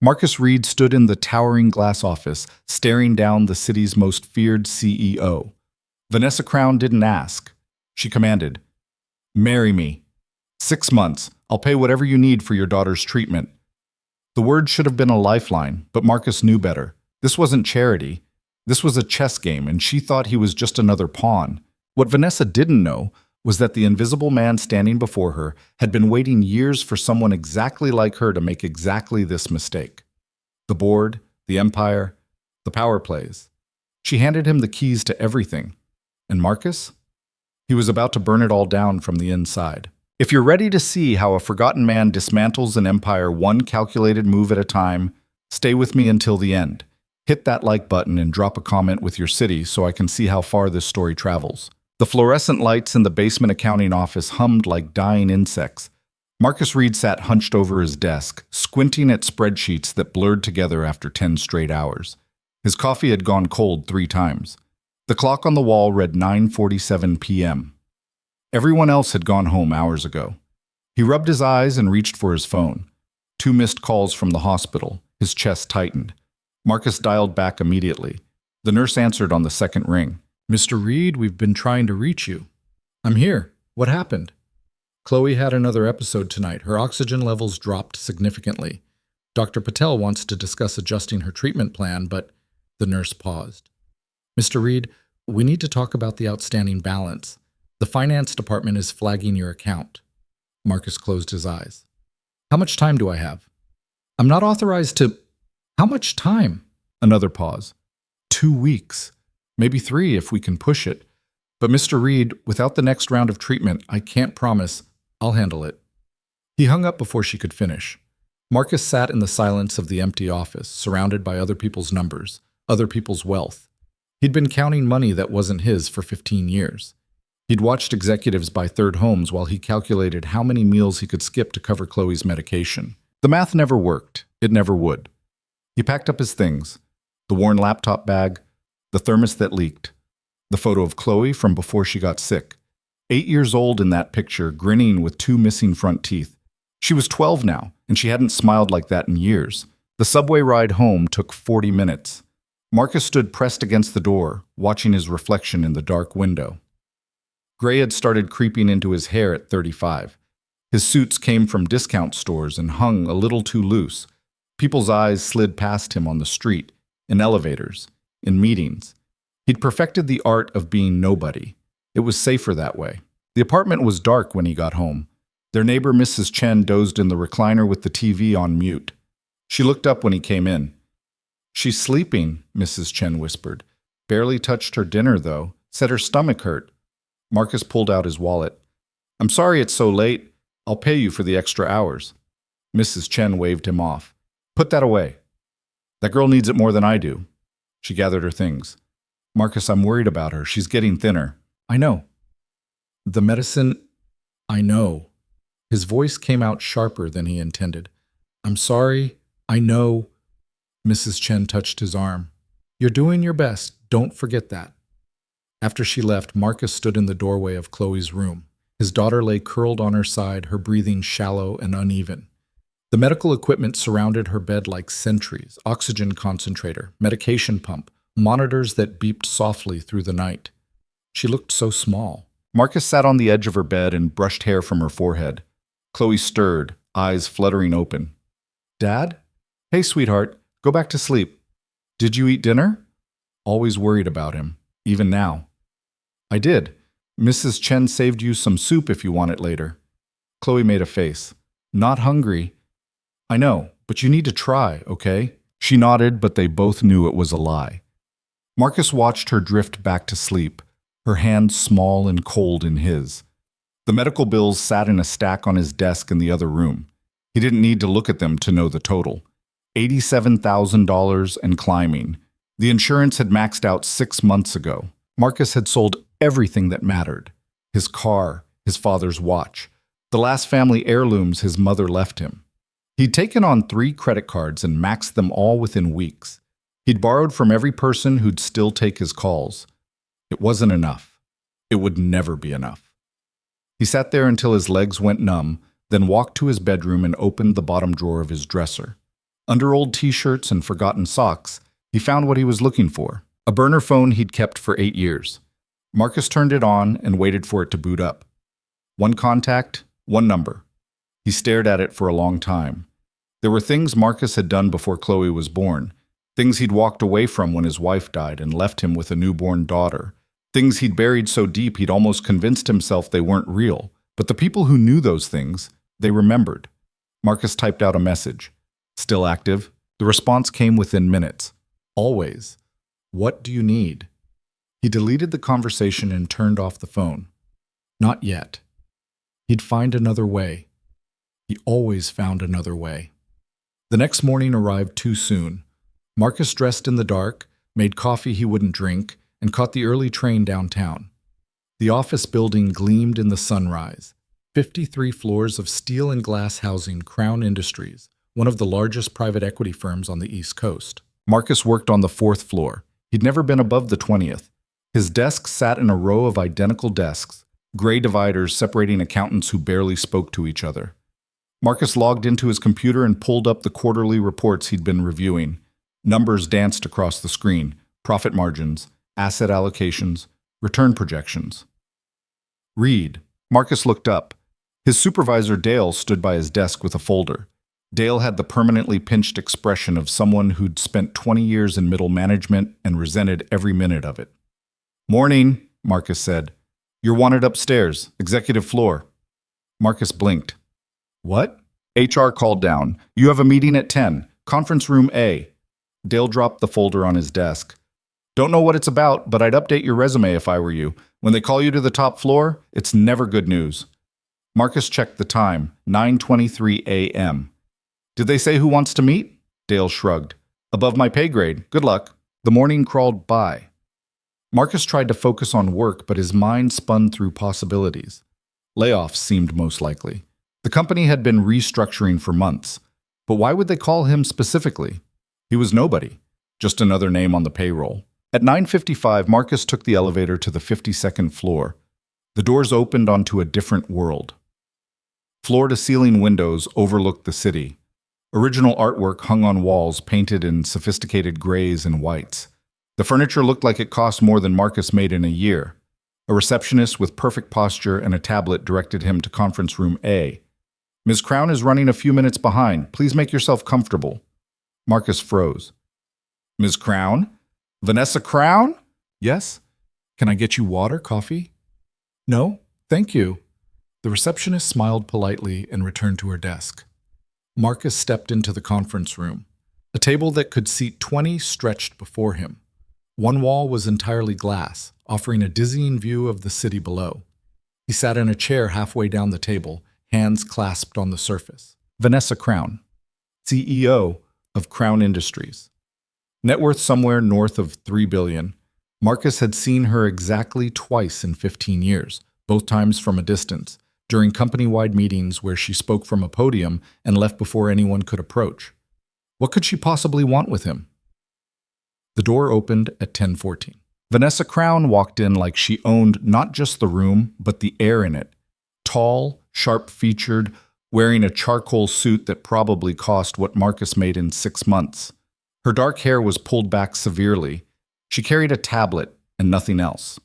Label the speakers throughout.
Speaker 1: Marcus Reed stood in the towering glass office, staring down the city's most feared CEO. Vanessa Crown didn't ask. She commanded, "Marry me. 6 months. I'll pay whatever you need for your daughter's treatment." The word should have been a lifeline, but Marcus knew better. This wasn't charity. This was a chess game, and she thought he was just another pawn. What Vanessa didn't know was that the invisible man standing before her had been waiting years for someone exactly like her to make exactly this mistake. The board, the empire, the power plays. She handed him the keys to everything. And Marcus? He was about to burn it all down from the inside. If you're ready to see how a forgotten man dismantles an empire one calculated move at a time, stay with me until the end. Hit that like button and drop a comment with your city so I can see how far this story travels. The fluorescent lights in the basement accounting office hummed like dying insects. Marcus Reed sat hunched over his desk, squinting at spreadsheets that blurred together after 10 straight hours. His coffee had gone cold 3 times. The clock on the wall read 9:47 p.m. Everyone else had gone home hours ago. He rubbed his eyes and reached for his phone. 2 missed calls from the hospital. His chest tightened. Marcus dialed back immediately. The nurse answered on the second ring. "Mr. Reed, we've been trying to reach you." "I'm here. What happened?" "Chloe had another episode tonight. Her oxygen levels dropped significantly. Dr. Patel wants to discuss adjusting her treatment plan, but..." The nurse paused. "Mr. Reed, we need to talk about the outstanding balance. The finance department is flagging your account." Marcus closed his eyes. "How much time do I have?" "I'm not authorized to..." "How much time?" Another pause. 2 weeks. Maybe 3 if we can push it. But Mr. Reed, without the next round of treatment, I can't promise. I'll handle it." He hung up before she could finish. Marcus sat in the silence of the empty office, surrounded by other people's numbers, other people's wealth. He'd been counting money that wasn't his for 15 years. He'd watched executives buy third homes while he calculated how many meals he could skip to cover Chloe's medication. The math never worked. It never would. He packed up his things: the worn laptop bag, the thermos that leaked, the photo of Chloe from before she got sick. 8 years old in that picture, grinning with 2 missing front teeth. She was 12 now, and she hadn't smiled like that in years. The subway ride home took 40 minutes. Marcus stood pressed against the door, watching his reflection in the dark window. Gray had started creeping into his hair at 35. His suits came from discount stores and hung a little too loose. People's eyes slid past him on the street, in elevators, in meetings. He'd perfected the art of being nobody. It was safer that way. The apartment was dark when he got home. Their neighbor, Mrs. Chen, dozed in the recliner with the TV on mute. She looked up when he came in. "She's sleeping," Mrs. Chen whispered. "Barely touched her dinner, though. Said her stomach hurt." Marcus pulled out his wallet. "I'm sorry it's so late. I'll pay you for the extra hours." Mrs. Chen waved him off. "Put that away. That girl needs it more than I do." She gathered her things. "Marcus, I'm worried about her. She's getting thinner." "I know." "The medicine..." "I know." His voice came out sharper than he intended. "I'm sorry. I know." Mrs. Chen touched his arm. "You're doing your best. Don't forget that." After she left, Marcus stood in the doorway of Chloe's room. His daughter lay curled on her side, her breathing shallow and uneven. The medical equipment surrounded her bed like sentries: oxygen concentrator, medication pump, monitors that beeped softly through the night. She looked so small. Marcus sat on the edge of her bed and brushed hair from her forehead. Chloe stirred, eyes fluttering open. "Dad? Hey, sweetheart, go back to sleep. Did you eat dinner?" Always worried about him, even now. "I did. Mrs. Chen saved you some soup if you want it later." Chloe made a face. "Not hungry." "I know, but you need to try, okay?" She nodded, but they both knew it was a lie. Marcus watched her drift back to sleep, her hand small and cold in his. The medical bills sat in a stack on his desk in the other room. He didn't need to look at them to know the total. $87,000 and climbing. The insurance had maxed out 6 months ago. Marcus had sold everything that mattered: his car, his father's watch, the last family heirlooms his mother left him. He'd taken on 3 credit cards and maxed them all within weeks. He'd borrowed from every person who'd still take his calls. It wasn't enough. It would never be enough. He sat there until his legs went numb, then walked to his bedroom and opened the bottom drawer of his dresser. Under old t-shirts and forgotten socks, he found what he was looking for, a burner phone he'd kept for 8 years. Marcus turned it on and waited for it to boot up. One contact, one number. He stared at it for a long time. There were things Marcus had done before Chloe was born, things he'd walked away from when his wife died and left him with a newborn daughter, things he'd buried so deep he'd almost convinced himself they weren't real. But the people who knew those things, they remembered. Marcus typed out a message. Still active? The response came within minutes. Always. What do you need? He deleted the conversation and turned off the phone. Not yet. He'd find another way. He always found another way. The next morning arrived too soon. Marcus dressed in the dark, made coffee he wouldn't drink, and caught the early train downtown. The office building gleamed in the sunrise. 53 floors of steel and glass housing Crown Industries, one of the largest private equity firms on the East Coast. Marcus worked on the 4th floor. He'd never been above the 20th. His desk sat in a row of identical desks, gray dividers separating accountants who barely spoke to each other. Marcus logged into his computer and pulled up the quarterly reports he'd been reviewing. Numbers danced across the screen: profit margins, asset allocations, return projections. Read. Marcus looked up. His supervisor, Dale, stood by his desk with a folder. Dale had the permanently pinched expression of someone who'd spent 20 years in middle management and resented every minute of it. "Morning," Marcus said. "You're wanted upstairs, executive floor." Marcus blinked. "What?" "HR called down. You have a meeting at 10. Conference room A." Dale dropped the folder on his desk. "Don't know what it's about, but I'd update your resume if I were you. When they call you to the top floor, it's never good news." Marcus checked the time, 9:23 a.m. "Did they say who wants to meet?" Dale shrugged. "Above my pay grade. Good luck." The morning crawled by. Marcus tried to focus on work, but his mind spun through possibilities. Layoffs seemed most likely. The company had been restructuring for months. But why would they call him specifically? He was nobody, just another name on the payroll. At 9:55, Marcus took the elevator to the 52nd floor. The doors opened onto a different world. Floor-to-ceiling windows overlooked the city. Original artwork hung on walls painted in sophisticated grays and whites. The furniture looked like it cost more than Marcus made in a year. A receptionist with perfect posture and a tablet directed him to conference room A. "Ms. Crown is running a few minutes behind. Please make yourself comfortable." Marcus froze. "Ms. Crown? Vanessa Crown?" "Yes. Can I get you water, coffee?" "No, thank you." The receptionist smiled politely and returned to her desk. Marcus stepped into the conference room. A table that could seat 20 stretched before him. One wall was entirely glass, offering a dizzying view of the city below. He sat in a chair halfway down the table, hands clasped on the surface. Vanessa Crown, CEO of Crown Industries. Net worth somewhere north of $3 billion. Marcus had seen her exactly twice in 15 years, both times from a distance, during company-wide meetings where she spoke from a podium and left before anyone could approach. What could she possibly want with him? The door opened at 10:14. Vanessa Crown walked in like she owned not just the room, but the air in it. Tall, sharp-featured, wearing a charcoal suit that probably cost what Marcus made in 6 months. Her dark hair was pulled back severely. She carried a tablet and nothing else.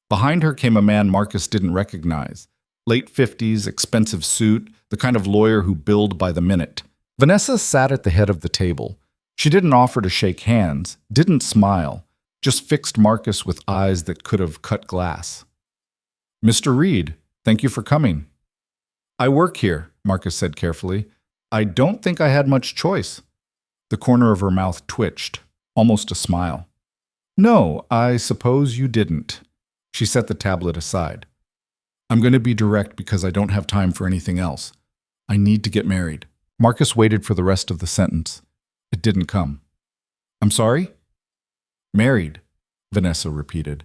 Speaker 1: Behind her came a man Marcus didn't recognize. Late 50s, expensive suit, the kind of lawyer who billed by the minute. Vanessa sat at the head of the table. She didn't offer to shake hands, didn't smile, just fixed Marcus with eyes that could have cut glass. "Mr. Reed, thank you for coming." "I work here," Marcus said carefully. "I don't think I had much choice." The corner of her mouth twitched, almost a smile. "No, I suppose you didn't." She set the tablet aside. "I'm going to be direct because I don't have time for anything else. I need to get married." Marcus waited for the rest of the sentence. It didn't come. "I'm sorry?" "Married," Vanessa repeated.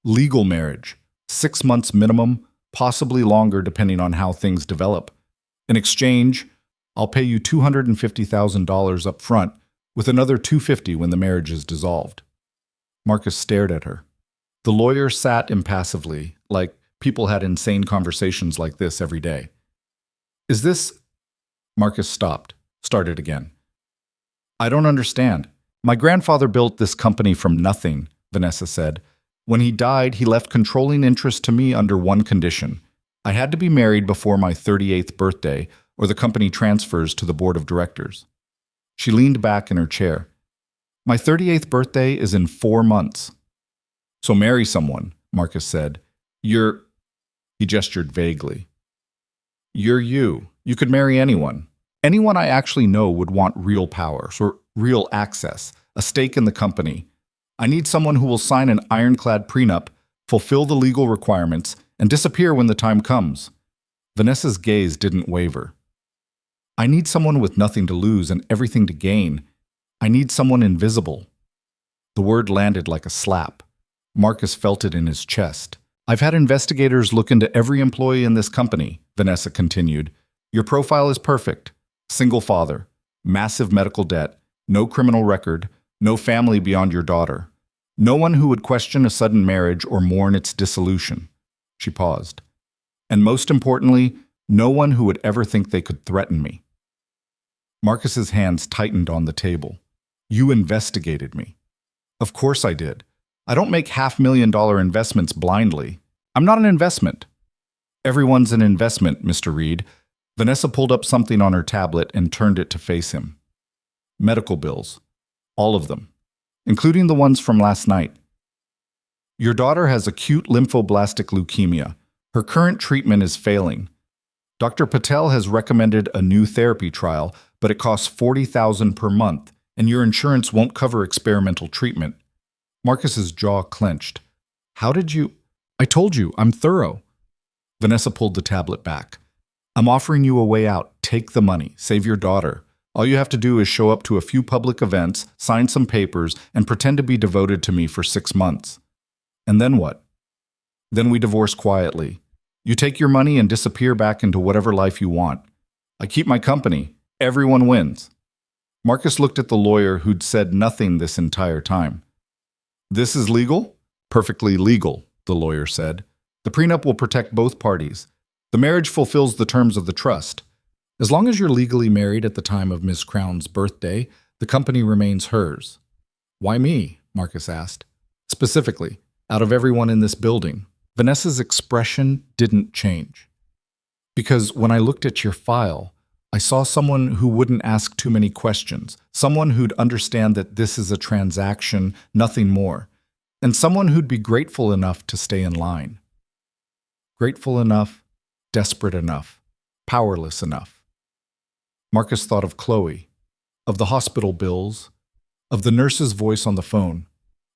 Speaker 1: "Legal marriage. 6 months minimum, possibly longer depending on how things develop. In exchange, I'll pay you $250,000 up front, with another $250,000 when the marriage is dissolved." Marcus stared at her. The lawyer sat impassively, like people had insane conversations like this every day. "Is this—" Marcus stopped, started again. I don't understand. My grandfather built this company from nothing, Vanessa said. When he died, he left controlling interest to me under one condition. I had to be married before my 38th birthday, or the company transfers to the board of directors. She leaned back in her chair. My 38th birthday is in 4 months. So marry someone, Marcus said. He gestured vaguely. You're you. You could marry anyone. Anyone I actually know would want real powers or real access, a stake in the company. I need someone who will sign an ironclad prenup, fulfill the legal requirements, and disappear when the time comes. Vanessa's gaze didn't waver. I need someone with nothing to lose and everything to gain. I need someone invisible. The word landed like a slap. Marcus felt it in his chest. I've had investigators look into every employee in this company, Vanessa continued. Your profile is perfect. Single father, massive medical debt, no criminal record, no family beyond your daughter. No one who would question a sudden marriage or mourn its dissolution. She paused. And most importantly, no one who would ever think they could threaten me. Marcus's hands tightened on the table. You investigated me. Of course I did. I don't make $500,000 investments blindly. I'm not an investment. Everyone's an investment, Mr. Reed. Vanessa pulled up something on her tablet and turned it to face him. Medical bills. All of them. Including the ones from last night. Your daughter has acute lymphoblastic leukemia. Her current treatment is failing. Dr. Patel has recommended a new therapy trial, but it costs $40,000 per month, and your insurance won't cover experimental treatment. Marcus's jaw clenched. How did you? I told you, I'm thorough. Vanessa pulled the tablet back. I'm offering you a way out. Take the money. Save your daughter. All you have to do is show up to a few public events, sign some papers, and pretend to be devoted to me for 6 months. And then what? Then we divorce quietly. You take your money and disappear back into whatever life you want. I keep my company. Everyone wins. Marcus looked at the lawyer who'd said nothing this entire time. This is legal? Perfectly legal, the lawyer said. The prenup will protect both parties. The marriage fulfills the terms of the trust. As long as you're legally married at the time of Ms. Crown's birthday, the company remains hers. Why me? Marcus asked. Specifically, out of everyone in this building. Vanessa's expression didn't change. Because when I looked at your file, I saw someone who wouldn't ask too many questions, someone who'd understand that this is a transaction, nothing more, and someone who'd be grateful enough to stay in line. Grateful enough, desperate enough, powerless enough. Marcus thought of Chloe, of the hospital bills, of the nurse's voice on the phone.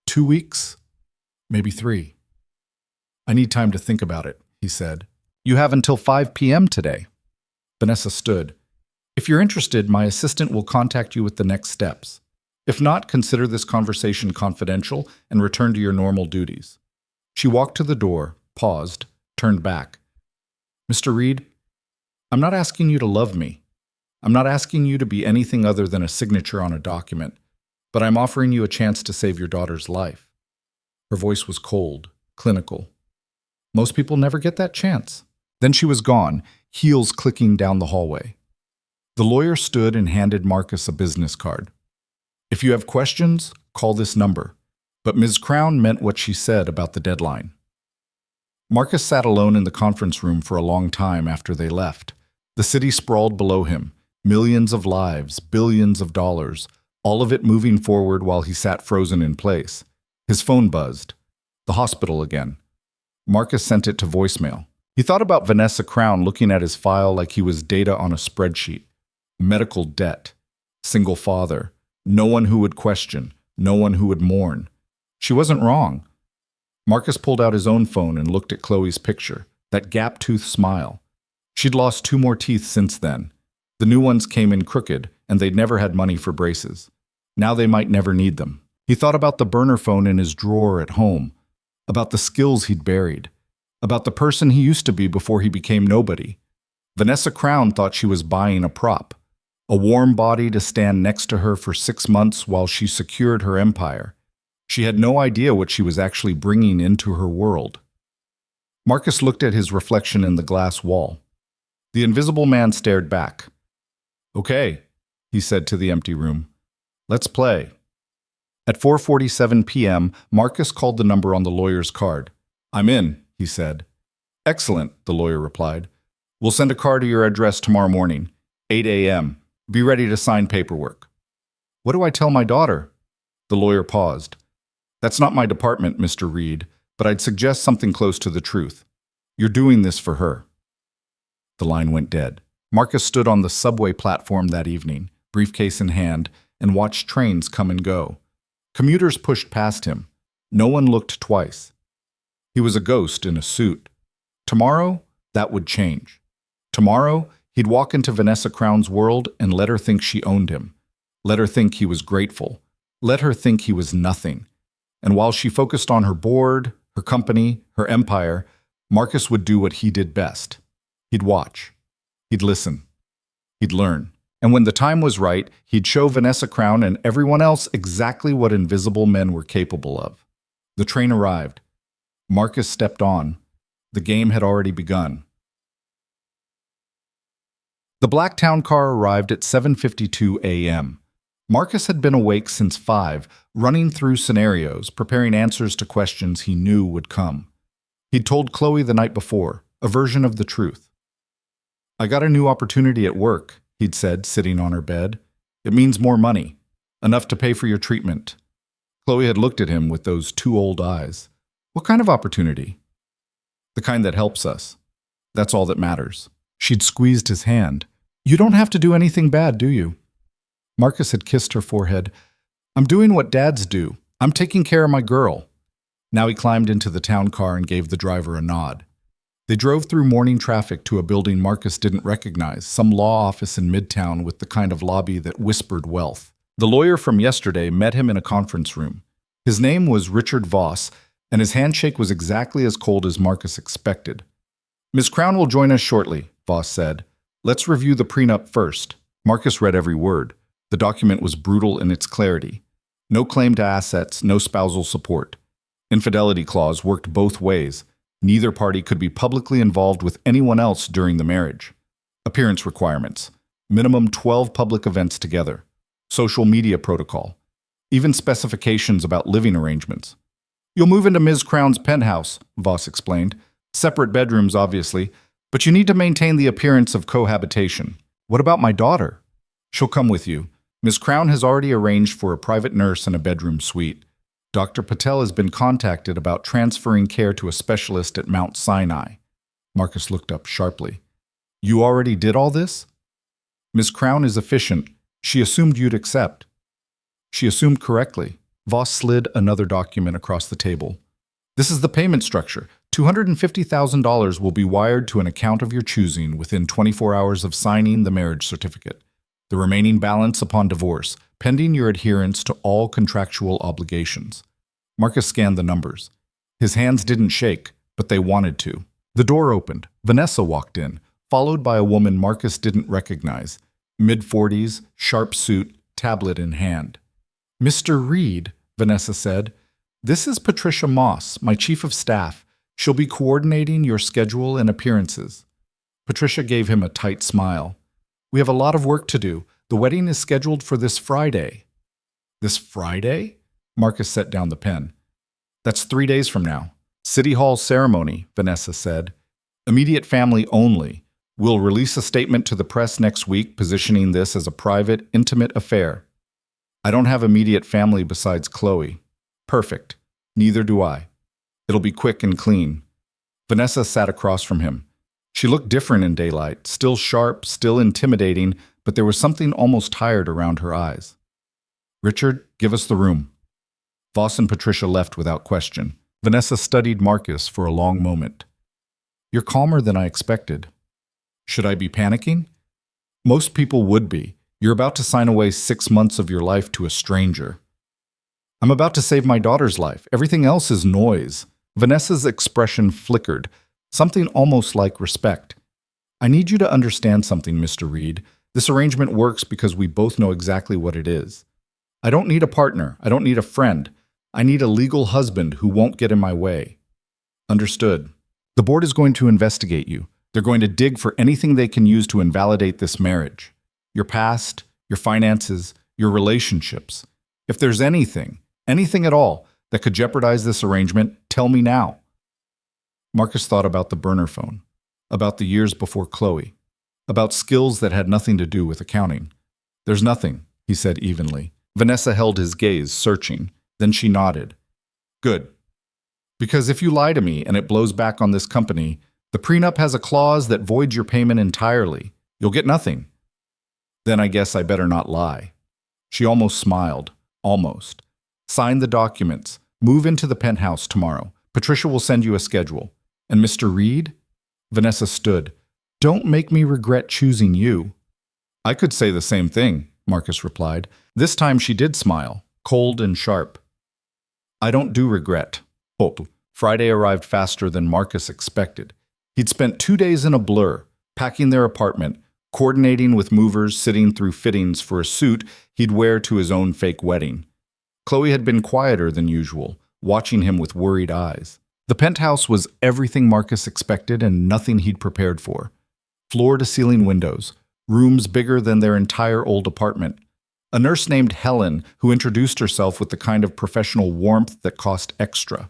Speaker 1: 2 weeks? Maybe 3. I need time to think about it, he said. You have until 5 p.m. today. Vanessa stood. If you're interested, my assistant will contact you with the next steps. If not, consider this conversation confidential and return to your normal duties. She walked to the door, paused, turned back. Mr. Reed, I'm not asking you to love me. I'm not asking you to be anything other than a signature on a document, but I'm offering you a chance to save your daughter's life. Her voice was cold, clinical. Most people never get that chance. Then she was gone, heels clicking down the hallway. The lawyer stood and handed Marcus a business card. If you have questions, call this number. But Ms. Crown meant what she said about the deadline. Marcus sat alone in the conference room for a long time after they left. The city sprawled below him, millions of lives, billions of dollars, all of it moving forward while he sat frozen in place. His phone buzzed. The hospital again. Marcus sent it to voicemail. He thought about Vanessa Crown looking at his file like he was data on a spreadsheet. Medical debt. Single father. No one who would question. No one who would mourn. She wasn't wrong. Marcus pulled out his own phone and looked at Chloe's picture, that gap-toothed smile. She'd lost 2 more teeth since then. The new ones came in crooked, and they'd never had money for braces. Now they might never need them. He thought about the burner phone in his drawer at home, about the skills he'd buried, about the person he used to be before he became nobody. Vanessa Crown thought she was buying a prop, a warm body to stand next to her for 6 months while she secured her empire. She had no idea what she was actually bringing into her world. Marcus looked at his reflection in the glass wall. The invisible man stared back. Okay, he said to the empty room. Let's play. At 4:47 p.m., Marcus called the number on the lawyer's card. I'm in, he said. Excellent, the lawyer replied. We'll send a car to your address tomorrow morning, 8 a.m. Be ready to sign paperwork. What do I tell my daughter? The lawyer paused. That's not my department, Mr. Reed, but I'd suggest something close to the truth. You're doing this for her. The line went dead. Marcus stood on the subway platform that evening, briefcase in hand, and watched trains come and go. Commuters pushed past him. No one looked twice. He was a ghost in a suit. Tomorrow, that would change. Tomorrow, he'd walk into Vanessa Crown's world and let her think she owned him. Let her think he was grateful. Let her think he was nothing. And while she focused on her board, her company, her empire, Marcus would do what he did best. He'd watch. He'd listen. He'd learn. And when the time was right, he'd show Vanessa Crown and everyone else exactly what invisible men were capable of. The train arrived. Marcus stepped on. The game had already begun. The black town car arrived at 7:52 a.m. Marcus had been awake since 5, running through scenarios, preparing answers to questions he knew would come. He'd told Chloe the night before, a version of the truth. I got a new opportunity at work, he'd said, sitting on her bed. It means more money, enough to pay for your treatment. Chloe had looked at him with those two old eyes. What kind of opportunity? The kind that helps us. That's all that matters. She'd squeezed his hand. You don't have to do anything bad, do you? Marcus had kissed her forehead. I'm doing what dads do. I'm taking care of my girl. Now he climbed into the town car and gave the driver a nod. They drove through morning traffic to a building Marcus didn't recognize, some law office in Midtown with the kind of lobby that whispered wealth. The lawyer from yesterday met him in a conference room. His name was Richard Voss, and his handshake was exactly as cold as Marcus expected. Ms. Crown will join us shortly, Voss said. Let's review the prenup first. Marcus read every word. The document was brutal in its clarity. No claim to assets, no spousal support. Infidelity clause worked both ways. Neither party could be publicly involved with anyone else during the marriage. Appearance requirements. Minimum 12 public events together. Social media protocol. Even specifications about living arrangements. You'll move into Ms. Crown's penthouse, Voss explained. Separate bedrooms, obviously, but you need to maintain the appearance of cohabitation. What about my daughter? She'll come with you. Ms. Crown has already arranged for a private nurse and a bedroom suite. Dr. Patel has been contacted about transferring care to a specialist at Mount Sinai. Marcus looked up sharply. You already did all this? Ms. Crown is efficient. She assumed you'd accept. She assumed correctly. Voss slid another document across the table. This is the payment structure. $250,000 will be wired to an account of your choosing within 24 hours of signing the marriage certificate. The remaining balance upon divorce, pending your adherence to all contractual obligations. Marcus scanned the numbers. His hands didn't shake, but they wanted to. The door opened. Vanessa walked in, followed by a woman Marcus didn't recognize. Mid-40s, sharp suit, tablet in hand. Mr. Reed, Vanessa said, this is Patricia Moss, my chief of staff. She'll be coordinating your schedule and appearances. Patricia gave him a tight smile. We have a lot of work to do. The wedding is scheduled for this Friday. This Friday? Marcus set down the pen. That's 3 days from now. City Hall ceremony, Vanessa said. Immediate family only. We'll release a statement to the press next week positioning this as a private, intimate affair. I don't have immediate family besides Chloe. Perfect. Neither do I. It'll be quick and clean. Vanessa sat across from him. She looked different in daylight, still sharp, still intimidating, but there was something almost tired around her eyes. Richard, give us the room. Voss and Patricia left without question. Vanessa studied Marcus for a long moment. You're calmer than I expected. Should I be panicking? Most people would be. You're about to sign away 6 months of your life to a stranger. I'm about to save my daughter's life. Everything else is noise. Vanessa's expression flickered, something almost like respect. I need you to understand something, Mr. Reed. This arrangement works because we both know exactly what it is. I don't need a partner. I don't need a friend. I need a legal husband who won't get in my way. Understood. The board is going to investigate you. They're going to dig for anything they can use to invalidate this marriage. Your past, your finances, your relationships. If there's anything at all, that could jeopardize this arrangement, tell me now. Marcus thought about the burner phone, about the years before Chloe, about skills that had nothing to do with accounting. There's nothing, he said evenly. Vanessa held his gaze, searching. Then she nodded. Good. Because if you lie to me and it blows back on this company, the prenup has a clause that voids your payment entirely. You'll get nothing. Then I guess I better not lie. She almost smiled. Almost. Sign the documents. Move into the penthouse tomorrow. Patricia will send you a schedule. And Mr. Reed? Vanessa stood. Don't make me regret choosing you. I could say the same thing, Marcus replied. This time she did smile, cold and sharp. I don't do regret. Hope. Friday arrived faster than Marcus expected. He'd spent 2 days in a blur, packing their apartment, coordinating with movers, sitting through fittings for a suit he'd wear to his own fake wedding. Chloe had been quieter than usual, watching him with worried eyes. The penthouse was everything Marcus expected and nothing he'd prepared for. Floor-to-ceiling windows, rooms bigger than their entire old apartment. A nurse named Helen who introduced herself with the kind of professional warmth that cost extra.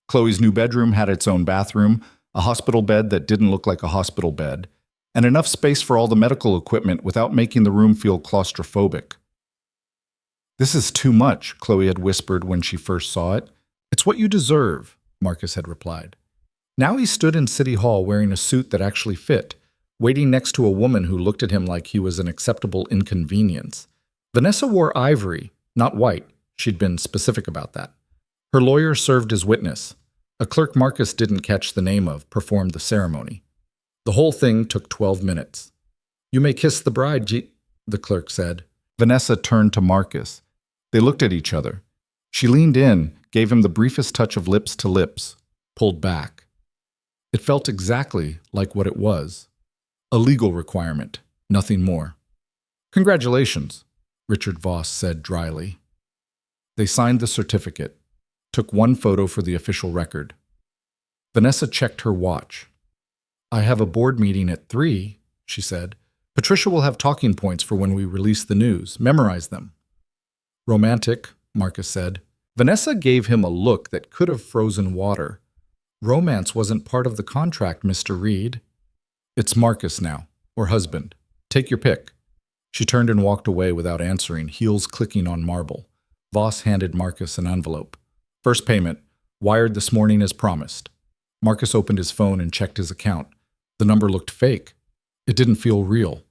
Speaker 1: Chloe's new bedroom had its own bathroom, a hospital bed that didn't look like a hospital bed, and enough space for all the medical equipment without making the room feel claustrophobic. This is too much, Chloe had whispered when she first saw it. It's what you deserve, Marcus had replied. Now he stood in City Hall wearing a suit that actually fit, waiting next to a woman who looked at him like he was an acceptable inconvenience. Vanessa wore ivory, not white. She'd been specific about that. Her lawyer served as witness. A clerk Marcus didn't catch the name of performed the ceremony. The whole thing took 12 minutes. You may kiss the bride, the clerk said. Vanessa turned to Marcus. They looked at each other. She leaned in, gave him the briefest touch of lips to lips, pulled back. It felt exactly like what it was. A legal requirement, nothing more. Congratulations, Richard Voss said dryly. They signed the certificate, took one photo for the official record. Vanessa checked her watch. I have a board meeting at 3, she said. Patricia will have talking points for when we release the news. Memorize them. Romantic, Marcus said. Vanessa gave him a look that could have frozen water. Romance wasn't part of the contract, Mr. Reed. It's Marcus now, or husband. Take your pick. She turned and walked away without answering, heels clicking on marble. Voss handed Marcus an envelope. First payment, wired this morning as promised. Marcus opened his phone and checked his account. The number looked fake. It didn't feel real.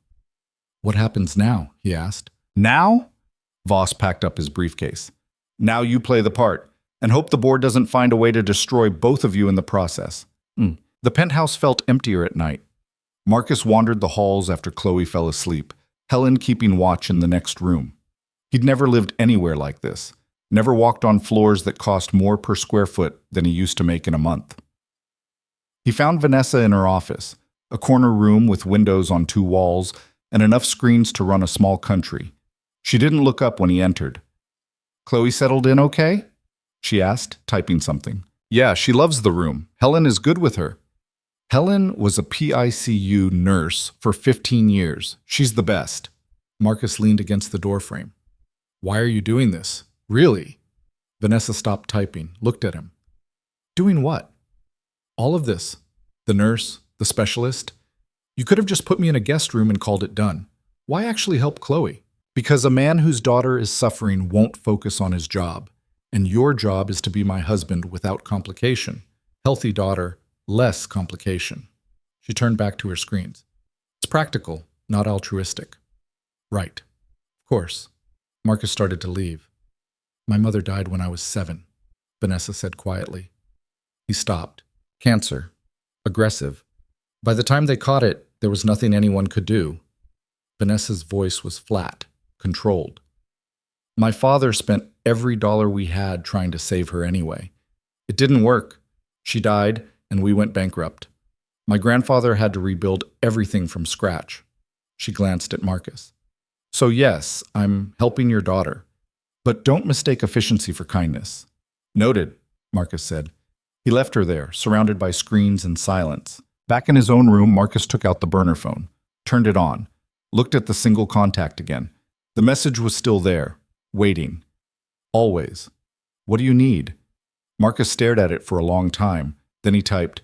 Speaker 1: What happens now? He asked. Now? Voss packed up his briefcase. Now you play the part, and hope the board doesn't find a way to destroy both of you in the process. The penthouse felt emptier at night. Marcus wandered the halls after Chloe fell asleep, Helen keeping watch in the next room. He'd never lived anywhere like this, never walked on floors that cost more per square foot than he used to make in a month. He found Vanessa in her office, a corner room with windows on 2 walls and enough screens to run a small country. She didn't look up when he entered. Chloe settled in okay? She asked, typing something. Yeah, she loves the room. Helen is good with her. Helen was a PICU nurse for 15 years. She's the best. Marcus leaned against the doorframe. Why are you doing this? Really? Vanessa stopped typing, looked at him. Doing what? All of this. The nurse, the specialist. You could have just put me in a guest room and called it done. Why actually help Chloe? Because a man whose daughter is suffering won't focus on his job. And your job is to be my husband without complication. Healthy daughter, less complication. She turned back to her screens. It's practical, not altruistic. Right. Of course. Marcus started to leave. My mother died when I was 7, Vanessa said quietly. He stopped. Cancer. Aggressive. By the time they caught it, there was nothing anyone could do. Vanessa's voice was flat, controlled. My father spent every dollar we had trying to save her anyway. It didn't work. She died, and we went bankrupt. My grandfather had to rebuild everything from scratch. She glanced at Marcus. So yes, I'm helping your daughter. But don't mistake efficiency for kindness. Noted, Marcus said. He left her there, surrounded by screens and silence. Back in his own room, Marcus took out the burner phone, turned it on, looked at the single contact again. The message was still there, waiting. Always. What do you need? Marcus stared at it for a long time. Then he typed,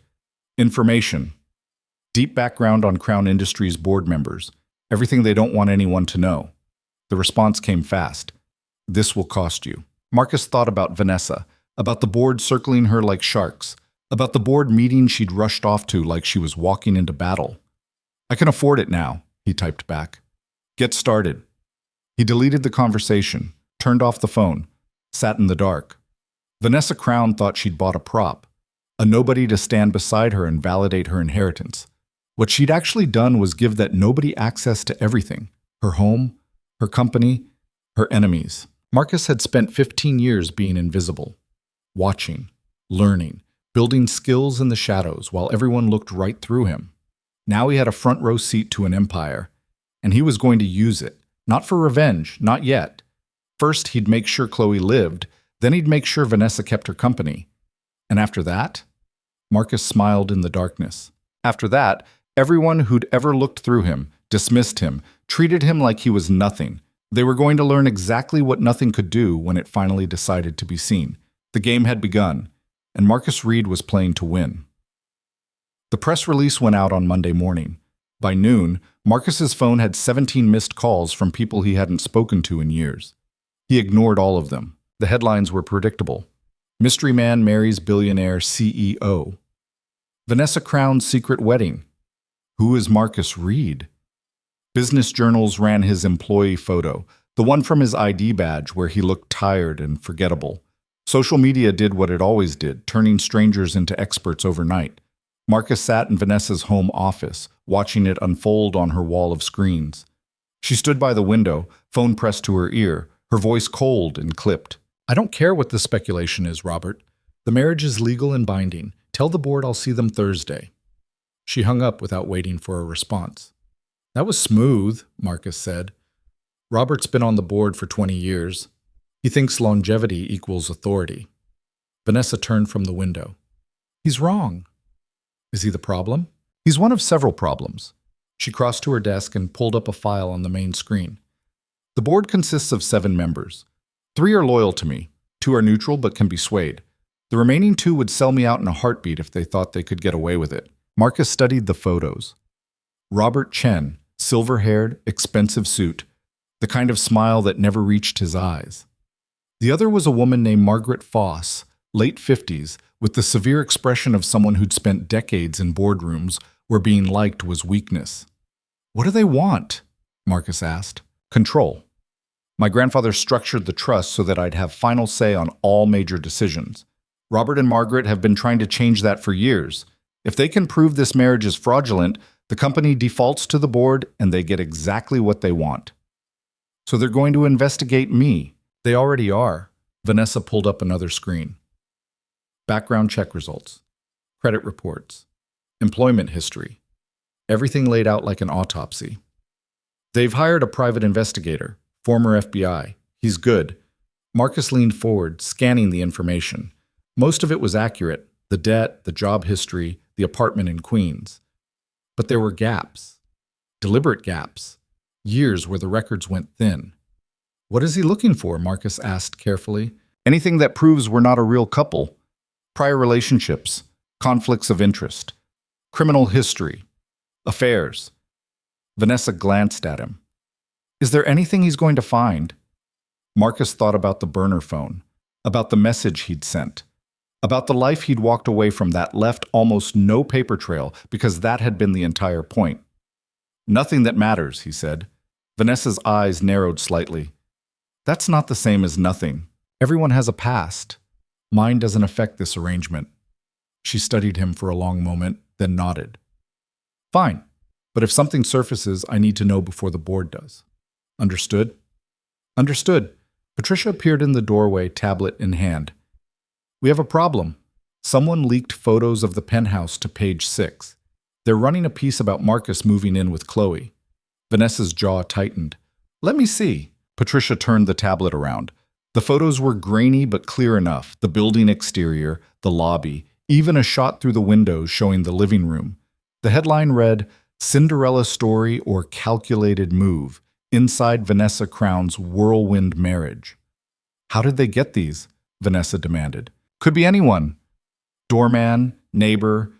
Speaker 1: information. Deep background on Crown Industries board members. Everything they don't want anyone to know. The response came fast. This will cost you. Marcus thought about Vanessa, about the board circling her like sharks, about the board meeting she'd rushed off to like she was walking into battle. I can afford it now, he typed back. Get started. He deleted the conversation, turned off the phone, sat in the dark. Vanessa Crown thought she'd bought a prop, a nobody to stand beside her and validate her inheritance. What she'd actually done was give that nobody access to everything, her home, her company, her enemies. Marcus had spent 15 years being invisible, watching, learning, building skills in the shadows while everyone looked right through him. Now he had a front row seat to an empire, and he was going to use it, not for revenge, not yet. First, he'd make sure Chloe lived, then he'd make sure Vanessa kept her company. And after that? Marcus smiled in the darkness. After that, everyone who'd ever looked through him, dismissed him, treated him like he was nothing. They were going to learn exactly what nothing could do when it finally decided to be seen. The game had begun, and Marcus Reed was playing to win. The press release went out on Monday morning. By noon, Marcus's phone had 17 missed calls from people he hadn't spoken to in years. He ignored all of them. The headlines were predictable. Mystery Man marries billionaire CEO. Vanessa Crown's secret wedding. Who is Marcus Reed? Business journals ran his employee photo, the one from his ID badge where he looked tired and forgettable. Social media did what it always did, turning strangers into experts overnight. Marcus sat in Vanessa's home office, watching it unfold on her wall of screens. She stood by the window, phone pressed to her ear, her voice cold and clipped. I don't care what the speculation is, Robert. The marriage is legal and binding. Tell the board I'll see them Thursday. She hung up without waiting for a response. That was smooth, Marcus said. Robert's been on the board for 20 years. He thinks longevity equals authority. Vanessa turned from the window. He's wrong. Is he the problem? He's one of several problems. She crossed to her desk and pulled up a file on the main screen. The board consists of 7 members. 3 are loyal to me. 2 are neutral but can be swayed. The remaining 2 would sell me out in a heartbeat if they thought they could get away with it. Marcus studied the photos. Robert Chen, silver-haired, expensive suit, the kind of smile that never reached his eyes. The other was a woman named Margaret Foss, late 50s, with the severe expression of someone who'd spent decades in boardrooms where being liked was weakness. What do they want? Marcus asked. Control. My grandfather structured the trust so that I'd have final say on all major decisions. Robert and Margaret have been trying to change that for years. If they can prove this marriage is fraudulent, the company defaults to the board and they get exactly what they want. So they're going to investigate me. They already are. Vanessa pulled up another screen. Background check results. Credit reports. Employment history. Everything laid out like an autopsy. They've hired a private investigator, former FBI. He's good. Marcus leaned forward, scanning the information. Most of it was accurate. The debt, the job history, the apartment in Queens. But there were gaps. Deliberate gaps. Years where the records went thin. What is he looking for? Marcus asked carefully. Anything that proves we're not a real couple. Prior relationships. Conflicts of interest. Criminal history. Affairs. Vanessa glanced at him. Is there anything he's going to find? Marcus thought about the burner phone. About the message he'd sent. About the life he'd walked away from that left almost no paper trail because that had been the entire point. Nothing that matters, he said. Vanessa's eyes narrowed slightly. That's not the same as nothing. Everyone has a past. Mine doesn't affect this arrangement. She studied him for a long moment, then nodded. Fine, but if something surfaces, I need to know before the board does. Understood? Understood. Patricia appeared in the doorway, tablet in hand. We have a problem. Someone leaked photos of the penthouse to page 6. They're running a piece about Marcus moving in with Chloe. Vanessa's jaw tightened. Let me see. Patricia turned the tablet around. The photos were grainy but clear enough. The building exterior, the lobby, even a shot through the windows showing the living room. The headline read, Cinderella Story or Calculated Move. inside Vanessa Crown's whirlwind marriage. How did they get these? Vanessa demanded. Could be anyone. Doorman, neighbor,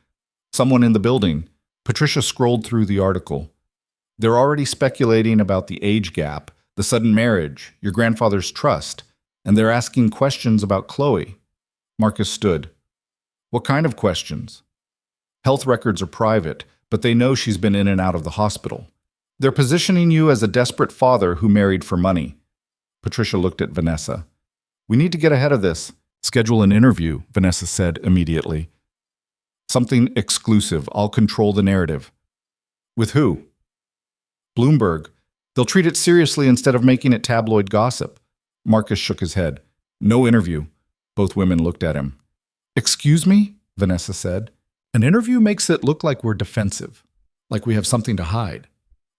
Speaker 1: someone in the building. Patricia scrolled through the article. They're already speculating about the age gap, the sudden marriage, your grandfather's trust, and they're asking questions about Chloe. Marcus stood. What kind of questions? Health records are private, but they know she's been in and out of the hospital. They're positioning you as a desperate father who married for money. Patricia looked at Vanessa. We need to get ahead of this. Schedule an interview, Vanessa said immediately. Something exclusive. I'll control the narrative. With who? Bloomberg. They'll treat it seriously instead of making it tabloid gossip. Marcus shook his head. No interview. Both women looked at him. Excuse me? Vanessa said. An interview makes it look like we're defensive, like we have something to hide.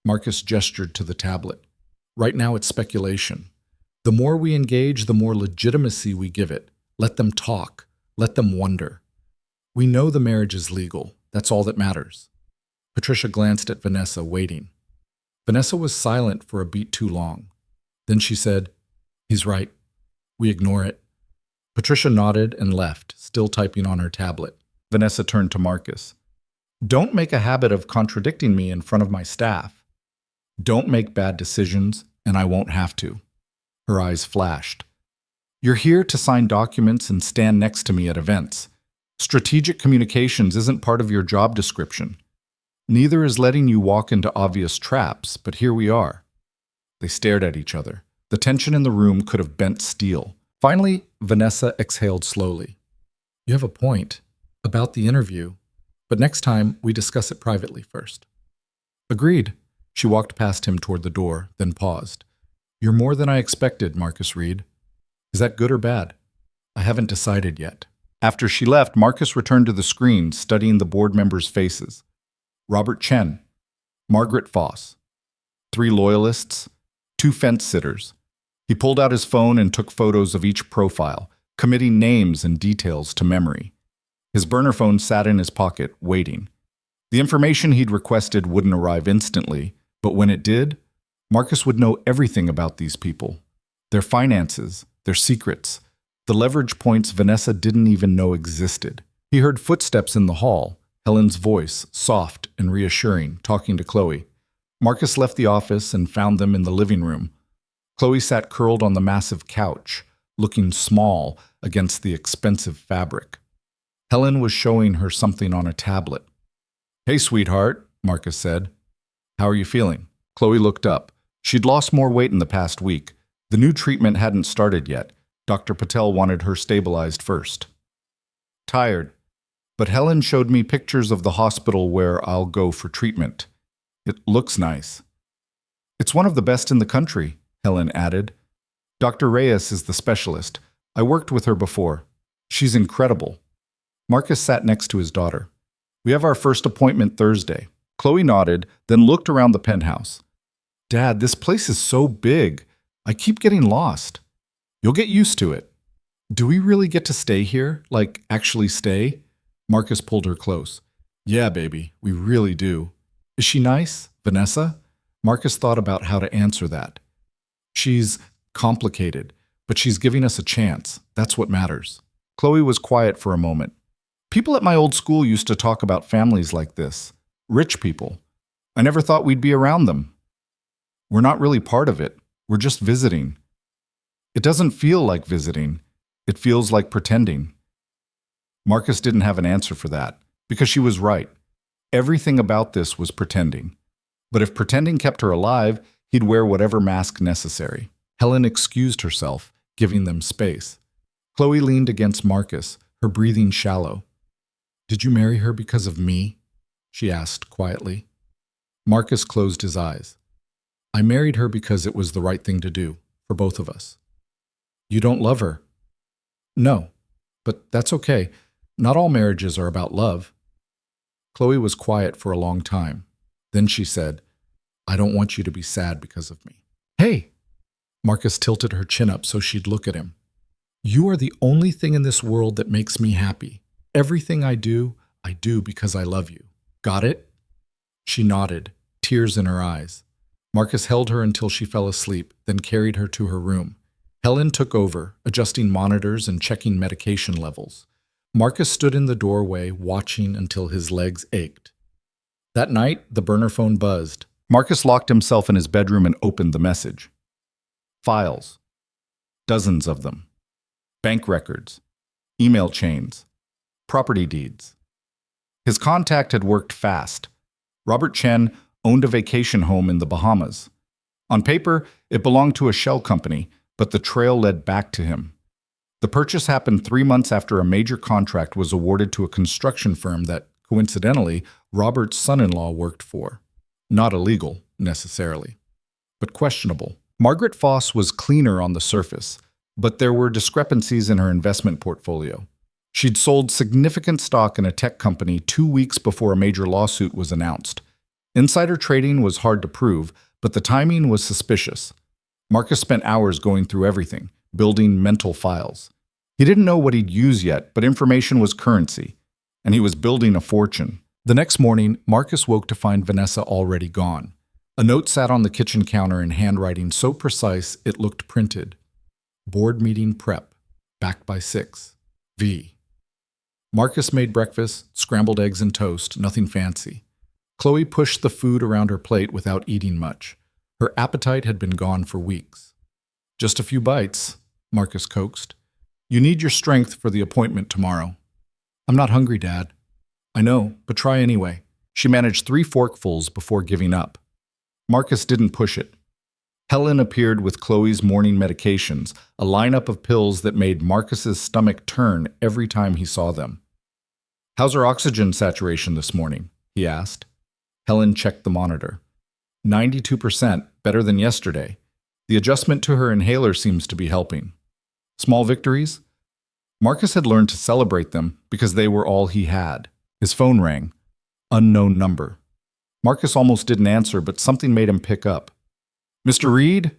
Speaker 1: Marcus gestured to the tablet. Right now it's speculation. The more we engage, the more legitimacy we give it. Let them talk. Let them wonder. We know the marriage is legal. That's all that matters. Patricia glanced at Vanessa, waiting. Vanessa was silent for a beat too long. Then she said, He's right. We ignore it. Patricia nodded and left, still typing on her tablet. Vanessa turned to Marcus. Don't make a habit of contradicting me in front of my staff. Don't make bad decisions, and I won't have to. Her eyes flashed. You're here to sign documents and stand next to me at events. Strategic communications isn't part of your job description. Neither is letting you walk into obvious traps, but here we are. They stared at each other. The tension in the room could have bent steel. Finally, Vanessa exhaled slowly. You have a point about the interview, but next time we discuss it privately first. Agreed. She walked past him toward the door, then paused. You're more than I expected, Marcus Reed. Is that good or bad? I haven't decided yet. After she left, Marcus returned to the screen, studying the board members' faces. Robert Chen, Margaret Foss, 3 loyalists, 2 fence-sitters. He pulled out his phone and took photos of each profile, committing names and details to memory. His burner phone sat in his pocket, waiting. The information he'd requested wouldn't arrive instantly, but when it did, Marcus would know everything about these people. Their finances, their secrets, the leverage points Vanessa didn't even know existed. He heard footsteps in the hall, Helen's voice, soft and reassuring, talking to Chloe. Marcus left the office and found them in the living room. Chloe sat curled on the massive couch, looking small against the expensive fabric. Helen was showing her something on a tablet. Hey, sweetheart, Marcus said. How are you feeling? Chloe looked up. She'd lost more weight in the past week. The new treatment hadn't started yet. Dr. Patel wanted her stabilized first. Tired. But Helen showed me pictures of the hospital where I'll go for treatment. It looks nice. It's one of the best in the country, Helen added. Dr. Reyes is the specialist. I worked with her before. She's incredible. Marcus sat next to his daughter. We have our first appointment Thursday. Chloe nodded, then looked around the penthouse. Dad, this place is so big. I keep getting lost. You'll get used to it. Do we really get to stay here? Like, actually stay? Marcus pulled her close. Yeah, baby, we really do. Is she nice, Vanessa? Marcus thought about how to answer that. She's complicated, but she's giving us a chance. That's what matters. Chloe was quiet for a moment. People at my old school used to talk about families like this. Rich people. I never thought we'd be around them. We're not really part of it. We're just visiting. It doesn't feel like visiting. It feels like pretending. Marcus didn't have an answer for that, because she was right. Everything about this was pretending. But if pretending kept her alive, he'd wear whatever mask necessary. Helen excused herself, giving them space. Chloe leaned against Marcus, her breathing shallow. Did you marry her because of me? She asked quietly. Marcus closed his eyes. I married her because it was the right thing to do, for both of us. You don't love her? No, but that's okay. Not all marriages are about love. Chloe was quiet for a long time. Then she said, I don't want you to be sad because of me. Hey! Marcus tilted her chin up so she'd look at him. You are the only thing in this world that makes me happy. Everything I do because I love you. Got it? She nodded, tears in her eyes. Marcus held her until she fell asleep, then carried her to her room. Helen took over, adjusting monitors and checking medication levels. Marcus stood in the doorway, watching until his legs ached. That night, the burner phone buzzed. Marcus locked himself in his bedroom and opened the message. Files. Dozens of them. Bank records. Email chains. Property deeds. His contact had worked fast. Robert Chen owned a vacation home in the Bahamas. On paper, it belonged to a shell company, but the trail led back to him. The purchase happened 3 months after a major contract was awarded to a construction firm that, coincidentally, Robert's son-in-law worked for. Not illegal, necessarily, but questionable. Margaret Foss was cleaner on the surface, but there were discrepancies in her investment portfolio. She'd sold significant stock in a tech company 2 weeks before a major lawsuit was announced. Insider trading was hard to prove, but the timing was suspicious. Marcus spent hours going through everything, building mental files. He didn't know what he'd use yet, but information was currency, and he was building a fortune. The next morning, Marcus woke to find Vanessa already gone. A note sat on the kitchen counter in handwriting so precise it looked printed. Board meeting prep. Back by 6. V. Marcus made breakfast, scrambled eggs and toast, nothing fancy. Chloe pushed the food around her plate without eating much. Her appetite had been gone for weeks. Just a few bites, Marcus coaxed. You need your strength for the appointment tomorrow. I'm not hungry, Dad. I know, but try anyway. She managed 3 forkfuls before giving up. Marcus didn't push it. Helen appeared with Chloe's morning medications, a lineup of pills that made Marcus's stomach turn every time he saw them. How's her oxygen saturation this morning? He asked. Helen checked the monitor. 92%, better than yesterday. The adjustment to her inhaler seems to be helping. Small victories? Marcus had learned to celebrate them because they were all he had. His phone rang. Unknown number. Marcus almost didn't answer, but something made him pick up. Mr. Reed?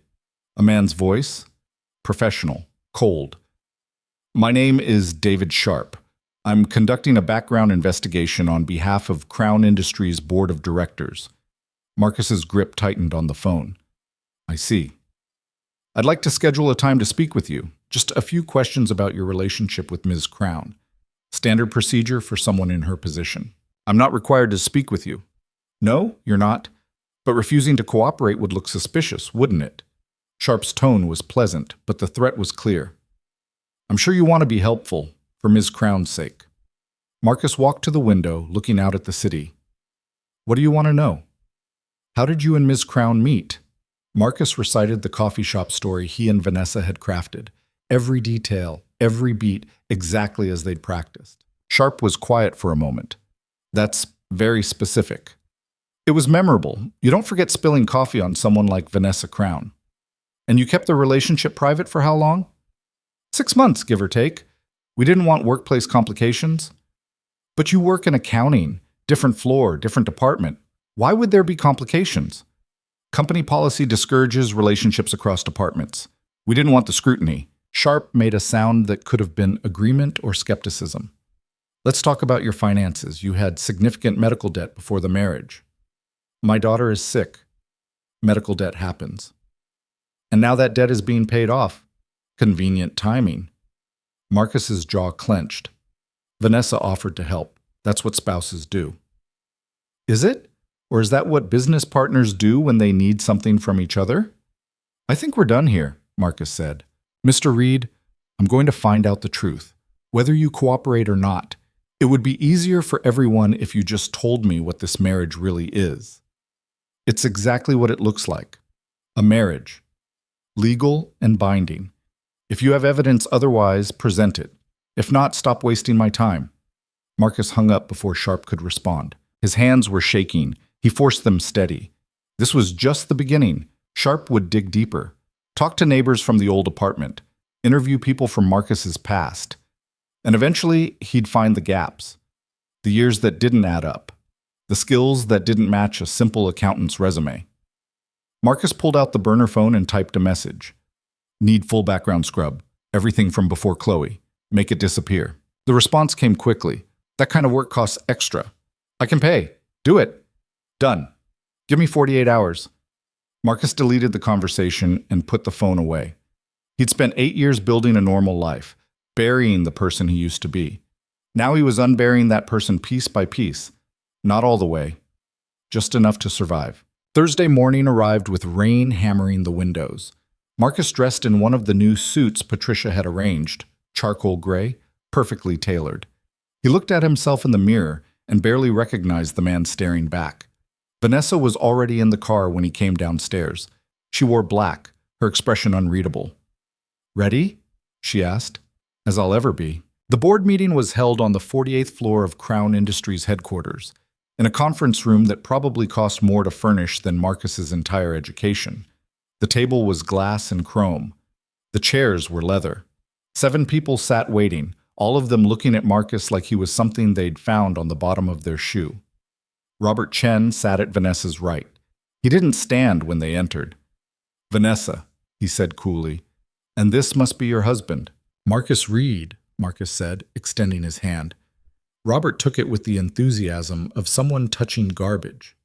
Speaker 1: A man's voice. Professional. Cold. My name is David Sharp. I'm conducting a background investigation on behalf of Crown Industries Board of Directors. Marcus's grip tightened on the phone. I see. I'd like to schedule a time to speak with you. Just a few questions about your relationship with Ms. Crown. Standard procedure for someone in her position. I'm not required to speak with you. No, you're not. But refusing to cooperate would look suspicious, wouldn't it? Sharp's tone was pleasant, but the threat was clear. I'm sure you want to be helpful, for Ms. Crown's sake. Marcus walked to the window, looking out at the city. What do you want to know? How did you and Ms. Crown meet? Marcus recited the coffee shop story he and Vanessa had crafted. Every detail, every beat, exactly as they'd practiced. Sharp was quiet for a moment. That's very specific. It was memorable. You don't forget spilling coffee on someone like Vanessa Crown. And you kept the relationship private for how long? 6 months, give or take. We didn't want workplace complications. But you work in accounting, different floor, different department. Why would there be complications? Company policy discourages relationships across departments. We didn't want the scrutiny. Sharp made a sound that could have been agreement or skepticism. Let's talk about your finances. You had significant medical debt before the marriage. My daughter is sick. Medical debt happens. And now that debt is being paid off. Convenient timing. Marcus's jaw clenched. Vanessa offered to help. That's what spouses do. Is it? Or is that what business partners do when they need something from each other? I think we're done here, Marcus said. Mr. Reed, I'm going to find out the truth, whether you cooperate or not. It would be easier for everyone if you just told me what this marriage really is. It's exactly what it looks like. A marriage. Legal and binding. If you have evidence otherwise, present it. If not, stop wasting my time. Marcus hung up before Sharp could respond. His hands were shaking. He forced them steady. This was just the beginning. Sharp would dig deeper. Talk to neighbors from the old apartment. Interview people from Marcus's past. And eventually, he'd find the gaps. The years that didn't add up. The skills that didn't match a simple accountant's resume. Marcus pulled out the burner phone and typed a message. Need full background scrub. Everything from before Chloe. Make it disappear. The response came quickly. That kind of work costs extra. I can pay. Do it. Done. Give me 48 hours. Marcus deleted the conversation and put the phone away. He'd spent 8 years building a normal life, burying the person he used to be. Now he was unburying that person piece by piece. Not all the way, just enough to survive. Thursday morning arrived with rain hammering the windows. Marcus dressed in one of the new suits Patricia had arranged, charcoal gray, perfectly tailored. He looked at himself in the mirror and barely recognized the man staring back. Vanessa was already in the car when he came downstairs. She wore black, her expression unreadable. "Ready?" she asked. "As I'll ever be." The board meeting was held on the 48th floor of Crown Industries headquarters, in a conference room that probably cost more to furnish than Marcus's entire education. The table was glass and chrome. The chairs were leather. 7 people sat waiting, all of them looking at Marcus like he was something they'd found on the bottom of their shoe. Robert Chen sat at Vanessa's right. He didn't stand when they entered. "Vanessa," he said coolly, "and this must be your husband." "Marcus Reed," Marcus said, extending his hand. Robert took it with the enthusiasm of someone touching garbage.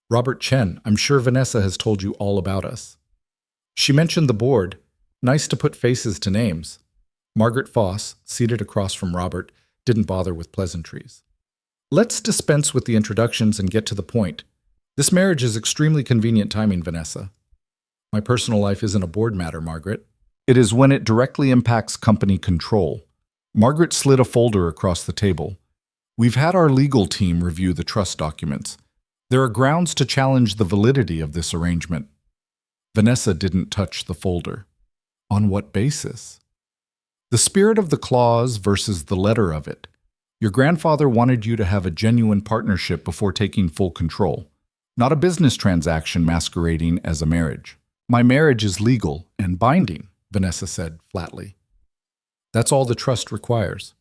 Speaker 1: "Robert Chen, I'm sure Vanessa has told you all about us." "She mentioned the board. Nice to put faces to names." Margaret Foss, seated across from Robert, didn't bother with pleasantries. "Let's dispense with the introductions and get to the point. This marriage is extremely convenient timing, Vanessa." "My personal life isn't a board matter, Margaret." "It is when it directly impacts company control." Margaret slid a folder across the table. "We've had our legal team review the trust documents. There are grounds to challenge the validity of this arrangement." Vanessa didn't touch the folder. "On what basis?" "The spirit of the clause versus the letter of it. Your grandfather wanted you to have a genuine partnership before taking full control, not a business transaction masquerading as a marriage." "My marriage is legal and binding," Vanessa said flatly. "That's all the trust requires."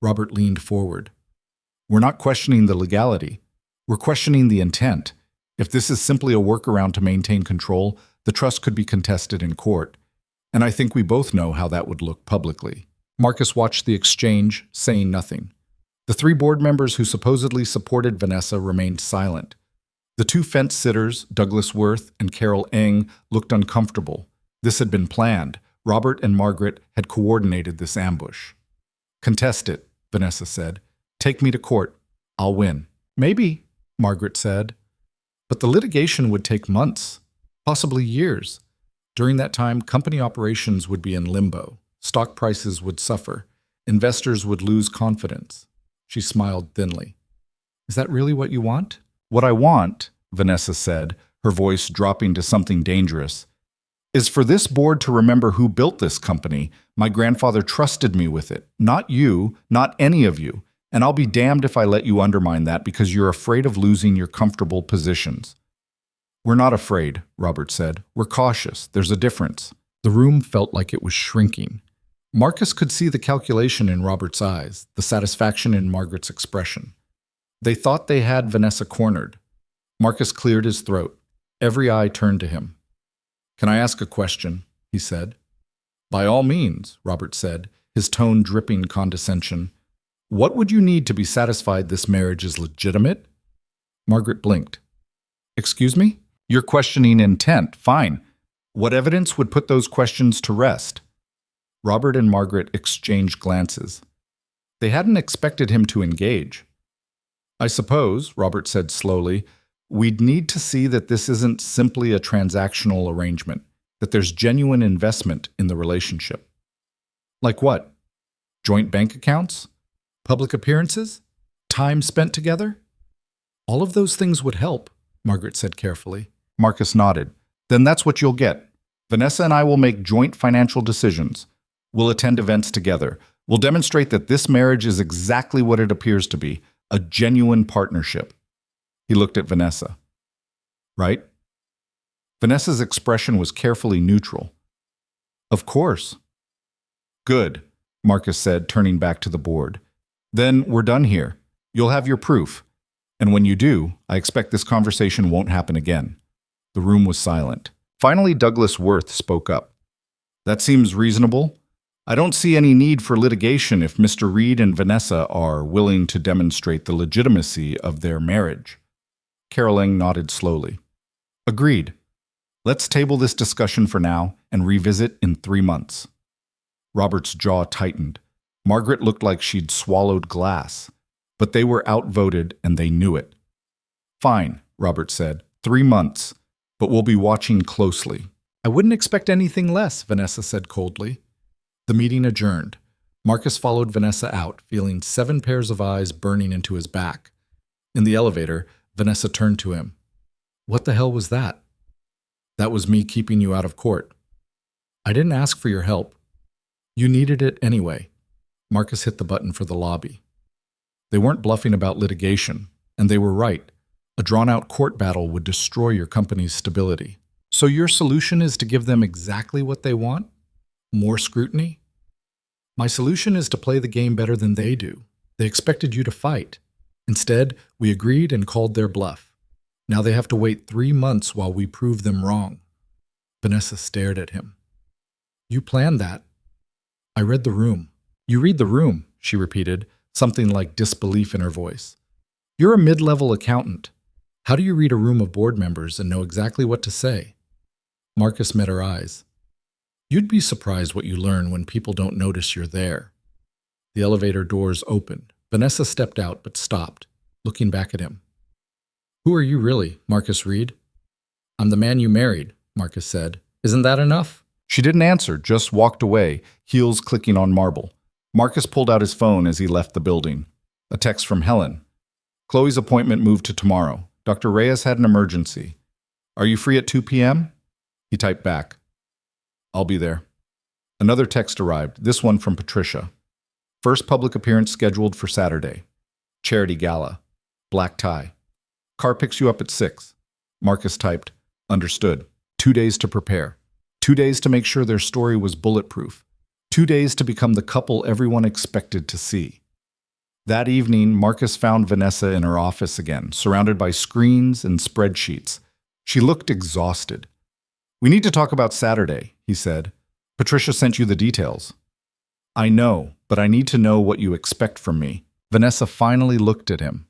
Speaker 1: Robert leaned forward. "We're not questioning the legality. We're questioning the intent. If this is simply a workaround to maintain control, the trust could be contested in court. And I think we both know how that would look publicly." Marcus watched the exchange, saying nothing. The 3 board members who supposedly supported Vanessa remained silent. The 2 fence-sitters, Douglas Worth and Carol Eng, looked uncomfortable. This had been planned. Robert and Margaret had coordinated this ambush. "Contest it," Vanessa said. "Take me to court. I'll win." "Maybe," Margaret said. "But the litigation would take months, possibly years. During that time, company operations would be in limbo. Stock prices would suffer. Investors would lose confidence." She smiled thinly. "Is that really what you want?" "What I want," Vanessa said, her voice dropping to something dangerous, "is for this board to remember who built this company. My grandfather trusted me with it. Not you, not any of you. And I'll be damned if I let you undermine that because you're afraid of losing your comfortable positions." "We're not afraid," Robert said. "We're cautious. There's a difference." The room felt like it was shrinking. Marcus could see the calculation in Robert's eyes, the satisfaction in Margaret's expression. They thought they had Vanessa cornered. Marcus cleared his throat. Every eye turned to him. "Can I ask a question?" he said. "By all means," Robert said, his tone dripping condescension. "What would you need to be satisfied this marriage is legitimate?" Margaret blinked. "Excuse me? You're questioning intent. Fine. What evidence would put those questions to rest?" Robert and Margaret exchanged glances. They hadn't expected him to engage. "I suppose," Robert said slowly, "we'd need to see that this isn't simply a transactional arrangement, that there's genuine investment in the relationship." "Like what? Joint bank accounts? Public appearances? Time spent together?" "All of those things would help," Margaret said carefully. Marcus nodded. "Then that's what you'll get. Vanessa and I will make joint financial decisions. We'll attend events together. We'll demonstrate that this marriage is exactly what it appears to be, a genuine partnership." He looked at Vanessa. "Right?" Vanessa's expression was carefully neutral. "Of course." "Good," Marcus said, turning back to the board. "Then we're done here. You'll have your proof. And when you do, I expect this conversation won't happen again." The room was silent. Finally, Douglas Worth spoke up. "That seems reasonable. I don't see any need for litigation if Mr. Reed and Vanessa are willing to demonstrate the legitimacy of their marriage." Carol Eng nodded slowly. "Agreed. Let's table this discussion for now and revisit in 3 months. Robert's jaw tightened. Margaret looked like she'd swallowed glass, but they were outvoted and they knew it. Fine, Robert said. 3 months, but we'll be watching closely. I wouldn't expect anything less, Vanessa said coldly. The meeting adjourned. Marcus followed Vanessa out, feeling 7 pairs of eyes burning into his back. In the elevator, Vanessa turned to him. What the hell was that? That was me keeping you out of court. I didn't ask for your help. You needed it anyway. Marcus hit the button for the lobby. They weren't bluffing about litigation, and they were right. A drawn-out court battle would destroy your company's stability. So your solution is to give them exactly what they want? More scrutiny? My solution is to play the game better than they do. They expected you to fight. Instead, we agreed and called their bluff. Now they have to wait 3 months while we prove them wrong. Vanessa stared at him. You planned that. I read the room. You read the room, she repeated, something like disbelief in her voice. You're a mid-level accountant. How do you read a room of board members and know exactly what to say? Marcus met her eyes. You'd be surprised what you learn when people don't notice you're there. The elevator doors opened. Vanessa stepped out but stopped, looking back at him. Who are you really, Marcus Reed? I'm the man you married, Marcus said. Isn't that enough? She didn't answer, just walked away, heels clicking on marble. Marcus pulled out his phone as he left the building. A text from Helen. Chloe's appointment moved to tomorrow. Dr. Reyes had an emergency. Are you free at 2 p.m.? He typed back. I'll be there. Another text arrived, this one from Patricia. First public appearance scheduled for Saturday. Charity gala. Black tie. Car picks you up at 6. Marcus typed, understood. 2 days to prepare. 2 days to make sure their story was bulletproof. 2 days to become the couple everyone expected to see. That evening, Marcus found Vanessa in her office again, surrounded by screens and spreadsheets. She looked exhausted. We need to talk about Saturday, he said. Patricia sent you the details. I know, but I need to know what you expect from me. Vanessa finally looked at him.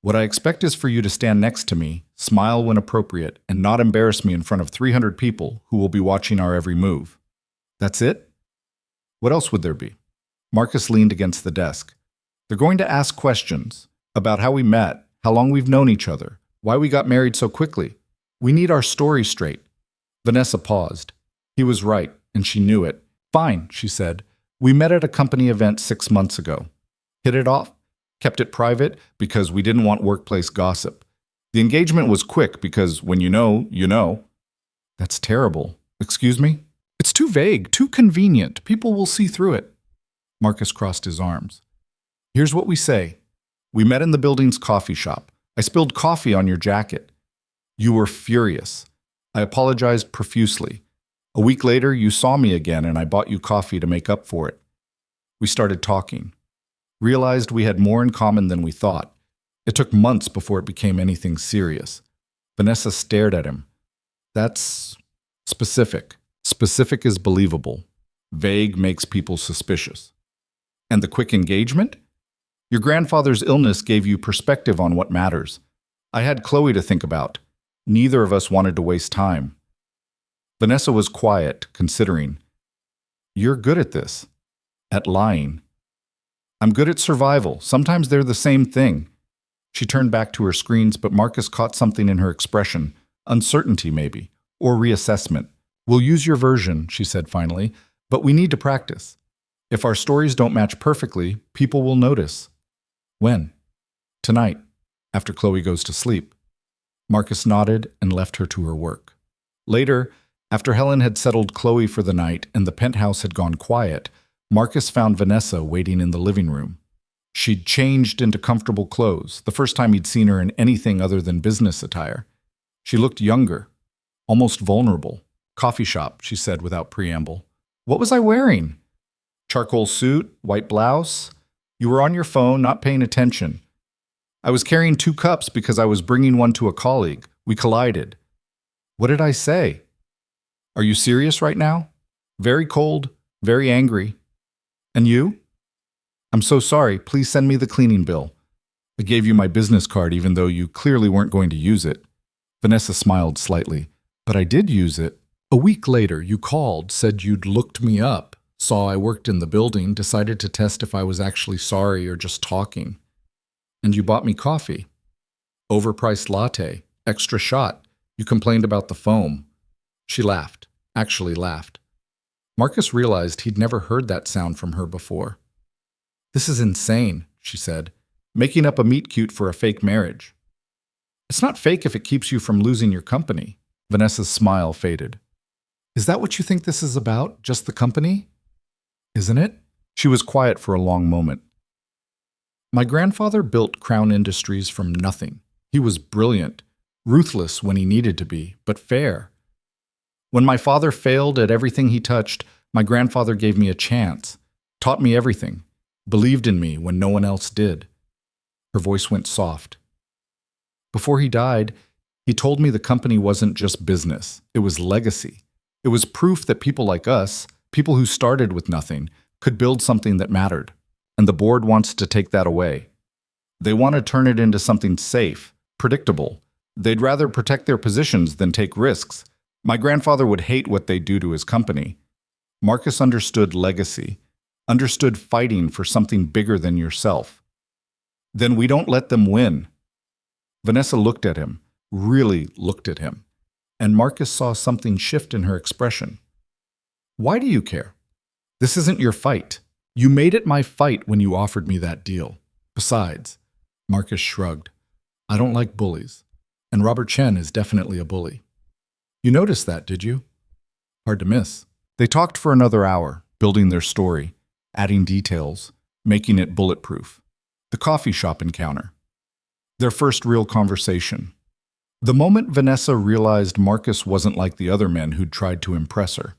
Speaker 1: What I expect is for you to stand next to me, smile when appropriate, and not embarrass me in front of 300 people who will be watching our every move. That's it? What else would there be? Marcus leaned against the desk. They're going to ask questions about how we met, how long we've known each other, why we got married so quickly. We need our story straight. Vanessa paused. He was right, and she knew it. Fine, she said. We met at a company event 6 months ago. Hit it off? Kept it private because we didn't want workplace gossip. The engagement was quick because when you know, you know. That's terrible. Excuse me? It's too vague, too convenient. People will see through it. Marcus crossed his arms. Here's what we say. We met in the building's coffee shop. I spilled coffee on your jacket. You were furious. I apologized profusely. A week later, you saw me again and I bought you coffee to make up for it. We started talking. Realized we had more in common than we thought. It took months before it became anything serious. Vanessa stared at him. That's specific. Specific is believable. Vague makes people suspicious. And the quick engagement? Your grandfather's illness gave you perspective on what matters. I had Chloe to think about. Neither of us wanted to waste time. Vanessa was quiet, considering. You're good at this. At lying. I'm good at survival. Sometimes they're the same thing. She turned back to her screens, but Marcus caught something in her expression. Uncertainty, maybe. Or reassessment. We'll use your version, she said finally, but we need to practice. If our stories don't match perfectly, people will notice. When? Tonight, after Chloe goes to sleep. Marcus nodded and left her to her work. Later, after Helen had settled Chloe for the night and the penthouse had gone quiet, Marcus found Vanessa waiting in the living room. She'd changed into comfortable clothes, the first time he'd seen her in anything other than business attire. She looked younger, almost vulnerable. Coffee shop, she said without preamble. What was I wearing? Charcoal suit, white blouse. You were on your phone, not paying attention. I was carrying 2 cups because I was bringing one to a colleague. We collided. What did I say? Are you serious right now? Very cold, very angry. And you? I'm so sorry. Please send me the cleaning bill. I gave you my business card even though you clearly weren't going to use it. Vanessa smiled slightly. But I did use it. A week later, you called, said you'd looked me up, saw I worked in the building, decided to test if I was actually sorry or just talking. And you bought me coffee. Overpriced latte, extra shot. You complained about the foam. She laughed, actually laughed. Marcus realized he'd never heard that sound from her before. This is insane, she said, making up a meet cute for a fake marriage. It's not fake if it keeps you from losing your company. Vanessa's smile faded. Is that what you think this is about, just the company? Isn't it? She was quiet for a long moment. My grandfather built Crown Industries from nothing. He was brilliant, ruthless when he needed to be, but fair. When my father failed at everything he touched, my grandfather gave me a chance, taught me everything, believed in me when no one else did. Her voice went soft. Before he died, he told me the company wasn't just business, it was legacy. It was proof that people like us, people who started with nothing, could build something that mattered. And the board wants to take that away. They want to turn it into something safe, predictable. They'd rather protect their positions than take risks. My grandfather would hate what they do to his company. Marcus understood legacy, understood fighting for something bigger than yourself. Then we don't let them win. Vanessa looked at him, really looked at him, and Marcus saw something shift in her expression. Why do you care? This isn't your fight. You made it my fight when you offered me that deal. Besides, Marcus shrugged, I don't like bullies, and Robert Chen is definitely a bully. You noticed that, did you? Hard to miss. They talked for another hour, building their story, adding details, making it bulletproof. The coffee shop encounter. Their first real conversation. The moment Vanessa realized Marcus wasn't like the other men who'd tried to impress her.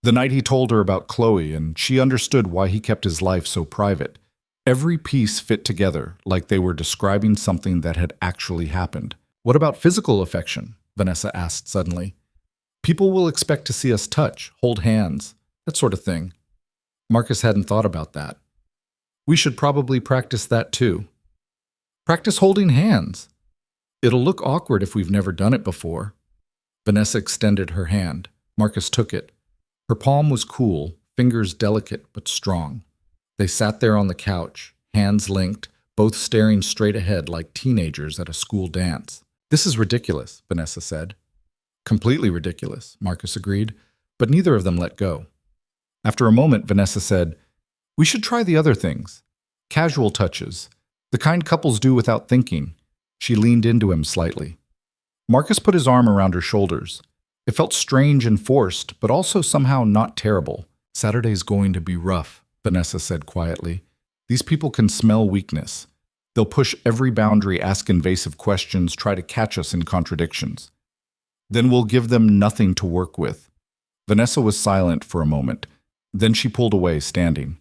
Speaker 1: The night he told her about Chloe, and she understood why he kept his life so private. Every piece fit together, like they were describing something that had actually happened. What about physical affection? Vanessa asked suddenly. People will expect to see us touch, hold hands, that sort of thing. Marcus hadn't thought about that. We should probably practice that too. Practice holding hands. It'll look awkward if we've never done it before. Vanessa extended her hand. Marcus took it. Her palm was cool, fingers delicate but strong. They sat there on the couch, hands linked, both staring straight ahead like teenagers at a school dance. This is ridiculous, Vanessa said. Completely ridiculous, Marcus agreed, but neither of them let go. After a moment, Vanessa said, we should try the other things. Casual touches, the kind couples do without thinking. She leaned into him slightly. Marcus put his arm around her shoulders. It felt strange and forced, but also somehow not terrible. Saturday's going to be rough, Vanessa said quietly. These people can smell weakness. They'll push every boundary, ask invasive questions, try to catch us in contradictions. Then we'll give them nothing to work with. Vanessa was silent for a moment. Then she pulled away, standing.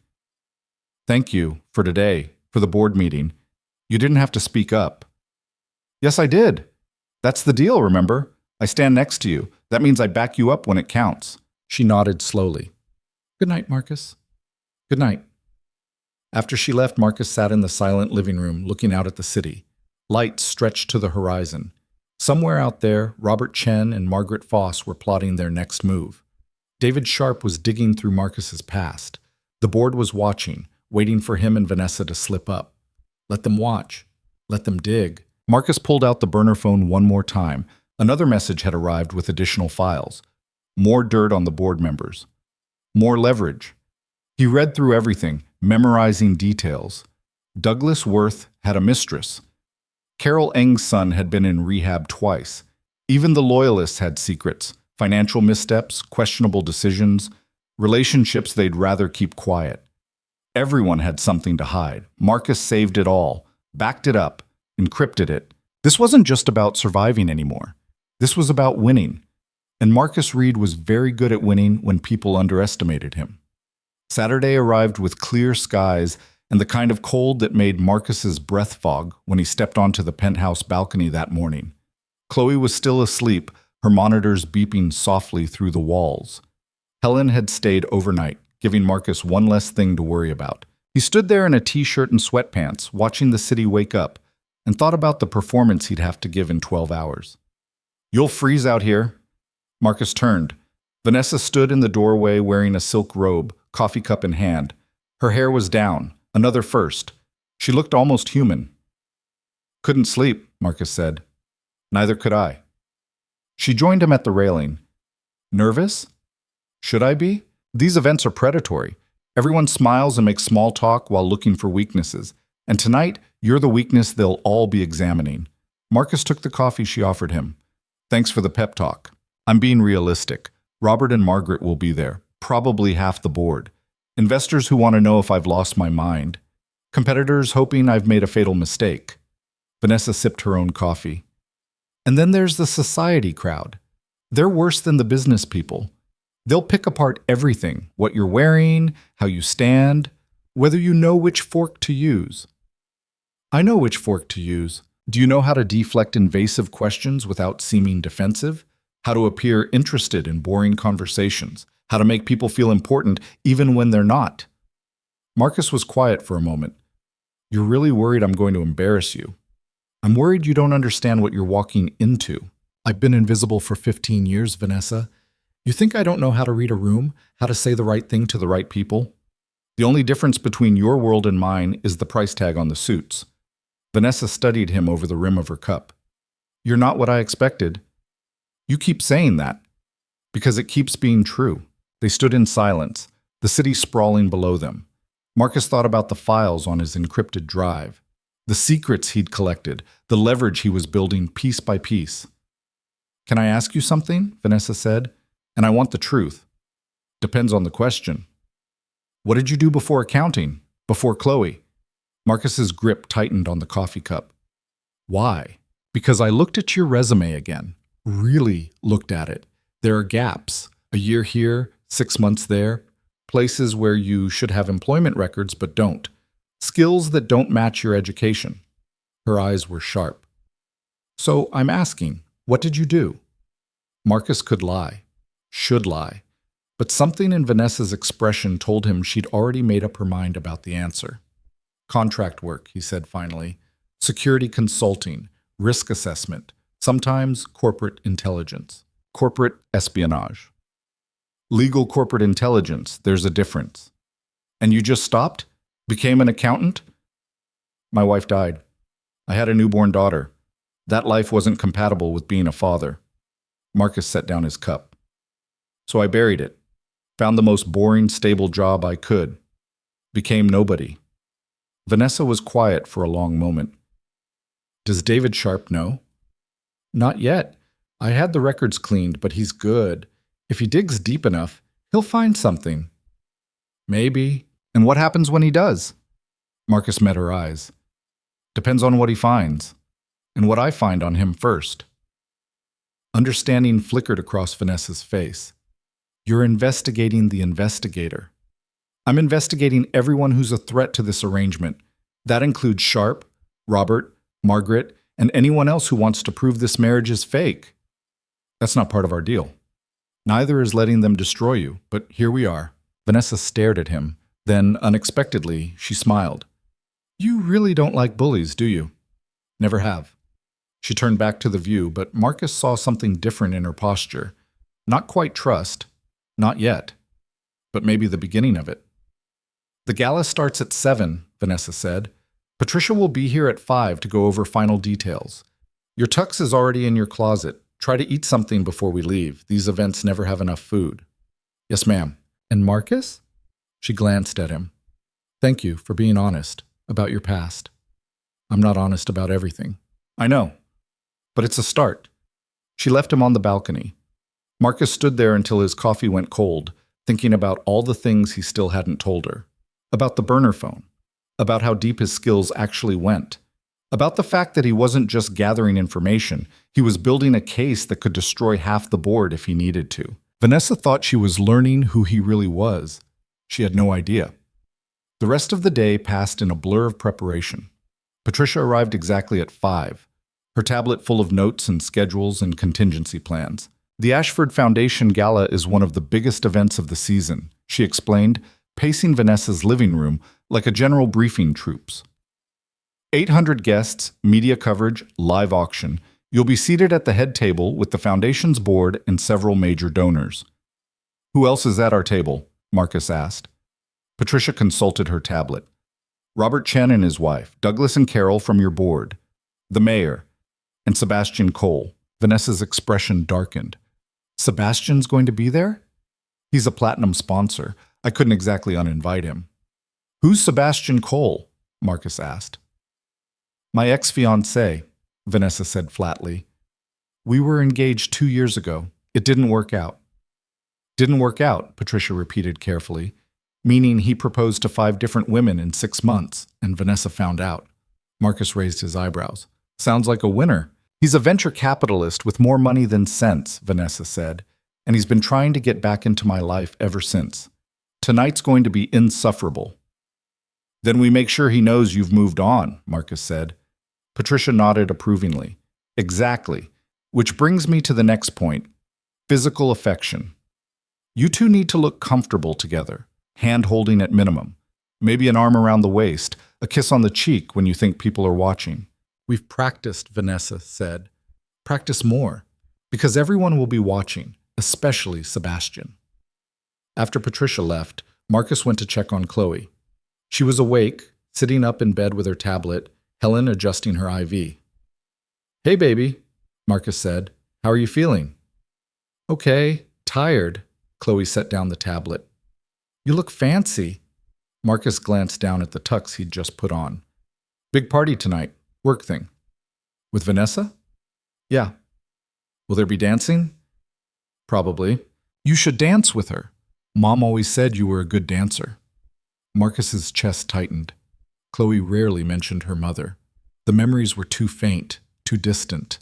Speaker 1: Thank you for today, for the board meeting. You didn't have to speak up. Yes, I did. That's the deal, remember? I stand next to you. That means I back you up when it counts. She nodded slowly. Good night, Marcus. Good night. After she left, Marcus sat in the silent living room, looking out at the city. Lights stretched to the horizon. Somewhere out there, Robert Chen and Margaret Foss were plotting their next move. David Sharp was digging through Marcus's past. The board was watching, waiting for him and Vanessa to slip up. Let them watch. Let them dig. Marcus pulled out the burner phone one more time. Another message had arrived with additional files. More dirt on the board members. More leverage. He read through everything, memorizing details. Douglas Worth had a mistress. Carol Eng's son had been in rehab twice. Even the loyalists had secrets, financial missteps, questionable decisions, relationships they'd rather keep quiet. Everyone had something to hide. Marcus saved it all, backed it up, encrypted it. This wasn't just about surviving anymore. This was about winning. And Marcus Reed was very good at winning when people underestimated him. Saturday arrived with clear skies and the kind of cold that made Marcus's breath fog when he stepped onto the penthouse balcony that morning. Chloe was still asleep, her monitors beeping softly through the walls. Helen had stayed overnight, giving Marcus one less thing to worry about. He stood there in a t-shirt and sweatpants, watching the city wake up, and thought about the performance he'd have to give in 12 hours. You'll freeze out here. Marcus turned. Vanessa stood in the doorway wearing a silk robe, coffee cup in hand. Her hair was down, another first. She looked almost human. Couldn't sleep, Marcus said. Neither could I. She joined him at the railing. Nervous? Should I be? These events are predatory. Everyone smiles and makes small talk while looking for weaknesses. And tonight, you're the weakness they'll all be examining. Marcus took the coffee she offered him. Thanks for the pep talk. I'm being realistic. Robert and Margaret will be there, probably half the board. Investors who want to know if I've lost my mind. Competitors hoping I've made a fatal mistake. Vanessa sipped her own coffee. And then there's the society crowd. They're worse than the business people. They'll pick apart everything, what you're wearing, how you stand, whether you know which fork to use. I know which fork to use. Do you know how to deflect invasive questions without seeming defensive? How to appear interested in boring conversations? How to make people feel important even when they're not? Marcus was quiet for a moment. You're really worried I'm going to embarrass you. I'm worried you don't understand what you're walking into. I've been invisible for 15 years, Vanessa. You think I don't know how to read a room, how to say the right thing to the right people? The only difference between your world and mine is the price tag on the suits. Vanessa studied him over the rim of her cup. You're not what I expected. You keep saying that, because it keeps being true. They stood in silence, the city sprawling below them. Marcus thought about the files on his encrypted drive, the secrets he'd collected, the leverage he was building piece by piece. Can I ask you something? Vanessa said. And I want the truth. Depends on the question. What did you do before accounting? Before Chloe? Marcus's grip tightened on the coffee cup. Why? Because I looked at your resume again. Really looked at it. There are gaps. A year here, 6 months there. Places where you should have employment records but don't. Skills that don't match your education. Her eyes were sharp. So I'm asking, what did you do? Marcus could lie. Should lie. But something in Vanessa's expression told him she'd already made up her mind about the answer. Contract work, he said finally. Security consulting. Risk assessment. Sometimes corporate intelligence. Corporate espionage. Legal corporate intelligence, there's a difference. And you just stopped? Became an accountant? My wife died. I had a newborn daughter. That life wasn't compatible with being a father. Marcus set down his cup. So I buried it. Found the most boring, stable job I could. Became nobody. Vanessa was quiet for a long moment. Does David Sharp know? Not yet. I had the records cleaned, but he's good. If he digs deep enough, he'll find something. Maybe. And what happens when he does? Marcus met her eyes. Depends on what he finds. And what I find on him first. Understanding flickered across Vanessa's face. You're investigating the investigator. I'm investigating everyone who's a threat to this arrangement. That includes Sharp, Robert, Margaret, and anyone else who wants to prove this marriage is fake. That's not part of our deal. Neither is letting them destroy you, but here we are. Vanessa stared at him. Then, unexpectedly, she smiled. You really don't like bullies, do you? Never have. She turned back to the view, but Marcus saw something different in her posture. Not quite trust. Not yet. But maybe the beginning of it. The gala starts at 7, Vanessa said. Patricia will be here at 5 to go over final details. Your tux is already in your closet. Try to eat something before we leave. These events never have enough food. Yes, ma'am. And Marcus? She glanced at him. Thank you for being honest about your past. I'm not honest about everything. I know. But it's a start. She left him on the balcony. Marcus stood there until his coffee went cold, thinking about all the things he still hadn't told her. About the burner phone. About how deep his skills actually went. About the fact that he wasn't just gathering information, he was building a case that could destroy half the board if he needed to. Vanessa thought she was learning who he really was. She had no idea. The rest of the day passed in a blur of preparation. Patricia arrived exactly at 5, her tablet full of notes and schedules and contingency plans. The Ashford Foundation Gala is one of the biggest events of the season, she explained, pacing Vanessa's living room like a general briefing troops. 800 guests, media coverage, live auction. You'll be seated at the head table with the foundation's board and several major donors. Who else is at our table? Marcus asked. Patricia consulted her tablet. Robert Chen and his wife, Douglas and Carol from your board, the mayor, and Sebastian Cole. Vanessa's expression darkened. Sebastian's going to be there? He's a platinum sponsor. I couldn't exactly uninvite him. Who's Sebastian Cole? Marcus asked. My ex-fiancée, Vanessa said flatly. We were engaged 2 years ago. It didn't work out. Didn't work out, Patricia repeated carefully, meaning he proposed to 5 different women in 6 months, and Vanessa found out. Marcus raised his eyebrows. Sounds like a winner. He's a venture capitalist with more money than sense, Vanessa said, and he's been trying to get back into my life ever since. Tonight's going to be insufferable. Then we make sure he knows you've moved on, Marcus said. Patricia nodded approvingly. Exactly. Which brings me to the next point. Physical affection. You two need to look comfortable together, hand-holding at minimum. Maybe an arm around the waist, a kiss on the cheek when you think people are watching. We've practiced, Vanessa said. Practice more, because everyone will be watching, especially Sebastian. After Patricia left, Marcus went to check on Chloe. She was awake, sitting up in bed with her tablet, Helen adjusting her IV. Hey, baby, Marcus said. How are you feeling? Okay, tired. Chloe set down the tablet. You look fancy. Marcus glanced down at the tux he'd just put on. Big party tonight. Work thing. With Vanessa? Yeah. Will there be dancing? Probably. You should dance with her. Mom always said you were a good dancer. Marcus's chest tightened. Chloe rarely mentioned her mother. The memories were too faint, too distant.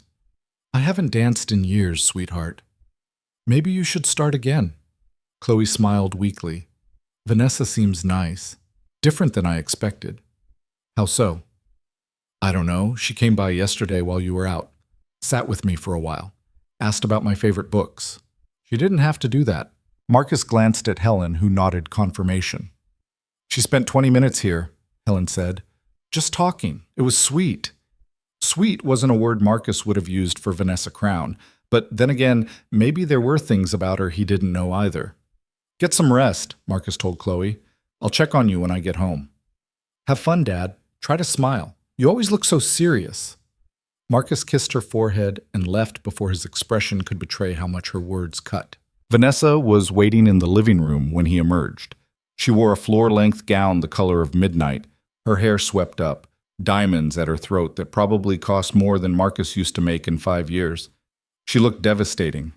Speaker 1: I haven't danced in years, sweetheart. Maybe you should start again. Chloe smiled weakly. Vanessa seems nice. Different than I expected. How so? I don't know. She came by yesterday while you were out. Sat with me for a while. Asked about my favorite books. She didn't have to do that. Marcus glanced at Helen, who nodded confirmation. She spent 20 minutes here, Helen said. Just talking. It was sweet. Sweet wasn't a word Marcus would have used for Vanessa Crown, but then again, maybe there were things about her he didn't know either. Get some rest, Marcus told Chloe. I'll check on you when I get home. Have fun, Dad. Try to smile. You always look so serious. Marcus kissed her forehead and left before his expression could betray how much her words cut. Vanessa was waiting in the living room when he emerged. She wore a floor-length gown the color of midnight, her hair swept up, diamonds at her throat that probably cost more than Marcus used to make in 5 years. She looked devastating.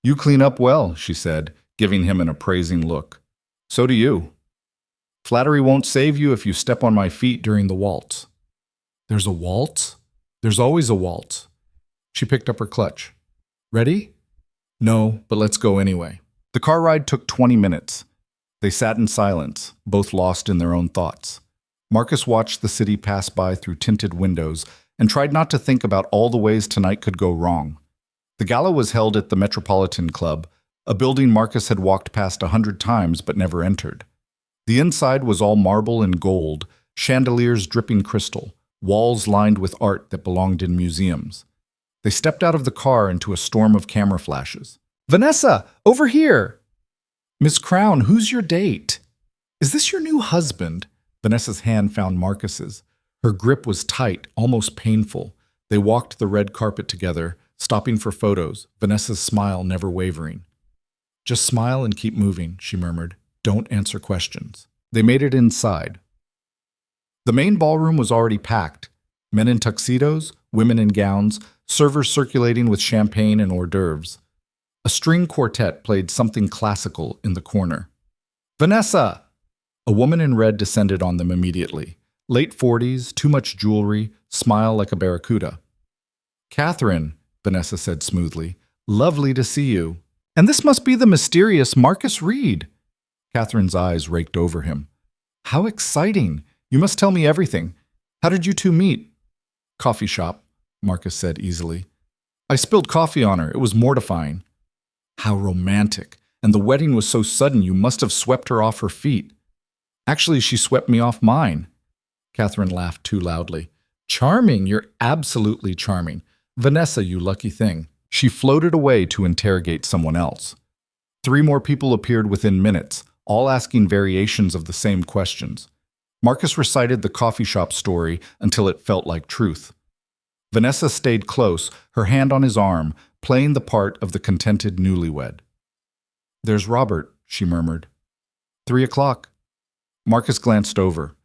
Speaker 1: You clean up well, she said, giving him an appraising look. So do you. Flattery won't save you if you step on my feet during the waltz. There's a waltz? There's always a waltz. She picked up her clutch. Ready? No, but let's go anyway. The car ride took 20 minutes. They sat in silence, both lost in their own thoughts. Marcus watched the city pass by through tinted windows and tried not to think about all the ways tonight could go wrong. The gala was held at the Metropolitan Club, a building Marcus had walked past 100 times but never entered. The inside was all marble and gold, chandeliers dripping crystal, walls lined with art that belonged in museums. They stepped out of the car into a storm of camera flashes. Vanessa, over here! Miss Crown, who's your date? Is this your new husband? Vanessa's hand found Marcus's. Her grip was tight, almost painful. They walked the red carpet together, stopping for photos, Vanessa's smile never wavering. Just smile and keep moving, she murmured. Don't answer questions. They made it inside. The main ballroom was already packed. Men in tuxedos, women in gowns, servers circulating with champagne and hors d'oeuvres. A string quartet played something classical in the corner. Vanessa! A woman in red descended on them immediately. Late 40s, too much jewelry, smile like a barracuda. Catherine, Vanessa said smoothly, lovely to see you. And this must be the mysterious Marcus Reed. Catherine's eyes raked over him. How exciting! You must tell me everything. How did you two meet? Coffee shop, Marcus said easily. I spilled coffee on her. It was mortifying. How romantic. And the wedding was so sudden you must have swept her off her feet. Actually, she swept me off mine. Catherine laughed too loudly. Charming. You're absolutely charming. Vanessa, you lucky thing. She floated away to interrogate someone else. 3 more people appeared within minutes, all asking variations of the same questions. Marcus recited the coffee shop story until it felt like truth. Vanessa stayed close, her hand on his arm, playing the part of the contented newlywed. "There's Robert," she murmured. 3 o'clock. Marcus glanced over.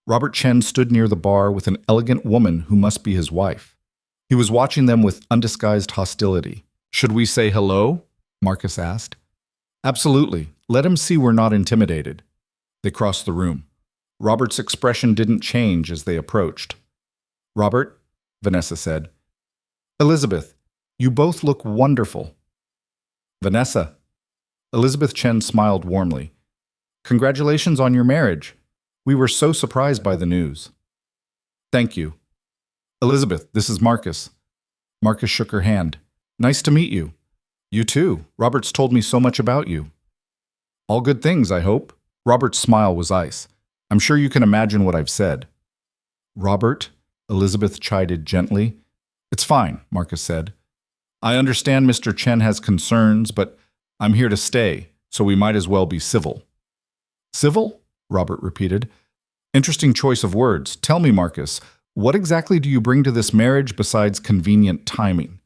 Speaker 1: Robert Chen stood near the bar with an elegant woman who must be his wife. He was watching them with undisguised hostility. "Should we say hello?" Marcus asked. "Absolutely. Let him see we're not intimidated." They crossed the room. Robert's expression didn't change as they approached. "Robert," Vanessa said. "Elizabeth, you both look wonderful." "Vanessa." Elizabeth Chen smiled warmly. "Congratulations on your marriage. We were so surprised by the news." "Thank you." "Elizabeth, this is Marcus." Marcus shook her hand. "Nice to meet you." "You too. Robert's told me so much about you." "All good things, I hope." Robert's smile was ice. "I'm sure you can imagine what I've said." "Robert," Elizabeth chided gently. "It's fine," Marcus said. "I understand Mr. Chen has concerns, but I'm here to stay, so we might as well be civil." "Civil?" Robert repeated. "Interesting choice of words. Tell me, Marcus, what exactly do you bring to this marriage besides convenient timing?"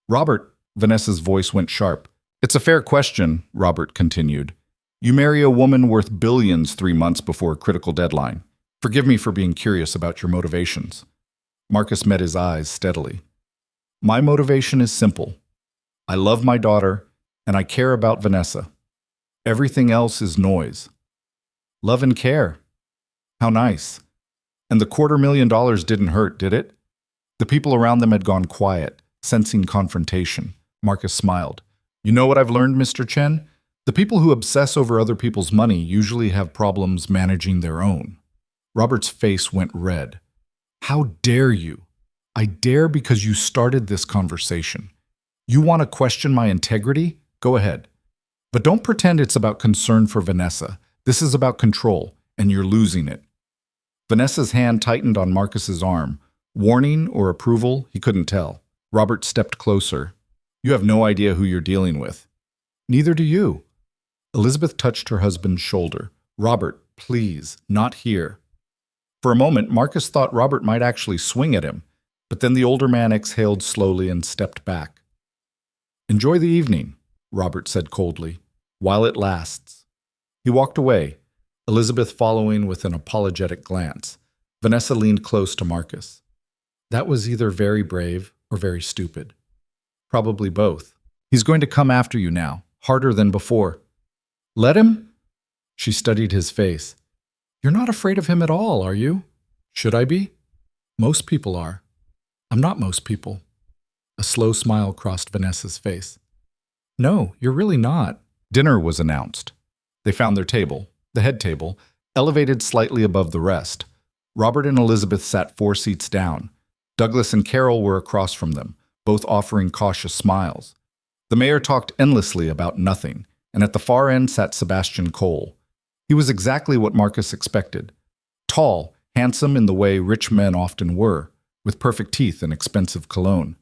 Speaker 1: "Robert," Vanessa's voice went sharp. "It's a fair question," Robert continued. "You marry a woman worth billions 3 months before a critical deadline. Forgive me for being curious about your motivations." Marcus met his eyes steadily. "My motivation is simple. I love my daughter, and I care about Vanessa. Everything else is noise." "Love and care. How nice. And the $250,000 didn't hurt, did it?" The people around them had gone quiet, sensing confrontation. Marcus smiled. "You know what I've learned, Mr. Chen? The people who obsess over other people's money usually have problems managing their own." Robert's face went red. "How dare you? I dare because you started this conversation. You want to question my integrity? Go ahead. But don't pretend it's about concern for Vanessa. This is about control, and you're losing it." Vanessa's hand tightened on Marcus's arm. Warning or approval, he couldn't tell. Robert stepped closer. "You have no idea who you're dealing with." "Neither do you." Elizabeth touched her husband's shoulder. "Robert, please, not here." For a moment, Marcus thought Robert might actually swing at him, but then the older man exhaled slowly and stepped back. "Enjoy the evening," Robert said coldly, "while it lasts." He walked away, Elizabeth following with an apologetic glance. Vanessa leaned close to Marcus. "That was either very brave or very stupid. Probably both. He's going to come after you now, harder than before." "Let him?" She studied his face. "You're not afraid of him at all, are you?" "Should I be?" "Most people are." "I'm not most people." A slow smile crossed Vanessa's face. "No, you're really not." Dinner was announced. They found their table, the head table, elevated slightly above the rest. Robert and Elizabeth sat 4 seats down. Douglas and Carol were across from them, both offering cautious smiles. The mayor talked endlessly about nothing, and at the far end sat Sebastian Cole. He was exactly what Marcus expected. Tall, handsome in the way rich men often were, with perfect teeth and expensive cologne.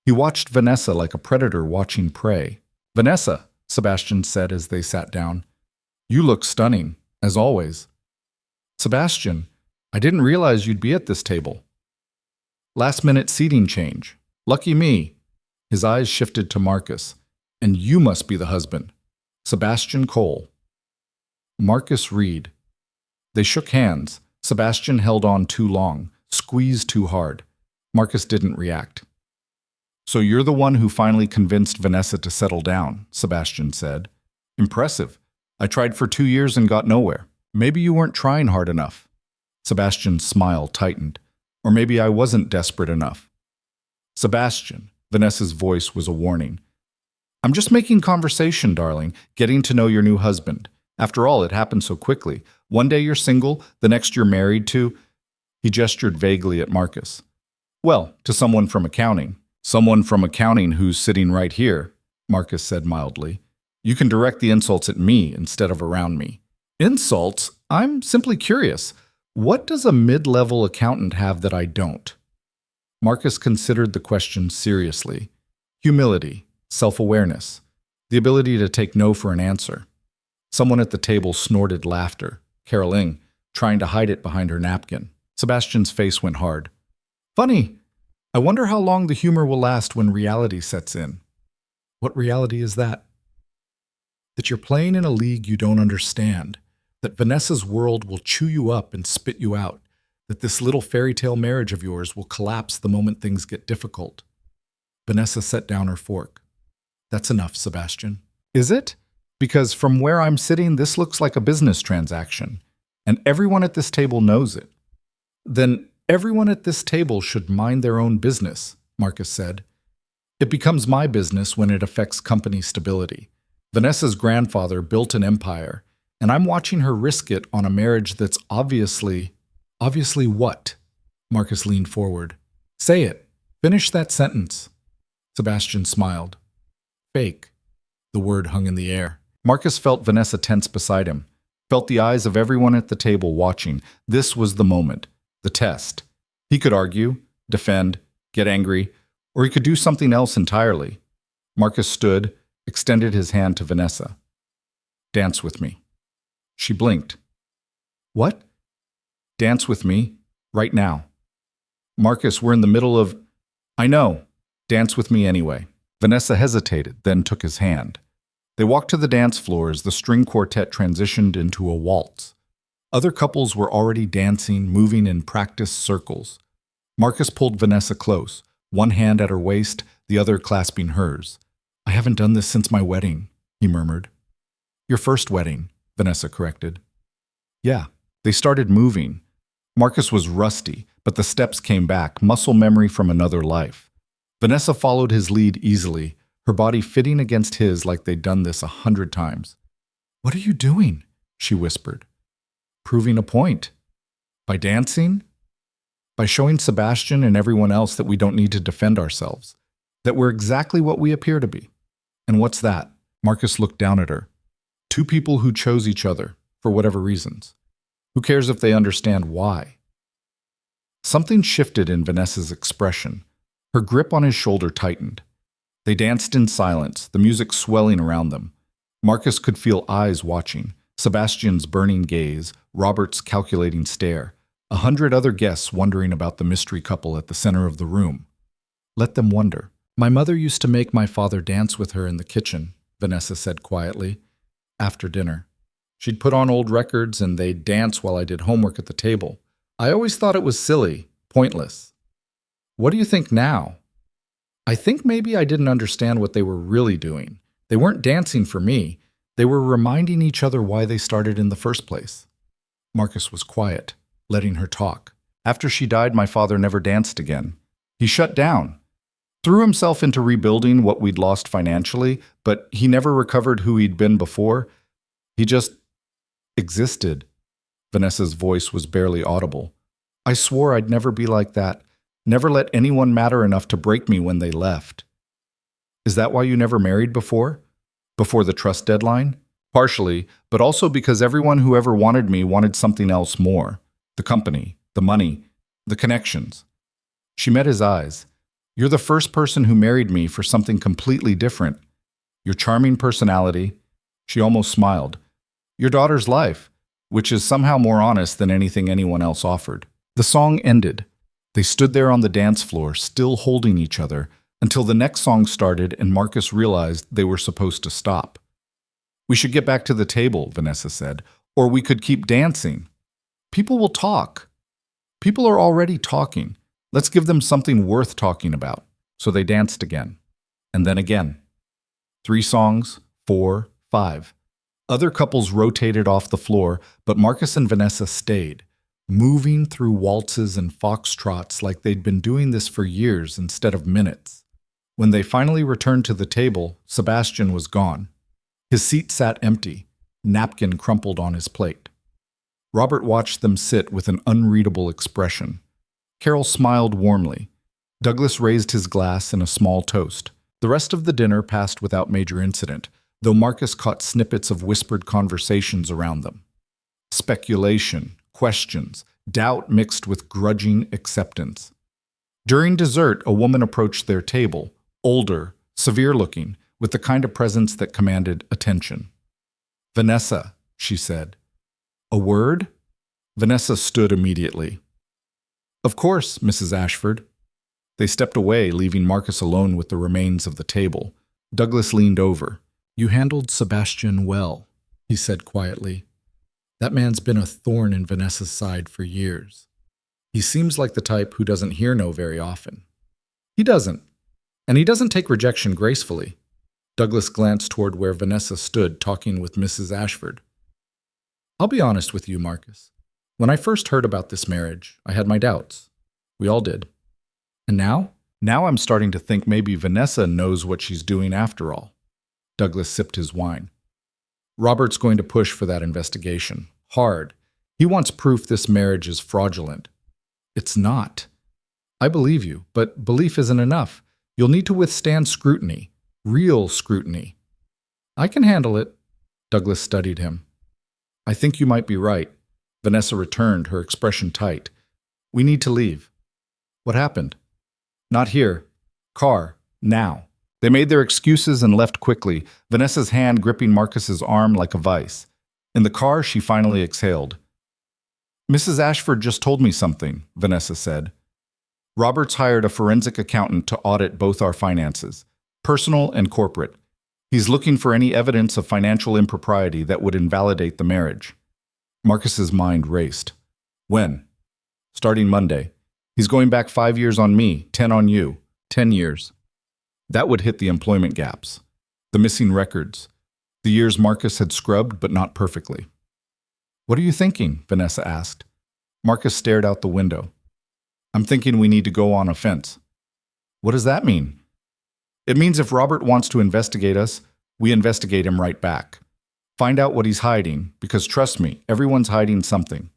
Speaker 1: He watched Vanessa like a predator watching prey. "Vanessa," Sebastian said as they sat down, "you look stunning, as always." "Sebastian, I didn't realize you'd be at this table." "Last-minute seating change. Lucky me." His eyes shifted to Marcus. "And you must be the husband." Sebastian Cole. Marcus Reed. They shook hands. Sebastian held on too long, squeezed too hard. Marcus didn't react. "So you're the one who finally convinced Vanessa to settle down," Sebastian said. "Impressive. I tried for 2 years and got nowhere. Maybe you weren't trying hard enough." Sebastian's smile tightened. "Or maybe I wasn't desperate enough." "Sebastian," Vanessa's voice was a warning. "I'm just making conversation, darling, getting to know your new husband. After all, it happened so quickly. One day you're single, the next you're married to—" He gestured vaguely at Marcus. "Well, to someone from accounting." "Someone from accounting who's sitting right here," Marcus said mildly. "You can direct the insults at me instead of around me." "Insults? I'm simply curious. What does a mid-level accountant have that I don't?" Marcus considered the question seriously. Humility, self-awareness, the ability to take no for an answer. Someone at the table snorted laughter, caroling, trying to hide it behind her napkin. Sebastian's face went hard. Funny. I wonder how long the humor will last when reality sets in. What reality is that? That you're playing in a league you don't understand, that Vanessa's world will chew you up and spit you out, that this little fairy tale marriage of yours will collapse the moment things get difficult. Vanessa set down her fork. That's enough, Sebastian. Is it? Because from where I'm sitting, this looks like a business transaction, and everyone at this table knows it. Then everyone at this table should mind their own business, Marcus said. It becomes my business when it affects company stability. Vanessa's grandfather built an empire, and I'm watching her risk it on a marriage that's obviously what? Marcus leaned forward. Say it. Finish that sentence. Sebastian smiled. Fake. The word hung in the air. Marcus felt Vanessa tense beside him, felt the eyes of everyone at the table watching. This was the moment, the test. He could argue, defend, get angry, or he could do something else entirely. Marcus stood, extended his hand to Vanessa. Dance with me. She blinked. What? Dance with me, right now. Marcus, we're in the middle of... I know. Dance with me anyway. Vanessa hesitated, then took his hand. They walked to the dance floor as the string quartet transitioned into a waltz. Other couples were already dancing, moving in practice circles. Marcus pulled Vanessa close, one hand at her waist, the other clasping hers. I haven't done this since my wedding, he murmured. Your first wedding, Vanessa corrected. Yeah. They started moving. Marcus was rusty, but the steps came back, muscle memory from another life. Vanessa followed his lead easily, her body fitting against his like they'd done this 100 times. What are you doing? She whispered. Proving a point. By dancing? By showing Sebastian and everyone else that we don't need to defend ourselves, that we're exactly what we appear to be. And what's that? Marcus looked down at her. Two people who chose each other, for whatever reasons. Who cares if they understand why? Something shifted in Vanessa's expression. Her grip on his shoulder tightened. They danced in silence, the music swelling around them. Marcus could feel eyes watching, Sebastian's burning gaze, Robert's calculating stare, 100 other guests wondering about the mystery couple at the center of the room. Let them wonder. My mother used to make my father dance with her in the kitchen, Vanessa said quietly, after dinner. She'd put on old records and they'd dance while I did homework at the table. I always thought it was silly, pointless. What do you think now? I think maybe I didn't understand what they were really doing. They weren't dancing for me. They were reminding each other why they started in the first place. Marcus was quiet, letting her talk. After she died, my father never danced again. He shut down, threw himself into rebuilding what we'd lost financially, but he never recovered who he'd been before. He just existed. Vanessa's voice was barely audible. I swore I'd never be like that, never let anyone matter enough to break me when they left. Is that why you never married before? Before the trust deadline? Partially, but also because everyone who ever wanted me wanted something else more. The company, the money, the connections. She met his eyes. You're the first person who married me for something completely different. Your charming personality. She almost smiled. Your daughter's life, which is somehow more honest than anything anyone else offered. The song ended. They stood there on the dance floor, still holding each other, until the next song started and Marcus realized they were supposed to stop. We should get back to the table, Vanessa said, or we could keep dancing. People will talk. People are already talking. Let's give them something worth talking about. So they danced again. And then again. 3 songs, 4, 5. Other couples rotated off the floor, but Marcus and Vanessa stayed, moving through waltzes and foxtrots like they'd been doing this for years instead of minutes. When they finally returned to the table, Sebastian was gone. His seat sat empty, napkin crumpled on his plate. Robert watched them sit with an unreadable expression. Carol smiled warmly. Douglas raised his glass in a small toast. The rest of the dinner passed without major incident, though Marcus caught snippets of whispered conversations around them. Speculation, questions, doubt mixed with grudging acceptance. During dessert, a woman approached their table, older, severe-looking, with the kind of presence that commanded attention. "Vanessa," she said. "A word?" Vanessa stood immediately. "Of course, Mrs. Ashford." They stepped away, leaving Marcus alone with the remains of the table. Douglas leaned over. "You handled Sebastian well," he said quietly. "That man's been a thorn in Vanessa's side for years. He seems like the type who doesn't hear no very often." "He doesn't. And he doesn't take rejection gracefully." Douglas glanced toward where Vanessa stood talking with Mrs. Ashford. "I'll be honest with you, Marcus. When I first heard about this marriage, I had my doubts. We all did. And now? Now I'm starting to think maybe Vanessa knows what she's doing after all." Douglas sipped his wine. "Robert's going to push for that investigation. Hard. He wants proof this marriage is fraudulent." "It's not." "I believe you, but belief isn't enough. You'll need to withstand scrutiny. Real scrutiny." "I can handle it." Douglas studied him. "I think you might be right." Vanessa returned, her expression tight. "We need to leave." "What happened?" "Not here. Car. Now." They made their excuses and left quickly, Vanessa's hand gripping Marcus's arm like a vice. In the car, she finally exhaled. "Mrs. Ashford just told me something," Vanessa said. "Robert's hired a forensic accountant to audit both our finances, personal and corporate. He's looking for any evidence of financial impropriety that would invalidate the marriage." Marcus's mind raced. "When?" "Starting Monday. He's going back 5 years on me, 10 on you. 10 years. That would hit the employment gaps, the missing records, the years Marcus had scrubbed but not perfectly." "What are you thinking?" Vanessa asked. Marcus stared out the window. "I'm thinking we need to go on offense." "What does that mean?" "It means if Robert wants to investigate us, we investigate him right back. Find out what he's hiding, because trust me, everyone's hiding something.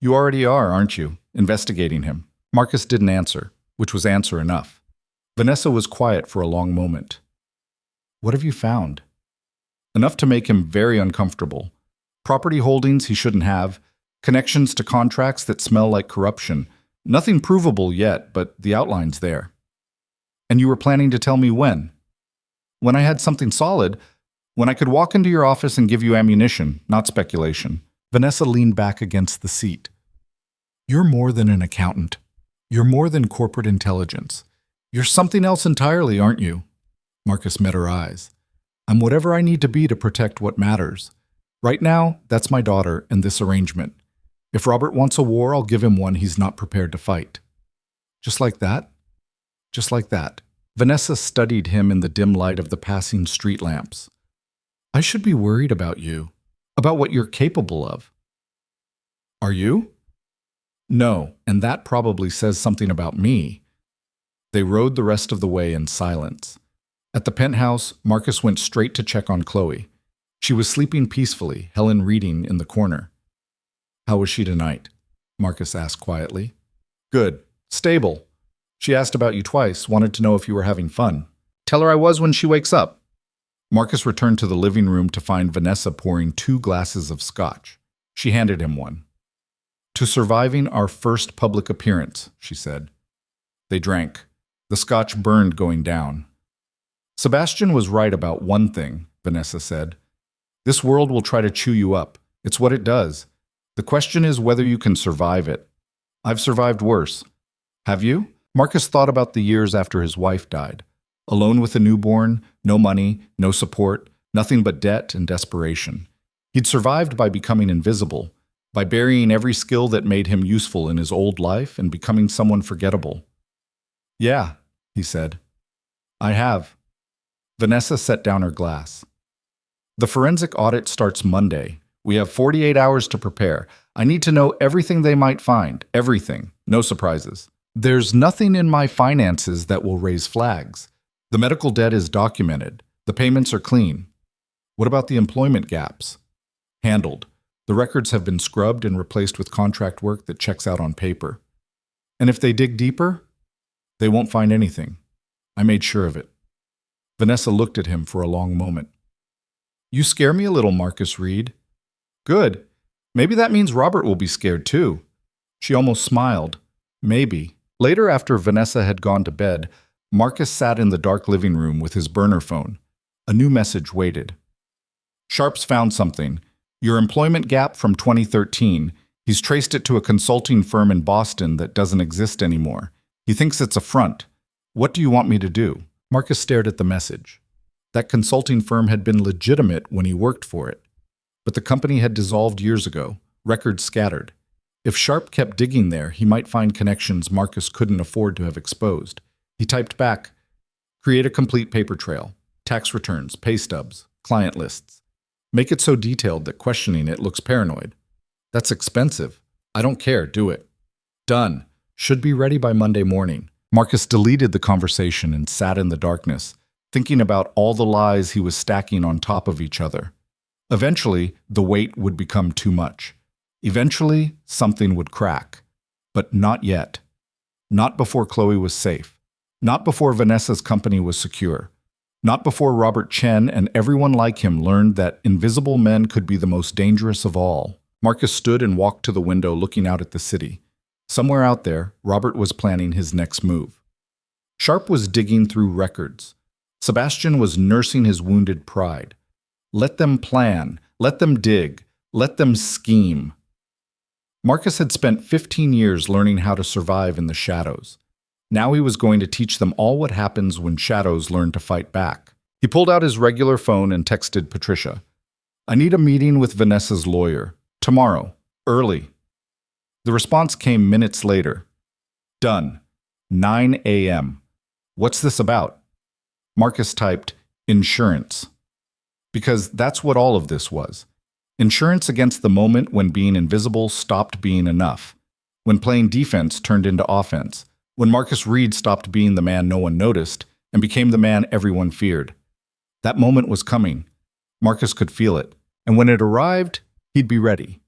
Speaker 1: You already are, aren't you, investigating him?" Marcus didn't answer, which was answer enough. Vanessa was quiet for a long moment. "What have you found?" "Enough to make him very uncomfortable. Property holdings he shouldn't have, connections to contracts that smell like corruption. Nothing provable yet, but the outline's there." "And you were planning to tell me when?" "When I had something solid. When I could walk into your office and give you ammunition, not speculation." Vanessa leaned back against the seat. "You're more than an accountant. You're more than corporate intelligence. You're something else entirely, aren't you?" Marcus met her eyes. "I'm whatever I need to be to protect what matters. Right now, that's my daughter and this arrangement. If Robert wants a war, I'll give him one he's not prepared to fight." "Just like that?" "Just like that." Vanessa studied him in the dim light of the passing street lamps. "I should be worried about you, about what you're capable of." "Are you?" "No, and that probably says something about me." They rode the rest of the way in silence. At the penthouse, Marcus went straight to check on Chloe. She was sleeping peacefully, Helen reading in the corner. "How was she tonight?" Marcus asked quietly. "Good. Stable. She asked about you twice, wanted to know if you were having fun." "Tell her I was when she wakes up." Marcus returned to the living room to find Vanessa pouring 2 glasses of scotch. She handed him one. "To surviving our first public appearance," she said. They drank. The scotch burned going down. "Sebastian was right about one thing," Vanessa said. "This world will try to chew you up. It's what it does. The question is whether you can survive it. I've survived worse. Have you?" Marcus thought about the years after his wife died. Alone with a newborn, no money, no support, nothing but debt and desperation. He'd survived by becoming invisible, by burying every skill that made him useful in his old life and becoming someone forgettable. "Yeah," he said. "I have." Vanessa set down her glass. "The forensic audit starts Monday. We have 48 hours to prepare. I need to know everything they might find. Everything. No surprises. There's nothing in my finances that will raise flags. The medical debt is documented. The payments are clean. What about the employment gaps?" "Handled. The records have been scrubbed and replaced with contract work that checks out on paper." "And if they dig deeper?" "They won't find anything. I made sure of it." Vanessa looked at him for a long moment. "You scare me a little, Marcus Reed." "Good. Maybe that means Robert will be scared too." She almost smiled. "Maybe." Later, after Vanessa had gone to bed, Marcus sat in the dark living room with his burner phone. A new message waited. Sharp's found something. Your employment gap from 2013. He's traced it to a consulting firm in Boston that doesn't exist anymore. He thinks it's a front. What do you want me to do? Marcus stared at the message. That consulting firm had been legitimate when he worked for it. But the company had dissolved years ago, records scattered. If Sharp kept digging there, he might find connections Marcus couldn't afford to have exposed. He typed back, create a complete paper trail, tax returns, pay stubs, client lists. Make it so detailed that questioning it looks paranoid. That's expensive. I don't care, do it. Done. Should be ready by Monday morning. Marcus deleted the conversation and sat in the darkness, thinking about all the lies he was stacking on top of each other. Eventually, the weight would become too much. Eventually, something would crack. But not yet. Not before Chloe was safe. Not before Vanessa's company was secure. Not before Robert Chen and everyone like him learned that invisible men could be the most dangerous of all. Marcus stood and walked to the window looking out at the city. Somewhere out there, Robert was planning his next move. Sharp was digging through records. Sebastian was nursing his wounded pride. Let them plan. Let them dig. Let them scheme. Marcus had spent 15 years learning how to survive in the shadows. Now he was going to teach them all what happens when shadows learn to fight back. He pulled out his regular phone and texted Patricia. I need a meeting with Vanessa's lawyer. Tomorrow. Early. The response came minutes later. Done. 9 a.m. What's this about? Marcus typed, insurance. Because that's what all of this was. Insurance against the moment when being invisible stopped being enough. When playing defense turned into offense. When Marcus Reed stopped being the man no one noticed and became the man everyone feared. That moment was coming. Marcus could feel it. And when it arrived, he'd be ready.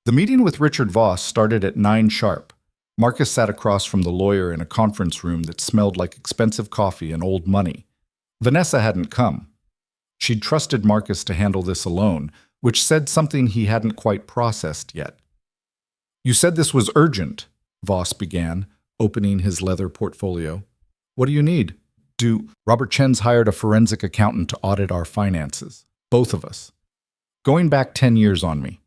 Speaker 1: The meeting with Richard Voss started at 9 sharp. Marcus sat across from the lawyer in a conference room that smelled like expensive coffee and old money. Vanessa hadn't come. She'd trusted Marcus to handle this alone, which said something he hadn't quite processed yet. You said this was urgent, Voss began, opening his leather portfolio. What do you need? Robert Chen's hired a forensic accountant to audit our finances. Both of us. Going back 10 years on me.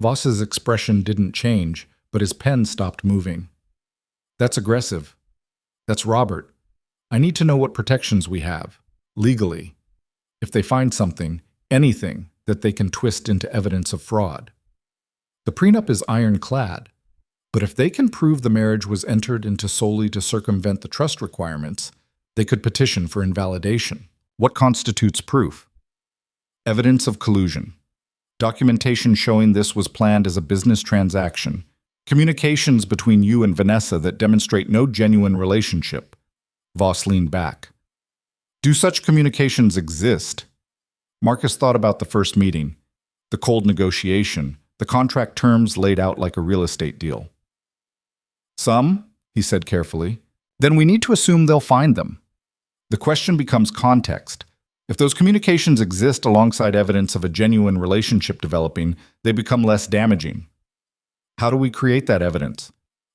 Speaker 1: Voss's expression didn't change, but his pen stopped moving. That's aggressive. That's Robert. I need to know what protections we have, legally. If they find something, anything, that they can twist into evidence of fraud. The prenup is ironclad, but if they can prove the marriage was entered into solely to circumvent the trust requirements, they could petition for invalidation. What constitutes proof? Evidence of collusion. Documentation showing this was planned as a business transaction. Communications between you and Vanessa that demonstrate no genuine relationship. Voss leaned back. Do such communications exist? Marcus thought about the first meeting, the cold negotiation, the contract terms laid out like a real estate deal. Some, he said carefully. Then we need to assume they'll find them. The question becomes context. If those communications exist alongside evidence of a genuine relationship developing, they become less damaging. How do we create that evidence?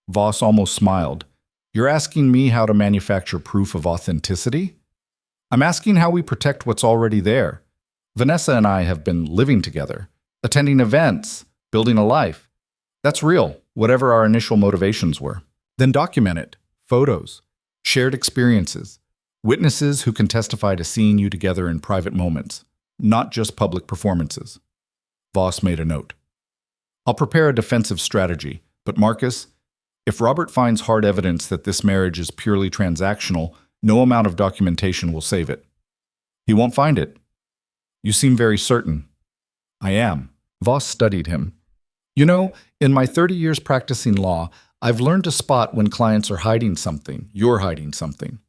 Speaker 1: Voss almost smiled. You're asking me how to manufacture proof of authenticity? I'm asking how we protect what's already there. Vanessa and I have been living together, attending events, building a life. That's real, whatever our initial motivations were. Then document it. Photos, shared experiences, witnesses who can testify to seeing you together in private moments, not just public performances. Voss made a note. I'll prepare a defensive strategy, but Marcus, if Robert finds hard evidence that this marriage is purely transactional, no amount of documentation will save it. He won't find it. You seem very certain. I am. Voss studied him. You know, in my 30 years practicing law, I've learned to spot when clients are hiding something. You're hiding something.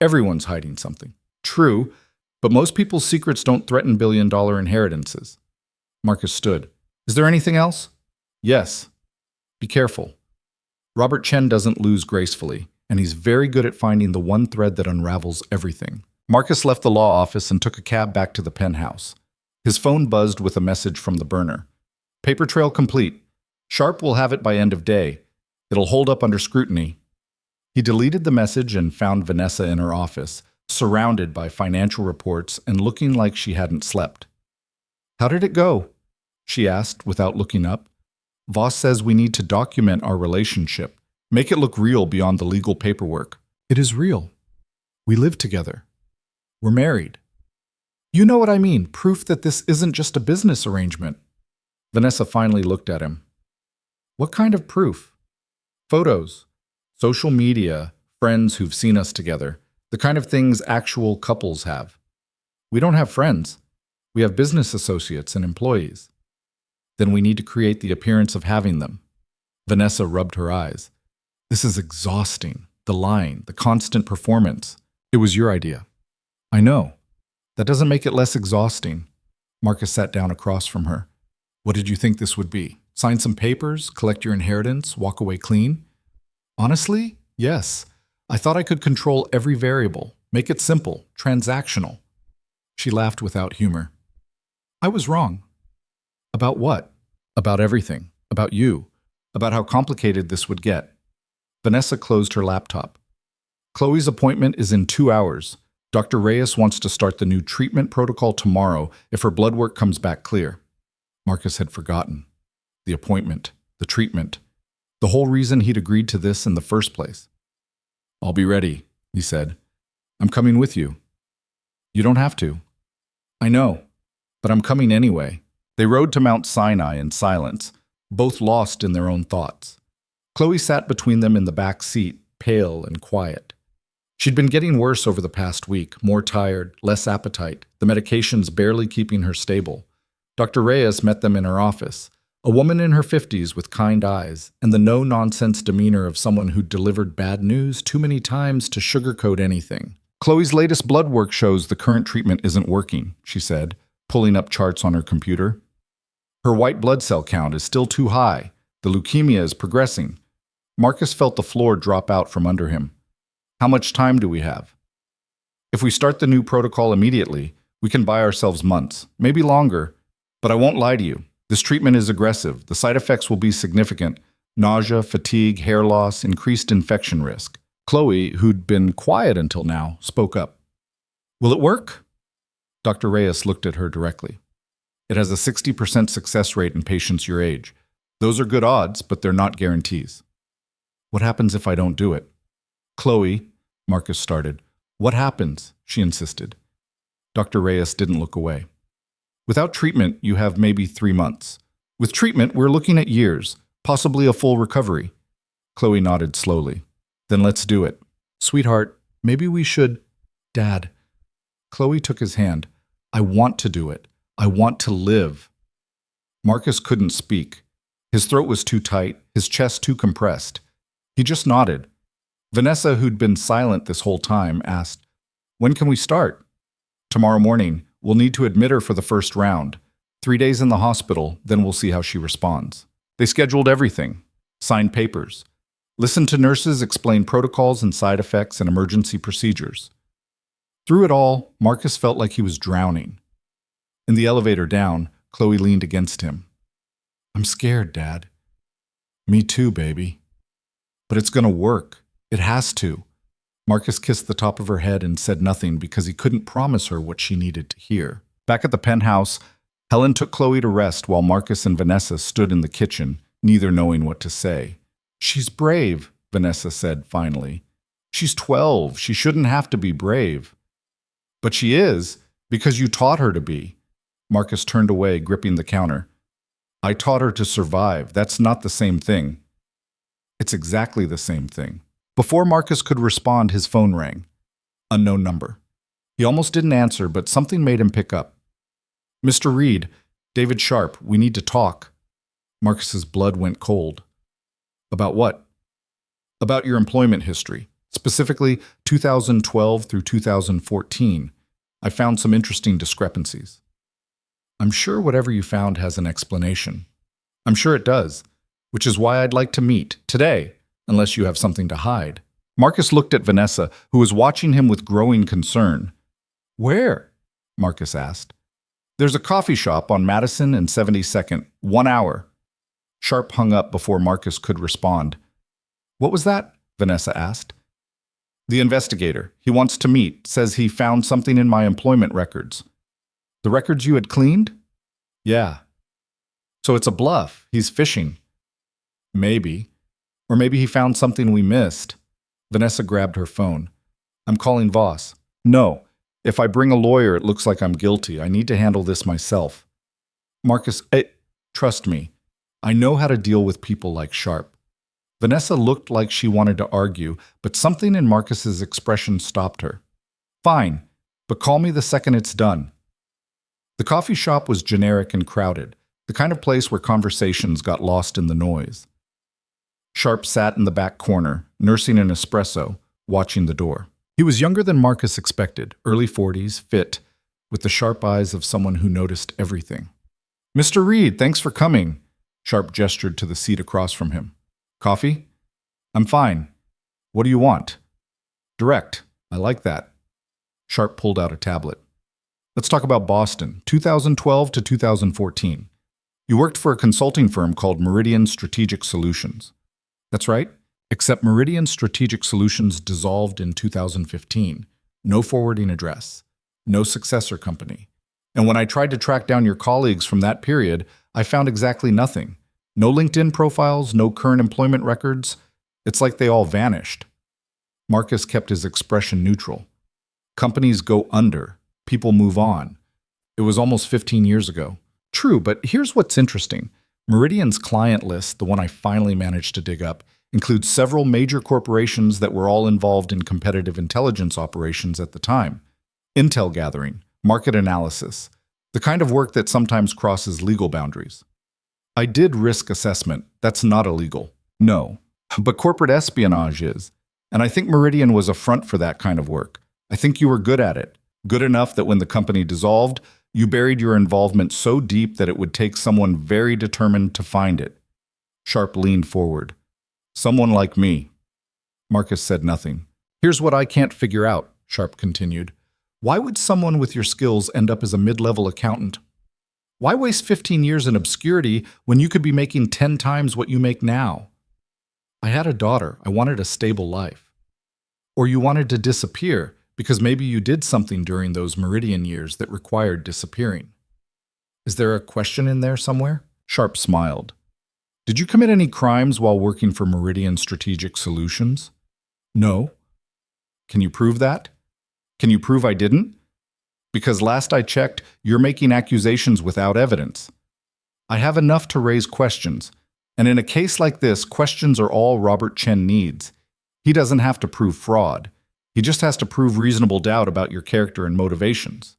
Speaker 1: Everyone's hiding something. True, but most people's secrets don't threaten billion-dollar inheritances. Marcus stood. Is there anything else? Yes. Be careful. Robert Chen doesn't lose gracefully, and he's very good at finding the one thread that unravels everything. Marcus left the law office and took a cab back to the penthouse. His phone buzzed with a message from the burner. Paper trail complete. Sharp will have it by end of day. It'll hold up under scrutiny. He deleted the message and found Vanessa in her office, surrounded by financial reports and looking like she hadn't slept. "How did it go?" she asked without looking up. "Voss says we need to document our relationship, make it look real beyond the legal paperwork." "It is real. We live together. We're married." "You know what I mean, proof that this isn't just a business arrangement." Vanessa finally looked at him. "What kind of proof?" "Photos, social media, friends who've seen us together, the kind of things actual couples have. We don't have friends. We have business associates and employees. Then we need to create the appearance of having them." Vanessa rubbed her eyes. "This is exhausting. The lying, the constant performance. It was your idea." "I know. That doesn't make it less exhausting." Marcus sat down across from her. "What did you think this would be? Sign some papers, collect your inheritance, walk away clean?" "Honestly, yes. I thought I could control every variable, make it simple, transactional." She laughed without humor. "I was wrong." "About what?" "About everything. About you. About how complicated this would get." Vanessa closed her laptop. "Chloe's appointment is in 2 hours. Dr. Reyes wants to start the new treatment protocol tomorrow if her blood work comes back clear." Marcus had forgotten. The appointment, the treatment, the whole reason he'd agreed to this in the first place. "I'll be ready," he said. "I'm coming with you." "You don't have to." "I know, but I'm coming anyway." They rode to Mount Sinai in silence, both lost in their own thoughts. Chloe sat between them in the back seat, pale and quiet. She'd been getting worse over the past week, more tired, less appetite, the medications barely keeping her stable. Dr. Reyes met them in her office, a woman in her 50s with kind eyes and the no-nonsense demeanor of someone who'd delivered bad news too many times to sugarcoat anything. "Chloe's latest blood work shows the current treatment isn't working," she said, pulling up charts on her computer. "Her white blood cell count is still too high. The leukemia is progressing." Marcus felt the floor drop out from under him. "How much time do we have?" "If we start the new protocol immediately, we can buy ourselves months, maybe longer. But I won't lie to you. This treatment is aggressive. The side effects will be significant. Nausea, fatigue, hair loss, increased infection risk." Chloe, who'd been quiet until now, spoke up. "Will it work?" Dr. Reyes looked at her directly. "It has a 60% success rate in patients your age. Those are good odds, but they're not guarantees." "What happens if I don't do it?" "Chloe," Marcus started. "What happens?" she insisted. Dr. Reyes didn't look away. "Without treatment, you have maybe 3 months. With treatment, we're looking at years, possibly a full recovery." Chloe nodded slowly. "Then let's do it." "Sweetheart, maybe we should—" "Dad." Chloe took his hand. "I want to do it. I want to live." Marcus couldn't speak. His throat was too tight, his chest too compressed. He just nodded. Vanessa, who'd been silent this whole time, asked, "When can we start?" "Tomorrow morning. We'll need to admit her for the first round. 3 days in the hospital, then we'll see how she responds." They scheduled everything, signed papers, listened to nurses explain protocols and side effects and emergency procedures. Through it all, Marcus felt like he was drowning. In the elevator down, Chloe leaned against him. "I'm scared, Dad." "Me too, baby." "But it's gonna work. It has to." Marcus kissed the top of her head and said nothing because he couldn't promise her what she needed to hear. Back at the penthouse, Helen took Chloe to rest while Marcus and Vanessa stood in the kitchen, neither knowing what to say. "She's brave," Vanessa said finally. "She's 12. She shouldn't have to be brave." "But she is, because you taught her to be." Marcus turned away, gripping the counter. "I taught her to survive. That's not the same thing." "It's exactly the same thing." Before Marcus could respond, his phone rang. Unknown number. He almost didn't answer, but something made him pick up. "Mr. Reed, David Sharp, we need to talk." Marcus's blood went cold. "About what?" "About your employment history, specifically 2012 through 2014. I found some interesting discrepancies." "I'm sure whatever you found has an explanation." "I'm sure it does, which is why I'd like to meet, today, unless you have something to hide." Marcus looked at Vanessa, who was watching him with growing concern. "Where?" Marcus asked. "There's a coffee shop on Madison and 72nd, 1 hour." Sharp hung up before Marcus could respond. What was that? Vanessa asked. The investigator. He wants to meet, says he found something in my employment records. The records you had cleaned? Yeah. So it's a bluff. He's fishing. Maybe. Or maybe he found something we missed. Vanessa grabbed her phone. I'm calling Voss. No. If I bring a lawyer, it looks like I'm guilty. I need to handle this myself. Marcus, trust me. I know how to deal with people like Sharp. Vanessa looked like she wanted to argue, but something in Marcus's expression stopped her. Fine, but call me the second it's done. The coffee shop was generic and crowded, the kind of place where conversations got lost in the noise. Sharp sat in the back corner, nursing an espresso, watching the door. He was younger than Marcus expected, early 40s, fit, with the sharp eyes of someone who noticed everything. Mr. Reed, thanks for coming. Sharp gestured to the seat across from him. Coffee? I'm fine. What do you want? Direct. I like that. Sharp pulled out a tablet. Let's talk about Boston, 2012 to 2014. You worked for a consulting firm called Meridian Strategic Solutions. That's right, except Meridian Strategic Solutions dissolved in 2015. No forwarding address. No successor company. And when I tried to track down your colleagues from that period, I found exactly nothing. No LinkedIn profiles, no current employment records. It's like they all vanished. Marcus kept his expression neutral. Companies go under. People move on. It was almost 15 years ago. True, but here's what's interesting. Meridian's client list, the one I finally managed to dig up, includes several major corporations that were all involved in competitive intelligence operations at the time. Intel gathering, market analysis, the kind of work that sometimes crosses legal boundaries. I did risk assessment. That's not illegal. No. But corporate espionage is. And I think Meridian was a front for that kind of work. I think you were good at it. Good enough that when the company dissolved, you buried your involvement so deep that it would take someone very determined to find it. Sharp leaned forward. Someone like me. Marcus said nothing. Here's what I can't figure out, Sharp continued. Why would someone with your skills end up as a mid-level accountant? Why waste 15 years in obscurity when you could be making 10 times what you make now? I had a daughter. I wanted a stable life. Or you wanted to disappear because maybe you did something during those Meridian years that required disappearing. Is there a question in there somewhere? Sharp smiled. Did you commit any crimes while working for Meridian Strategic Solutions? No. Can you prove that? Can you prove I didn't? Because last I checked, you're making accusations without evidence. I have enough to raise questions, and in a case like this, questions are all Robert Chen needs. He doesn't have to prove fraud. He just has to prove reasonable doubt about your character and motivations.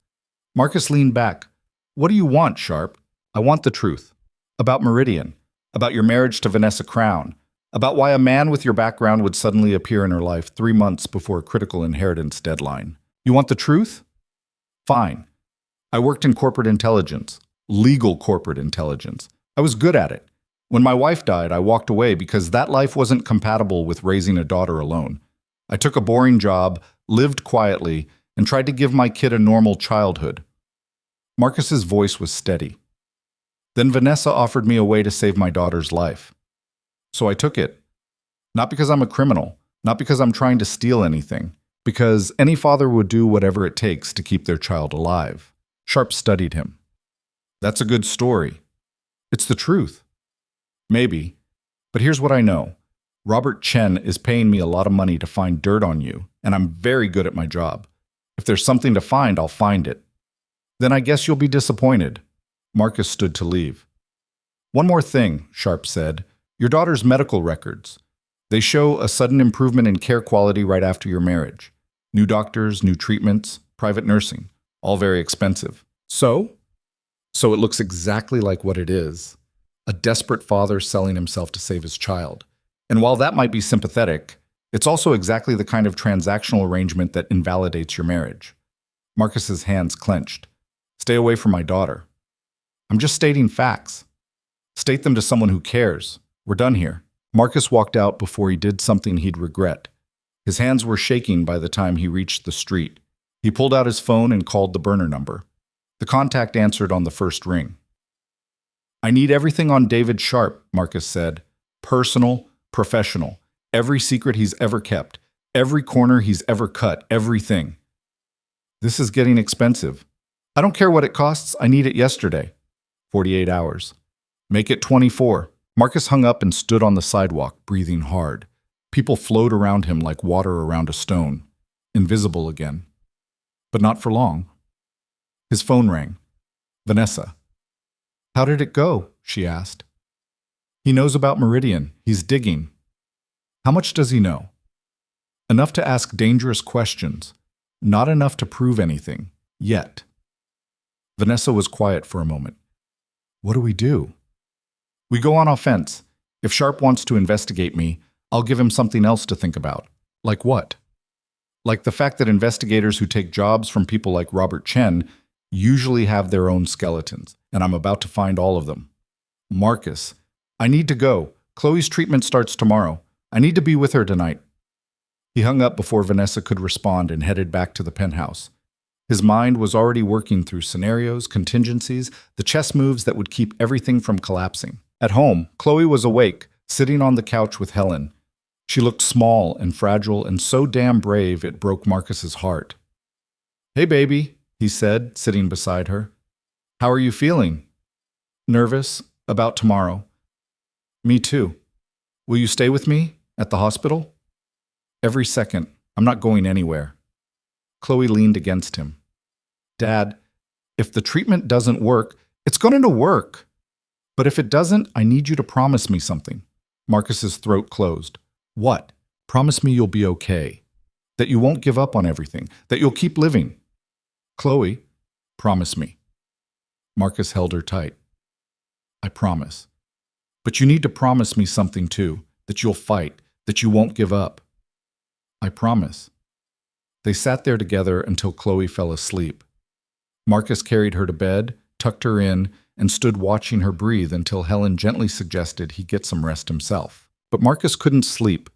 Speaker 1: Marcus leaned back. What do you want, Sharp? I want the truth. About Meridian. About your marriage to Vanessa Crown. About why a man with your background would suddenly appear in her life 3 months before a critical inheritance deadline. You want the truth? Fine. I worked in corporate intelligence, legal corporate intelligence. I was good at it. When my wife died, I walked away because that life wasn't compatible with raising a daughter alone. I took a boring job, lived quietly, and tried to give my kid a normal childhood. Marcus's voice was steady. Then Vanessa offered me a way to save my daughter's life. So I took it. Not because I'm a criminal, not because I'm trying to steal anything, because any father would do whatever it takes to keep their child alive. Sharp studied him. That's a good story. It's the truth. Maybe. But here's what I know. Robert Chen is paying me a lot of money to find dirt on you, and I'm very good at my job. If there's something to find, I'll find it. Then I guess you'll be disappointed. Marcus stood to leave. One more thing, Sharp said. Your daughter's medical records. They show a sudden improvement in care quality right after your marriage. New doctors, new treatments, private nursing, all very expensive. So it looks exactly like what it is. A desperate father selling himself to save his child. And while that might be sympathetic, it's also exactly the kind of transactional arrangement that invalidates your marriage. Marcus's hands clenched. Stay away from my daughter. I'm just stating facts. State them to someone who cares. We're done here. Marcus walked out before he did something he'd regret. His hands were shaking by the time he reached the street. He pulled out his phone and called the burner number. The contact answered on the first ring. I need everything on David Sharp, Marcus said. Personal, professional. Every secret he's ever kept. Every corner he's ever cut. Everything. This is getting expensive. I don't care what it costs. I need it yesterday. 48 hours. Make it 24. Marcus hung up and stood on the sidewalk, breathing hard. People flowed around him like water around a stone. Invisible again. But not for long. His phone rang. Vanessa. How did it go? She asked. He knows about Meridian. He's digging. How much does he know? Enough to ask dangerous questions. Not enough to prove anything. Yet. Vanessa was quiet for a moment. What do we do? We go on offense. If Sharp wants to investigate me, I'll give him something else to think about. Like what? Like the fact that investigators who take jobs from people like Robert Chen usually have their own skeletons, and I'm about to find all of them. Marcus, I need to go. Chloe's treatment starts tomorrow. I need to be with her tonight. He hung up before Vanessa could respond and headed back to the penthouse. His mind was already working through scenarios, contingencies, the chess moves that would keep everything from collapsing. At home, Chloe was awake, sitting on the couch with Helen. She looked small and fragile and so damn brave it broke Marcus's heart. Hey, baby, he said, sitting beside her. How are you feeling? Nervous about tomorrow. Me too. Will you stay with me at the hospital? Every second. I'm not going anywhere. Chloe leaned against him. Dad, if the treatment doesn't work, it's going to work. But if it doesn't, I need you to promise me something. Marcus's throat closed. What? Promise me you'll be okay. That you won't give up on everything. That you'll keep living. Chloe, promise me. Marcus held her tight. I promise. But you need to promise me something too. That you'll fight. That you won't give up. I promise. They sat there together until Chloe fell asleep. Marcus carried her to bed, tucked her in, and stood watching her breathe until Helen gently suggested he get some rest himself. But Marcus couldn't sleep.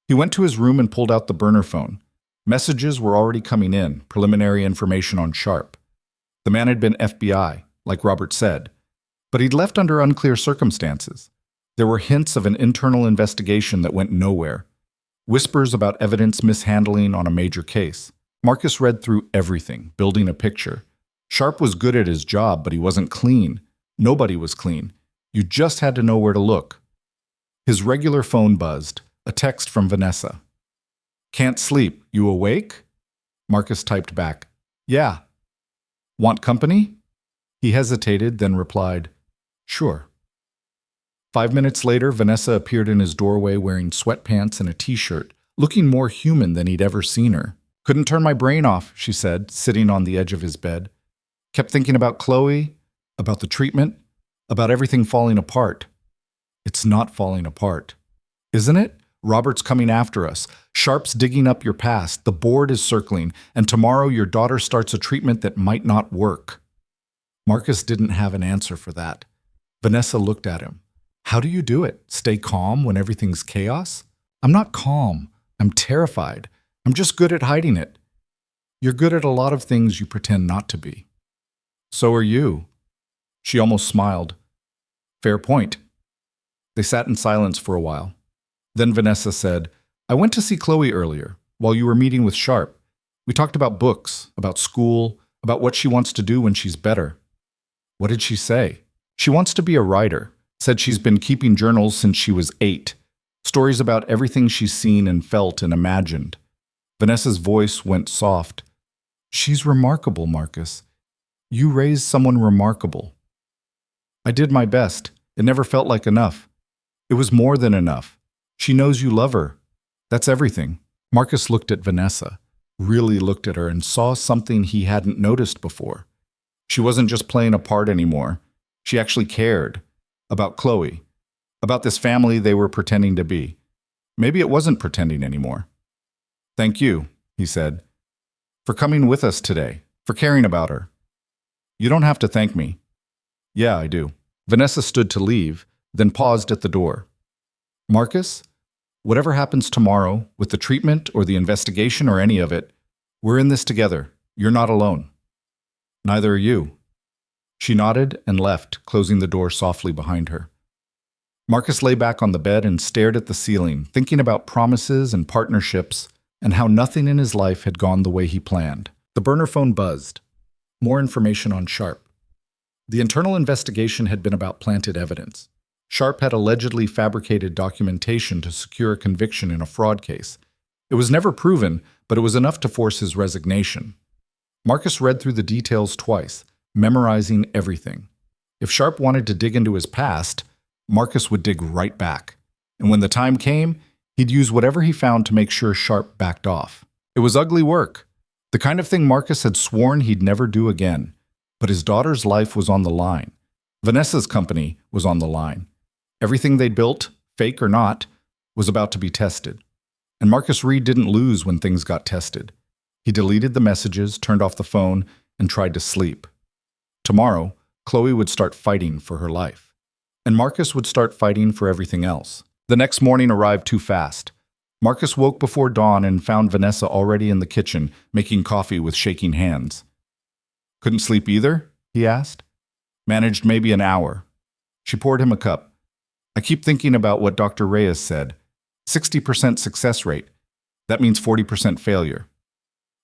Speaker 1: He went to his room and pulled out the burner phone. Messages were already coming in, preliminary information on Sharp. The man had been FBI, like Robert said, but he'd left under unclear circumstances. There were hints of an internal investigation that went nowhere. Whispers about evidence mishandling on a major case. Marcus read through everything, building a picture. Sharp was good at his job, but he wasn't clean. Nobody was clean. You just had to know where to look. His regular phone buzzed, a text from Vanessa. Can't sleep. You awake? Marcus typed back. Yeah. Want company? He hesitated, then replied, Sure. 5 minutes later, Vanessa appeared in his doorway wearing sweatpants and a t-shirt, looking more human than he'd ever seen her. Couldn't turn my brain off, she said, sitting on the edge of his bed. Kept thinking about Chloe, about the treatment, about everything falling apart. It's not falling apart. Isn't it? Robert's coming after us. Sharp's digging up your past. The board is circling. And tomorrow your daughter starts a treatment that might not work. Marcus didn't have an answer for that. Vanessa looked at him. How do you do it? Stay calm when everything's chaos? I'm not calm. I'm terrified. I'm just good at hiding it. You're good at a lot of things you pretend not to be. So are you. She almost smiled. Fair point. They sat in silence for a while. Then Vanessa said, I went to see Chloe earlier, while you were meeting with Sharp. We talked about books, about school, about what she wants to do when she's better. What did she say? She wants to be a writer. Said she's been keeping journals since she was 8. Stories about everything she's seen and felt and imagined. Vanessa's voice went soft. She's remarkable, Marcus. You raised someone remarkable. I did my best. It never felt like enough. It was more than enough. She knows you love her. That's everything. Marcus looked at Vanessa, really looked at her and saw something he hadn't noticed before. She wasn't just playing a part anymore. She actually cared. About Chloe. About this family they were pretending to be. Maybe it wasn't pretending anymore. Thank you, he said, for coming with us today, for caring about her. You don't have to thank me. Yeah, I do. Vanessa stood to leave, then paused at the door. Marcus, whatever happens tomorrow, with the treatment or the investigation or any of it, we're in this together. You're not alone. Neither are you. She nodded and left, closing the door softly behind her. Marcus lay back on the bed and stared at the ceiling, thinking about promises and partnerships and how nothing in his life had gone the way he planned. The burner phone buzzed. More information on Sharp. The internal investigation had been about planted evidence. Sharp had allegedly fabricated documentation to secure a conviction in a fraud case. It was never proven, but it was enough to force his resignation. Marcus read through the details twice, memorizing everything. If Sharp wanted to dig into his past, Marcus would dig right back. And when the time came, he'd use whatever he found to make sure Sharp backed off. It was ugly work, the kind of thing Marcus had sworn he'd never do again. But his daughter's life was on the line. Vanessa's company was on the line. Everything they'd built, fake or not, was about to be tested. And Marcus Reed didn't lose when things got tested. He deleted the messages, turned off the phone, and tried to sleep. Tomorrow, Chloe would start fighting for her life. And Marcus would start fighting for everything else. The next morning arrived too fast. Marcus woke before dawn and found Vanessa already in the kitchen, making coffee with shaking hands. "Couldn't sleep either?" he asked. "Managed maybe an hour." She poured him a cup. "I keep thinking about what Dr. Reyes said. 60% success rate. That means 40% failure.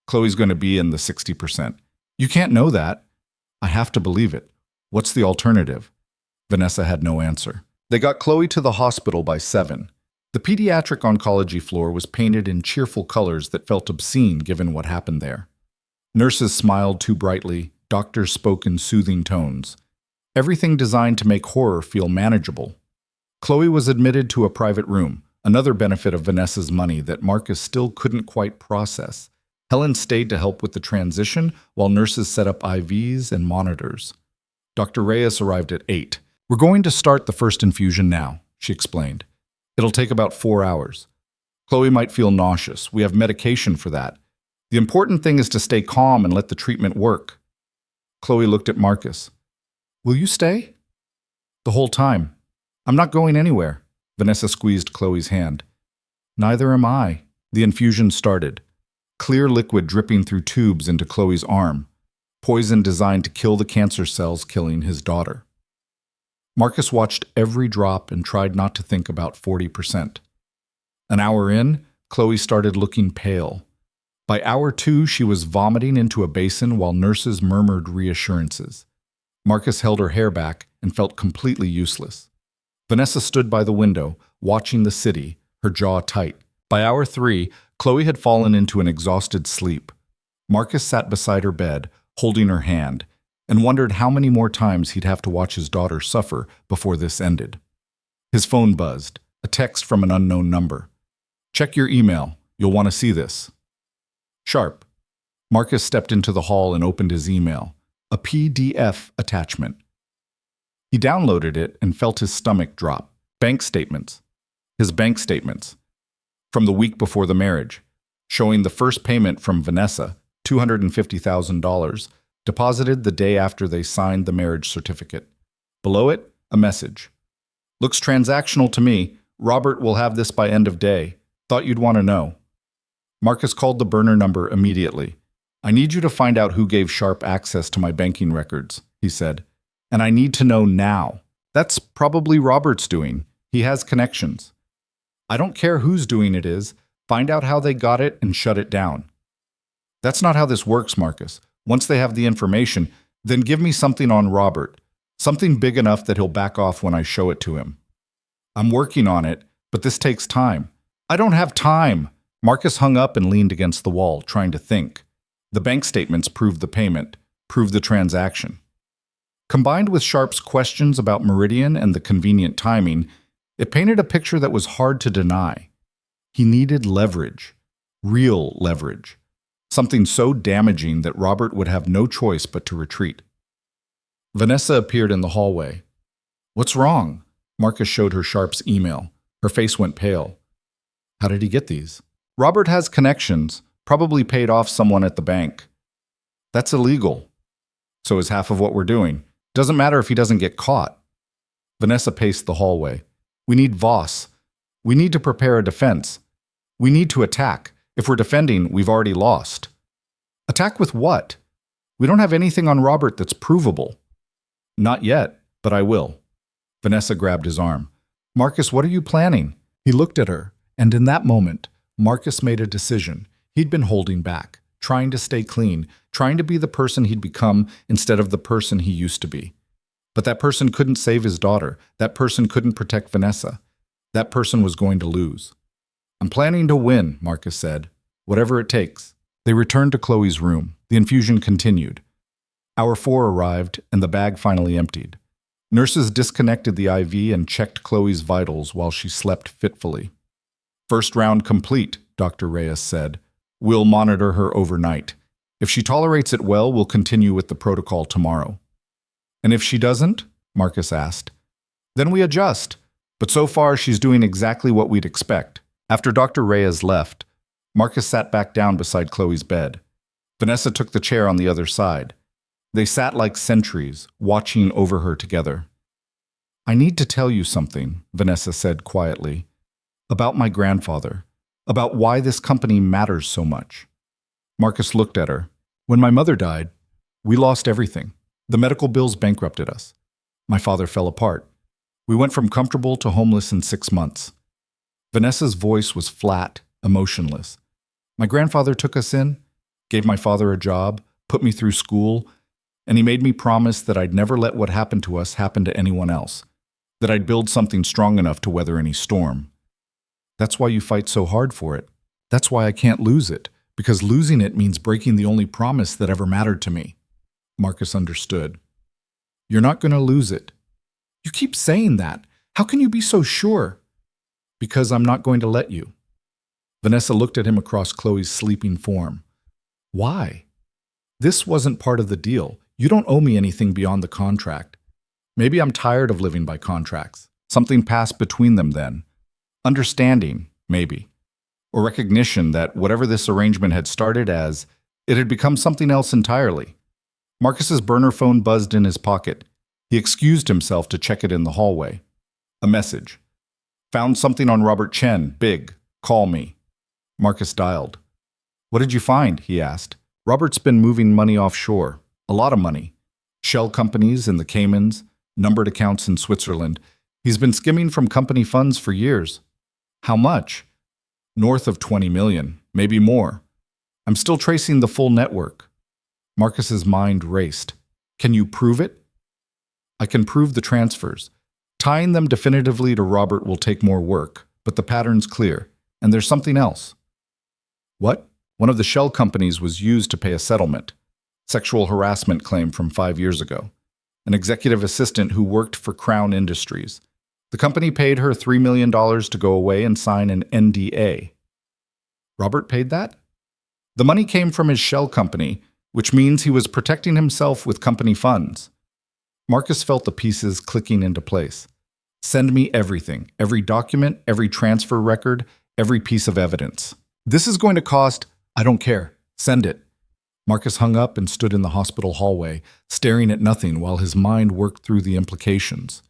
Speaker 1: Chloe's going to be in the 60%. You can't know that. I have to believe it. What's the alternative?" Vanessa had no answer. They got Chloe to the hospital by 7. The pediatric oncology floor was painted in cheerful colors that felt obscene given what happened there. Nurses smiled too brightly, doctors spoke in soothing tones. Everything designed to make horror feel manageable. Chloe was admitted to a private room, another benefit of Vanessa's money that Marcus still couldn't quite process. Helen stayed to help with the transition while nurses set up IVs and monitors. Dr. Reyes arrived at 8. "We're going to start the first infusion now," she explained. "It'll take about 4 hours. Chloe might feel nauseous. We have medication for that. The important thing is to stay calm and let the treatment work." Chloe looked at Marcus. "Will you stay?" "The whole time. I'm not going anywhere." Vanessa squeezed Chloe's hand. "Neither am I." The infusion started. Clear liquid dripping through tubes into Chloe's arm. Poison designed to kill the cancer cells killing his daughter. Marcus watched every drop and tried not to think about 40%. An hour in, Chloe started looking pale. By hour 2, she was vomiting into a basin while nurses murmured reassurances. Marcus held her hair back and felt completely useless. Vanessa stood by the window, watching the city, her jaw tight. By hour 3, Chloe had fallen into an exhausted sleep. Marcus sat beside her bed, holding her hand, and wondered how many more times he'd have to watch his daughter suffer before this ended. His phone buzzed, a text from an unknown number. "Check your email. You'll want to see this." Sharp. Marcus stepped into the hall and opened his email, a PDF attachment. He downloaded it and felt his stomach drop. Bank statements. His bank statements. From the week before the marriage, showing the first payment from Vanessa, $250,000, deposited the day after they signed the marriage certificate. Below it, a message. "Looks transactional to me. Robert will have this by end of day. Thought you'd want to know." Marcus called the burner number immediately. "I need you to find out who gave Sharp access to my banking records," he said. "And I need to know now. That's probably Robert's doing. He has connections." "I don't care whose doing it is. Find out how they got it and shut it down." "That's not how this works, Marcus. Once they have the information, then give me something on Robert. Something big enough that he'll back off when I show it to him." "I'm working on it, but this takes time." "I don't have time." Marcus hung up and leaned against the wall, trying to think. The bank statements proved the payment, proved the transaction. Combined with Sharp's questions about Meridian and the convenient timing, it painted a picture that was hard to deny. He needed leverage, real leverage. Something so damaging that Robert would have no choice but to retreat. Vanessa appeared in the hallway. "What's wrong?" Marcus showed her Sharp's email. Her face went pale. "How did he get these?" "Robert has connections, probably paid off someone at the bank." "That's illegal." "So is half of what we're doing. Doesn't matter if he doesn't get caught." Vanessa paced the hallway. "We need Voss. We need to prepare a defense. We need to attack. If we're defending, we've already lost." "Attack with what? We don't have anything on Robert that's provable." "Not yet, but I will." Vanessa grabbed his arm. Marcus, what are you planning? He looked at her, and in that moment, Marcus made a decision. He'd been holding back, trying to stay clean, trying to be the person he'd become instead of the person he used to be. But that person couldn't save his daughter. That person couldn't protect Vanessa. That person was going to lose. I'm planning to win, Marcus said. Whatever it takes. They returned to Chloe's room. The infusion continued. Hour 4 arrived, and the bag finally emptied. Nurses disconnected the IV and checked Chloe's vitals while she slept fitfully. First round complete, Dr. Reyes said. We'll monitor her overnight. If she tolerates it well, we'll continue with the protocol tomorrow. And if she doesn't? Marcus asked. Then we adjust. But so far, she's doing exactly what we'd expect. After Dr. Reyes left, Marcus sat back down beside Chloe's bed. Vanessa took the chair on the other side. They sat like sentries, watching over her together. I need to tell you something, Vanessa said quietly, about my grandfather, about why this company matters so much. Marcus looked at her. When my mother died, we lost everything. The medical bills bankrupted us. My father fell apart. We went from comfortable to homeless in 6 months. Vanessa's voice was flat, emotionless. My grandfather took us in, gave my father a job, put me through school, and he made me promise that I'd never let what happened to us happen to anyone else, that I'd build something strong enough to weather any storm. That's why you fight so hard for it. That's why I can't lose it, because losing it means breaking the only promise that ever mattered to me. Marcus understood. You're not going to lose it. You keep saying that. How can you be so sure? Because I'm not going to let you. Vanessa looked at him across Chloe's sleeping form. Why? This wasn't part of the deal. You don't owe me anything beyond the contract. Maybe I'm tired of living by contracts. Something passed between them then. Understanding, maybe. Or recognition that whatever this arrangement had started as, it had become something else entirely. Marcus's burner phone buzzed in his pocket. He excused himself to check it in the hallway. A message. Found something on Robert Chen. Big. Call me. Marcus dialed. What did you find? He asked. Robert's been moving money offshore. A lot of money. Shell companies in the Caymans, numbered accounts in Switzerland. He's been skimming from company funds for years. How much? North of 20 million, maybe more. I'm still tracing the full network. Marcus's mind raced. Can you prove it? I can prove the transfers. Tying them definitively to Robert will take more work, but the pattern's clear. And there's something else. What? One of the shell companies was used to pay a settlement. Sexual harassment claim from 5 years ago. An executive assistant who worked for Crown Industries. The company paid her $3 million to go away and sign an NDA. Robert paid that? The money came from his shell company, which means he was protecting himself with company funds. Marcus felt the pieces clicking into place. Send me everything, every document, every transfer record, every piece of evidence. This is going to cost, I don't care. Send it. Marcus hung up and stood in the hospital hallway, staring at nothing while his mind worked through the implications.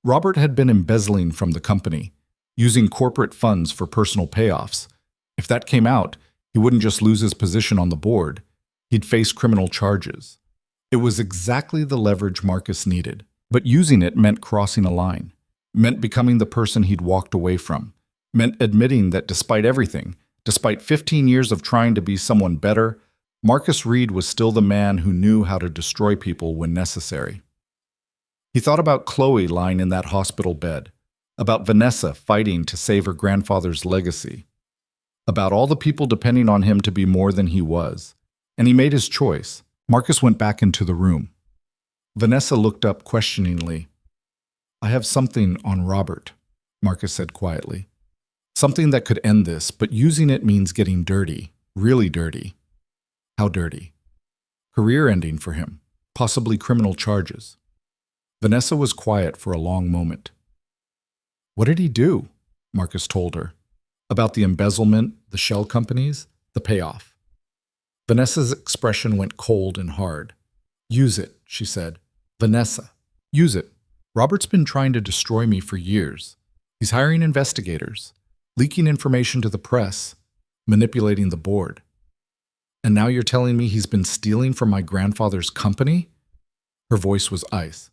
Speaker 1: Robert had been embezzling from the company, using corporate funds for personal payoffs. If that came out, he wouldn't just lose his position on the board. He'd face criminal charges. It was exactly the leverage Marcus needed, but using it meant crossing a line, meant becoming the person he'd walked away from, meant admitting that despite everything, despite 15 years of trying to be someone better, Marcus Reed was still the man who knew how to destroy people when necessary. He thought about Chloe lying in that hospital bed, about Vanessa fighting to save her grandfather's legacy, about all the people depending on him to be more than he was. And he made his choice. Marcus went back into the room. Vanessa looked up questioningly. I have something on Robert, Marcus said quietly. Something that could end this, but using it means getting dirty, really dirty. How dirty? Career ending for him, possibly criminal charges. Vanessa was quiet for a long moment. What did he do? Marcus told her. About the embezzlement, the shell companies, the payoff. Vanessa's expression went cold and hard. Use it, she said. Vanessa, use it. Robert's been trying to destroy me for years. He's hiring investigators, leaking information to the press, manipulating the board. And now you're telling me he's been stealing from my grandfather's company? Her voice was ice.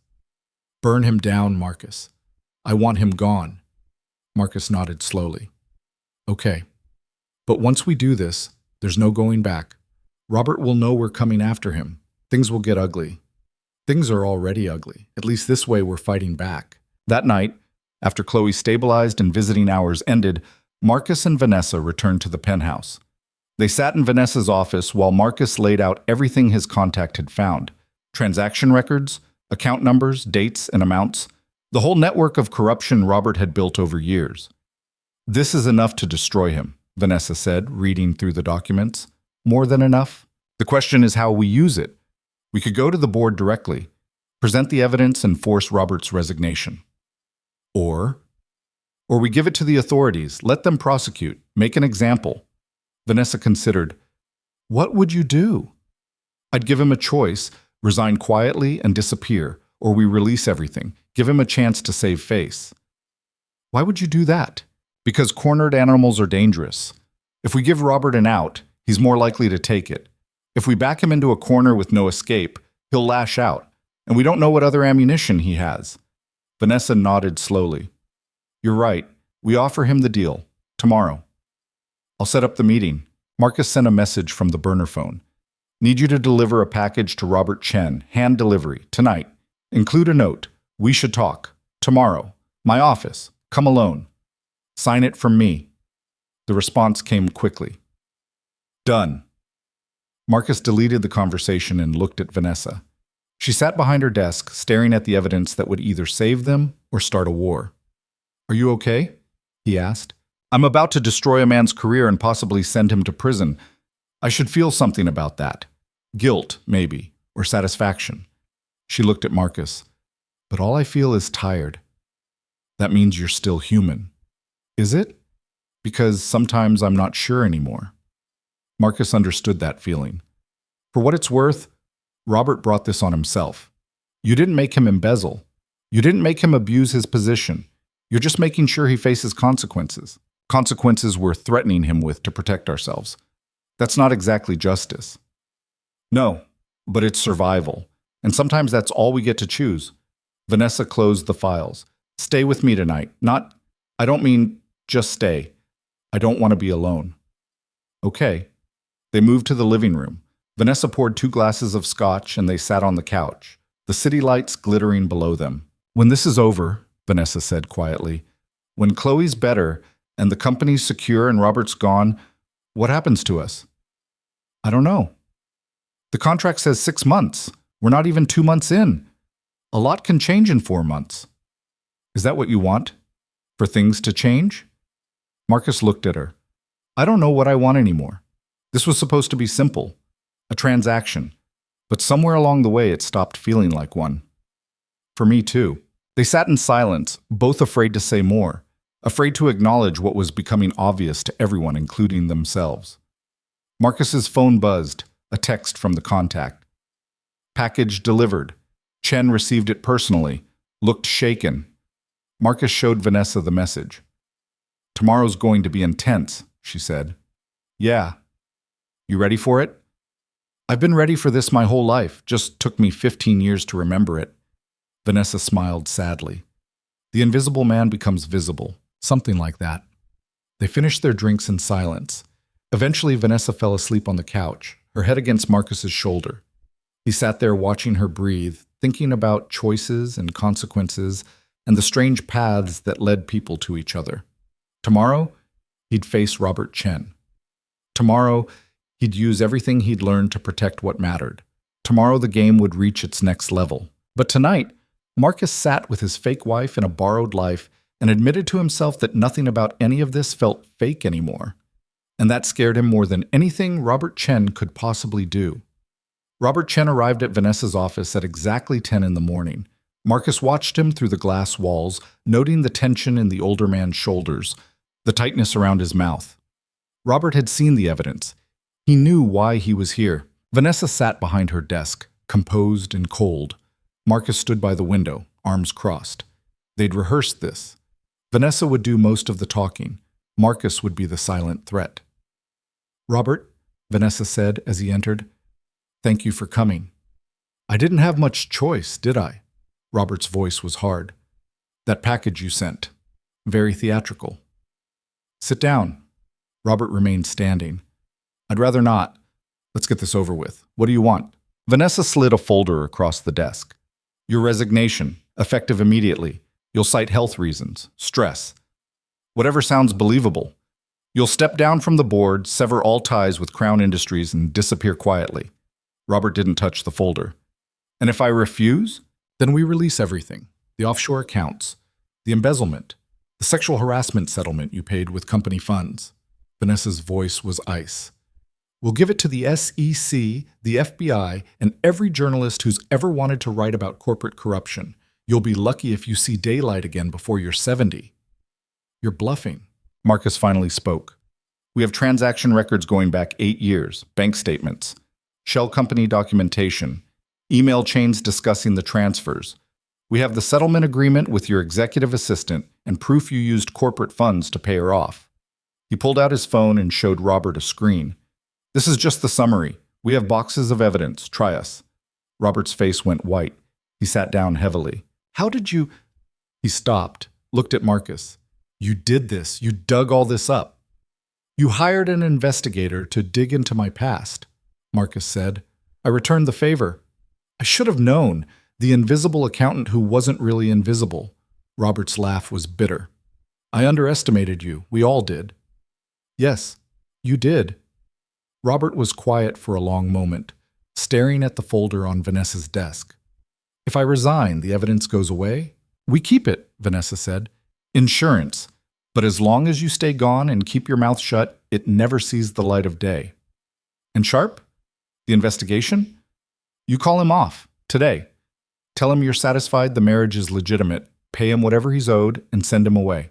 Speaker 1: Burn him down, Marcus. I want him gone. Marcus nodded slowly. Okay. But once we do this, there's no going back. Robert will know we're coming after him. Things will get ugly. Things are already ugly. At least this way we're fighting back. That night, after Chloe stabilized and visiting hours ended, Marcus and Vanessa returned to the penthouse. They sat in Vanessa's office while Marcus laid out everything his contact had found. Transaction records, account numbers, dates, and amounts. The whole network of corruption Robert had built over years. This is enough to destroy him, Vanessa said, reading through the documents. More than enough? The question is how we use it. We could go to the board directly, present the evidence, and force Robert's resignation. Or we give it to the authorities, let them prosecute, make an example. Vanessa considered. What would you do? I'd give him a choice, resign quietly and disappear, or we release everything, give him a chance to save face. Why would you do that? Because cornered animals are dangerous. If we give Robert an out, he's more likely to take it. If we back him into a corner with no escape, he'll lash out, and we don't know what other ammunition he has. Vanessa nodded slowly. You're right. We offer him the deal. Tomorrow. I'll set up the meeting. Marcus sent a message from the burner phone. Need you to deliver a package to Robert Chen, hand delivery, tonight. Include a note. We should talk. Tomorrow. My office. Come alone. Sign it from me. The response came quickly. Done. Marcus deleted the conversation and looked at Vanessa. She sat behind her desk, staring at the evidence that would either save them or start a war. Are you okay? He asked. I'm about to destroy a man's career and possibly send him to prison. I should feel something about that. Guilt, maybe, or satisfaction. She looked at Marcus. But all I feel is tired. That means you're still human. Is it? Because sometimes I'm not sure anymore. Marcus understood that feeling. For what it's worth, Robert brought this on himself. You didn't make him embezzle. You didn't make him abuse his position. You're just making sure he faces consequences. Consequences we're threatening him with to protect ourselves. That's not exactly justice. No, but it's survival. And sometimes that's all we get to choose. Vanessa closed the files. Stay with me tonight. I don't mean just stay. I don't want to be alone. Okay. They moved to the living room. Vanessa poured 2 glasses of scotch and they sat on the couch, the city lights glittering below them. When this is over, Vanessa said quietly, when Chloe's better and the company's secure and Robert's gone, what happens to us? I don't know. The contract says 6 months. We're not even 2 months in. A lot can change in 4 months. Is that what you want? For things to change? Marcus looked at her. I don't know what I want anymore. This was supposed to be simple. A transaction. But somewhere along the way it stopped feeling like one. For me too. They sat in silence, both afraid to say more, afraid to acknowledge what was becoming obvious to everyone, including themselves. Marcus's phone buzzed, a text from the contact. Package delivered. Chen received it personally, looked shaken. Marcus showed Vanessa the message. Tomorrow's going to be intense, she said. Yeah. You ready for it? I've been ready for this my whole life, just took me 15 years to remember it. Vanessa smiled sadly. The invisible man becomes visible, something like that. They finished their drinks in silence. Eventually, Vanessa fell asleep on the couch, her head against Marcus's shoulder. He sat there watching her breathe, thinking about choices and consequences and the strange paths that led people to each other. Tomorrow, he'd face Robert Chen. Tomorrow, he'd use everything he'd learned to protect what mattered. Tomorrow, the game would reach its next level. But tonight, Marcus sat with his fake wife in a borrowed life and admitted to himself that nothing about any of this felt fake anymore. And that scared him more than anything Robert Chen could possibly do. Robert Chen arrived at Vanessa's office at exactly 10 in the morning. Marcus watched him through the glass walls, noting the tension in the older man's shoulders, the tightness around his mouth. Robert had seen the evidence. He knew why he was here. Vanessa sat behind her desk, composed and cold. Marcus stood by the window, arms crossed. They'd rehearsed this. Vanessa would do most of the talking. Marcus would be the silent threat. Robert, Vanessa said as he entered, thank you for coming. I didn't have much choice, did I? Robert's voice was hard. That package you sent. very theatrical. Sit down. Robert remained standing. I'd rather not. Let's get this over with. What do you want? Vanessa slid a folder across the desk. Your resignation, effective immediately. You'll cite health reasons, stress. Whatever sounds believable. You'll step down from the board, sever all ties with Crown Industries, and disappear quietly. Robert didn't touch the folder. And if I refuse, then we release everything. The offshore accounts, the embezzlement, the sexual harassment settlement you paid with company funds. Vanessa's voice was ice. We'll give it to the SEC, the FBI, and every journalist who's ever wanted to write about corporate corruption. You'll be lucky if you see daylight again before you're 70. You're bluffing. Marcus finally spoke. We have transaction records going back 8 years, bank statements, shell company documentation, email chains discussing the transfers. We have the settlement agreement with your executive assistant and proof you used corporate funds to pay her off. He pulled out his phone and showed Robert a screen. This is just the summary. We have boxes of evidence. Try us. Robert's face went white. He sat down heavily. How did you... He stopped, looked at Marcus. You did this. You dug all this up. You hired an investigator to dig into my past, Marcus said. I returned the favor. I should have known. The invisible accountant who wasn't really invisible. Robert's laugh was bitter. I underestimated you. We all did. Yes, you did. Robert was quiet for a long moment, staring at the folder on Vanessa's desk. If I resign, the evidence goes away? We keep it, Vanessa said. Insurance. But as long as you stay gone and keep your mouth shut, it never sees the light of day. And Sharp? The investigation? You call him off, today. Tell him you're satisfied the marriage is legitimate, pay him whatever he's owed, and send him away.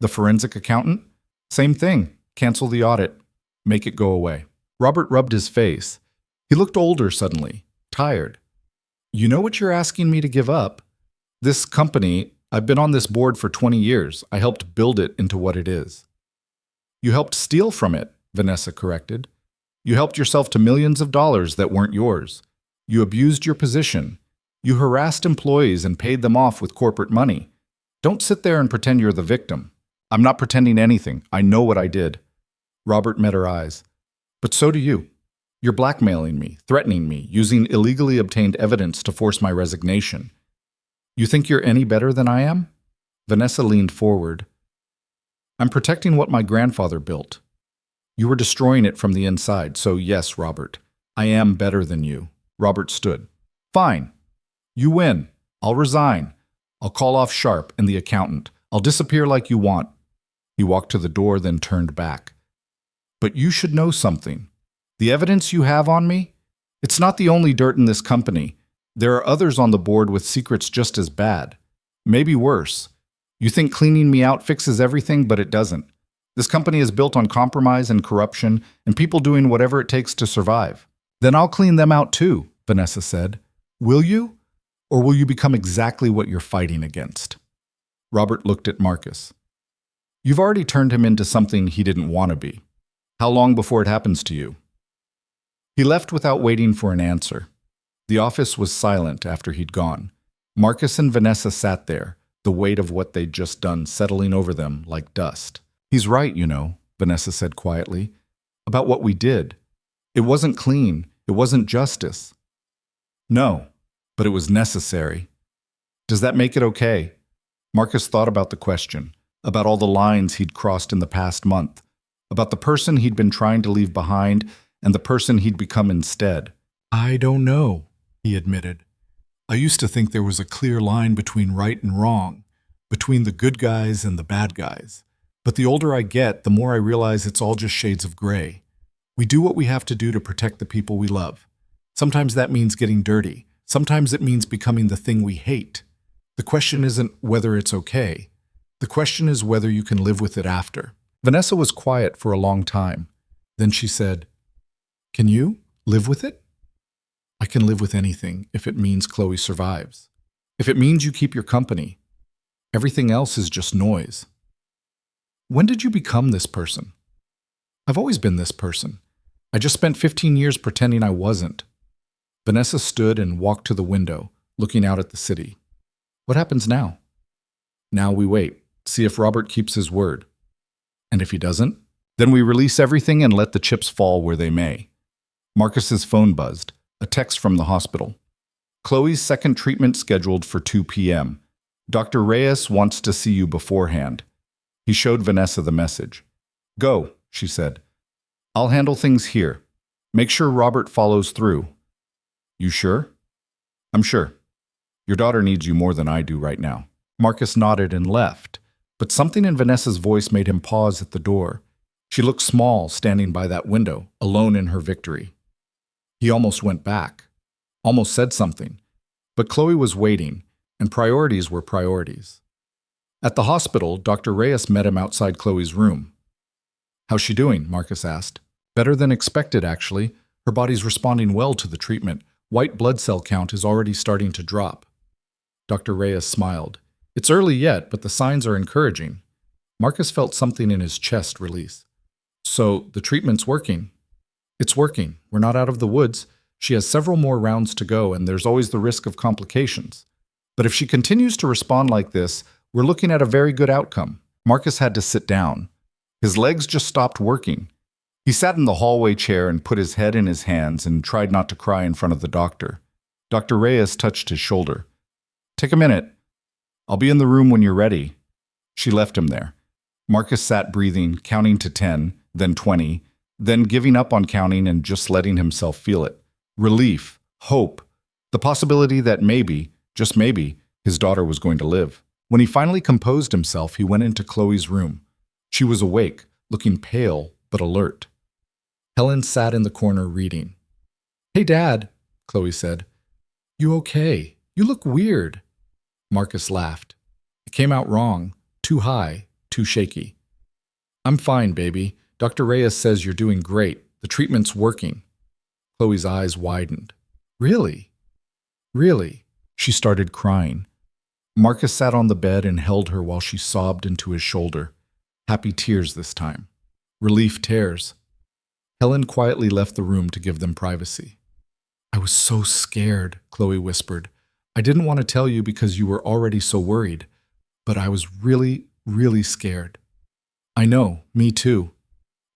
Speaker 1: The forensic accountant? Same thing. Cancel the audit. Make it go away. Robert rubbed his face. He looked older suddenly, tired. You know what you're asking me to give up? This company, I've been on this board for 20 years. I helped build it into what it is. You helped steal from it, Vanessa corrected. You helped yourself to millions of dollars that weren't yours. You abused your position. You harassed employees and paid them off with corporate money. Don't sit there and pretend you're the victim. I'm not pretending anything. I know what I did. Robert met her eyes. But so do you. You're blackmailing me, threatening me, using illegally obtained evidence to force my resignation. You think you're any better than I am? Vanessa leaned forward. I'm protecting what my grandfather built. You were destroying it from the inside, so yes, Robert, I am better than you. Robert stood. Fine. You win. I'll resign. I'll call off Sharp and the accountant. I'll disappear like you want. He walked to the door, then turned back. But you should know something. The evidence you have on me? It's not the only dirt in this company. There are others on the board with secrets just as bad. Maybe worse. You think cleaning me out fixes everything, but it doesn't. This company is built on compromise and corruption and people doing whatever it takes to survive. Then I'll clean them out too, Vanessa said. Will you? Or will you become exactly what you're fighting against? Robert looked at Marcus. You've already turned him into something he didn't want to be. How long before it happens to you? He left without waiting for an answer. The office was silent after he'd gone. Marcus and Vanessa sat there, the weight of what they'd just done settling over them like dust. He's right, you know, Vanessa said quietly, about what we did. It wasn't clean. It wasn't justice. No, but it was necessary. Does that make it okay? Marcus thought about the question, about all the lines he'd crossed in the past month, about the person he'd been trying to leave behind and the person he'd become instead. I don't know, he admitted. I used to think there was a clear line between right and wrong, between the good guys and the bad guys. But the older I get, the more I realize it's all just shades of gray. We do what we have to do to protect the people we love. Sometimes that means getting dirty. Sometimes it means becoming the thing we hate. The question isn't whether it's okay. The question is whether you can live with it after. Vanessa was quiet for a long time. Then she said, Can you live with it? I can live with anything if it means Chloe survives. If it means you keep your company. Everything else is just noise. When did you become this person? I've always been this person. I just spent 15 years pretending I wasn't. Vanessa stood and walked to the window, looking out at the city. What happens now? Now we wait. See if Robert keeps his word. And if he doesn't, then we release everything and let the chips fall where they may. Marcus's phone buzzed, a text from the hospital. Chloe's second treatment scheduled for 2 p.m. Dr. Reyes wants to see you beforehand. He showed Vanessa the message. Go, she said. I'll handle things here. Make sure Robert follows through. You sure? I'm sure. Your daughter needs you more than I do right now. Marcus nodded and left, but something in Vanessa's voice made him pause at the door. She looked small standing by that window, alone in her victory. He almost went back, almost said something, but Chloe was waiting, and priorities were priorities. At the hospital, Dr. Reyes met him outside Chloe's room. How's she doing? Marcus asked. Better than expected, actually. Her body's responding well to the treatment. White blood cell count is already starting to drop. Dr. Reyes smiled. It's early yet, but the signs are encouraging. Marcus felt something in his chest release. So, the treatment's working. It's working. We're not out of the woods. She has several more rounds to go, and there's always the risk of complications. But if she continues to respond like this, we're looking at a very good outcome. Marcus had to sit down. His legs just stopped working. He sat in the hallway chair and put his head in his hands and tried not to cry in front of the doctor. Dr. Reyes touched his shoulder. Take a minute. I'll be in the room when you're ready. She left him there. Marcus sat breathing, counting to 10, then 20, then giving up on counting and just letting himself feel it. Relief, hope, the possibility that maybe, just maybe, his daughter was going to live. When he finally composed himself, he went into Chloe's room. She was awake, looking pale but alert. Helen sat in the corner reading. Hey, Dad, Chloe said. You okay? You look weird. Marcus laughed. It came out wrong, too high, too shaky. I'm fine, baby. Dr. Reyes says you're doing great. The treatment's working. Chloe's eyes widened. Really? Really? She started crying. Marcus sat on the bed and held her while she sobbed into his shoulder. Happy tears this time. Relief tears. Helen quietly left the room to give them privacy. I was so scared, Chloe whispered. I didn't want to tell you because you were already so worried, but I was really, really scared. I know, me too.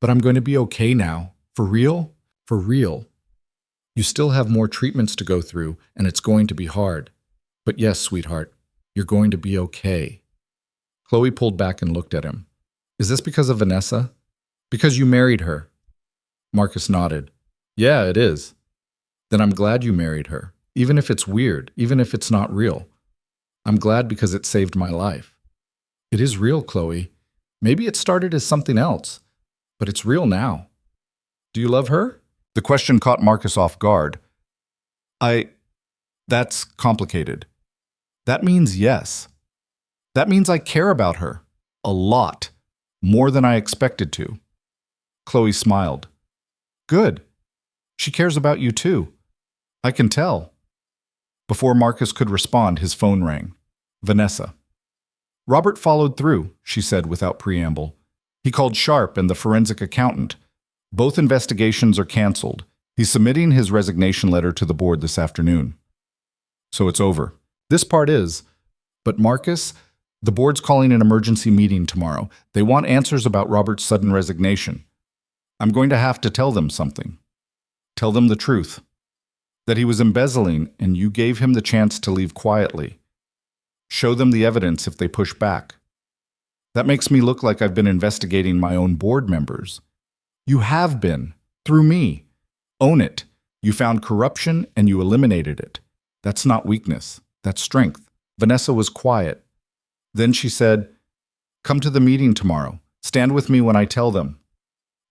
Speaker 1: But I'm going to be okay now. For real? For real. You still have more treatments to go through, and it's going to be hard. But yes, sweetheart, you're going to be okay. Chloe pulled back and looked at him. Is this because of Vanessa? Because you married her. Marcus nodded. Yeah, it is. Then I'm glad you married her, even if it's weird, even if it's not real. I'm glad because it saved my life. It is real, Chloe. Maybe it started as something else, but it's real now. Do you love her? The question caught Marcus off guard. That's complicated. That means yes. That means I care about her. A lot. More than I expected to. Chloe smiled. Good. She cares about you too. I can tell. Before Marcus could respond, his phone rang. Vanessa. Robert followed through, she said without preamble. He called Sharp and the forensic accountant. Both investigations are canceled. He's submitting his resignation letter to the board this afternoon. So it's over. This part is. But Marcus, the board's calling an emergency meeting tomorrow. They want answers about Robert's sudden resignation. I'm going to have to tell them something. Tell them the truth. That he was embezzling and you gave him the chance to leave quietly. Show them the evidence if they push back. That makes me look like I've been investigating my own board members. You have been, through me. Own it. You found corruption and you eliminated it. That's not weakness. That's strength. Vanessa was quiet. Then she said, come to the meeting tomorrow. Stand with me when I tell them.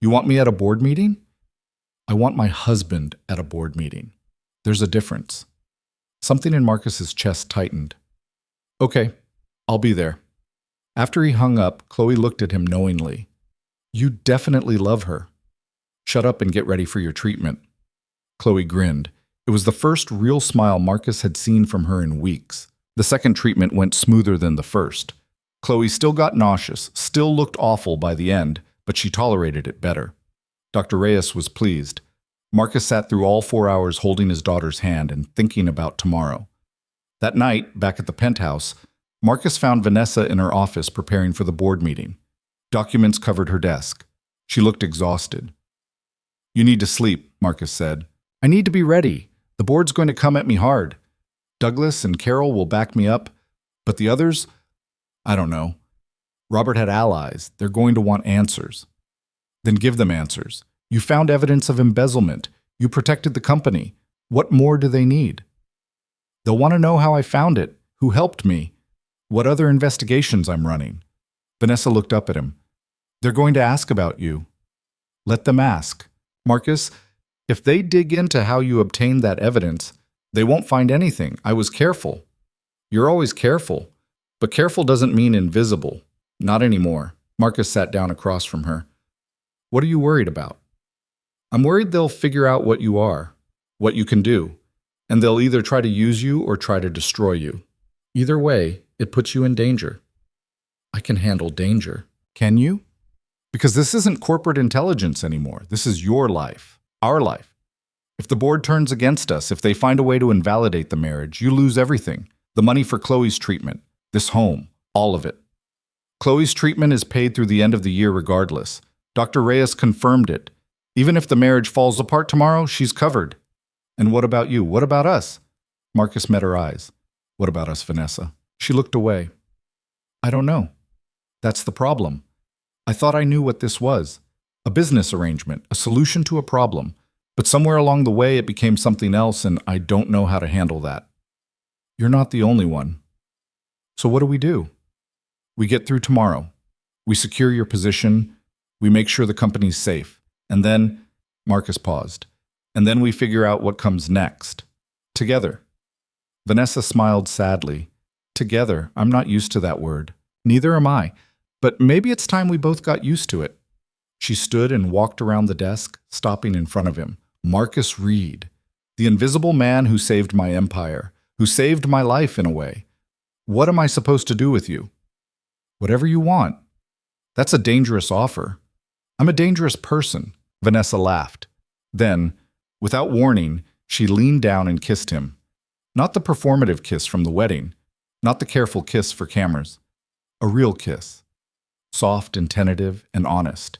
Speaker 1: You want me at a board meeting? I want my husband at a board meeting. There's a difference. Something in Marcus's chest tightened. Okay, I'll be there. After he hung up, Chloe looked at him knowingly. You definitely love her. Shut up and get ready for your treatment. Chloe grinned. It was the first real smile Marcus had seen from her in weeks. The second treatment went smoother than the first. Chloe still got nauseous, still looked awful by the end, but she tolerated it better. Dr. Reyes was pleased. Marcus sat through all 4 hours holding his daughter's hand and thinking about tomorrow. That night, back at the penthouse, Marcus found Vanessa in her office preparing for the board meeting. Documents covered her desk. She looked exhausted. "You need to sleep," Marcus said. "I need to be ready. The board's going to come at me hard. Douglas and Carol will back me up, but the others, I don't know. Robert had allies. They're going to want answers." "Then give them answers. You found evidence of embezzlement. You protected the company. What more do they need?" "They'll want to know how I found it, who helped me, what other investigations I'm running." Vanessa looked up at him. "They're going to ask about you." "Let them ask. Marcus, if they dig into how you obtained that evidence, they won't find anything. I was careful." "You're always careful. But careful doesn't mean invisible. Not anymore." Marcus sat down across from her. "What are you worried about?" "I'm worried they'll figure out what you are, what you can do, and they'll either try to use you or try to destroy you. Either way, it puts you in danger." "I can handle danger." "Can you?" "Because this isn't corporate intelligence anymore. This is your life, our life. If the board turns against us, if they find a way to invalidate the marriage, you lose everything. The money for Chloe's treatment, this home, all of it. Chloe's treatment is paid through the end of the year regardless. Dr. Reyes confirmed it. Even if the marriage falls apart tomorrow, she's covered." "And what about you? What about us?" Marcus met her eyes. "What about us, Vanessa?" She looked away. "I don't know. That's the problem. I thought I knew what this was. A business arrangement, a solution to a problem. But somewhere along the way it became something else, and I don't know how to handle that." "You're not the only one. So what do we do?" "We get through tomorrow. We secure your position. We make sure the company's safe. And then," Marcus paused, "and then we figure out what comes next. Together." Vanessa smiled sadly. "Together, I'm not used to that word. Neither am I. But maybe it's time we both got used to it." She stood and walked around the desk, stopping in front of him. "Marcus Reed, the invisible man who saved my empire, who saved my life in a way. What am I supposed to do with you?" "Whatever you want." "That's a dangerous offer." "I'm a dangerous person." Vanessa laughed. Then, without warning, she leaned down and kissed him. Not the performative kiss from the wedding, not the careful kiss for cameras. A real kiss. Soft and tentative and honest.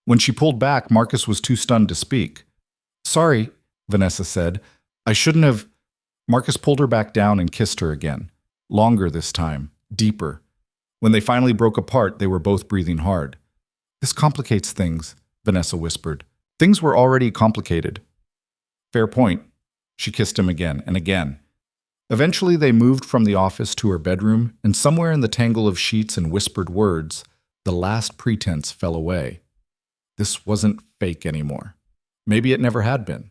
Speaker 1: When she pulled back, Marcus was too stunned to speak. "Sorry," Vanessa said. "I shouldn't have." Marcus pulled her back down and kissed her again. Longer this time, deeper. When they finally broke apart, they were both breathing hard. "This complicates things," Vanessa whispered. "Things were already complicated." "Fair point." She kissed him again and again. Eventually they moved from the office to her bedroom, and somewhere in the tangle of sheets and whispered words, the last pretense fell away. This wasn't fake anymore. Maybe it never had been.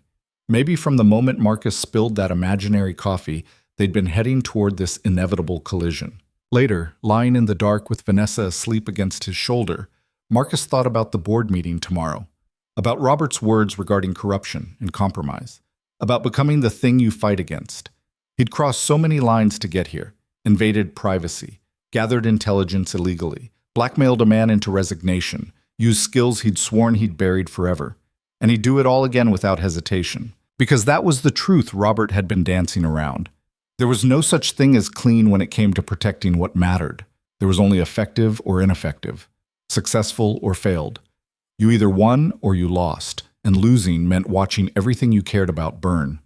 Speaker 1: Maybe from the moment Marcus spilled that imaginary coffee, they'd been heading toward this inevitable collision. Later, lying in the dark with Vanessa asleep against his shoulder, Marcus thought about the board meeting tomorrow, about Robert's words regarding corruption and compromise, about becoming the thing you fight against. He'd crossed so many lines to get here, invaded privacy, gathered intelligence illegally, blackmailed a man into resignation, used skills he'd sworn he'd buried forever. And he'd do it all again without hesitation. Because that was the truth Robert had been dancing around. There was no such thing as clean when it came to protecting what mattered. There was only effective or ineffective, successful or failed. You either won or you lost, and losing meant watching everything you cared about burn.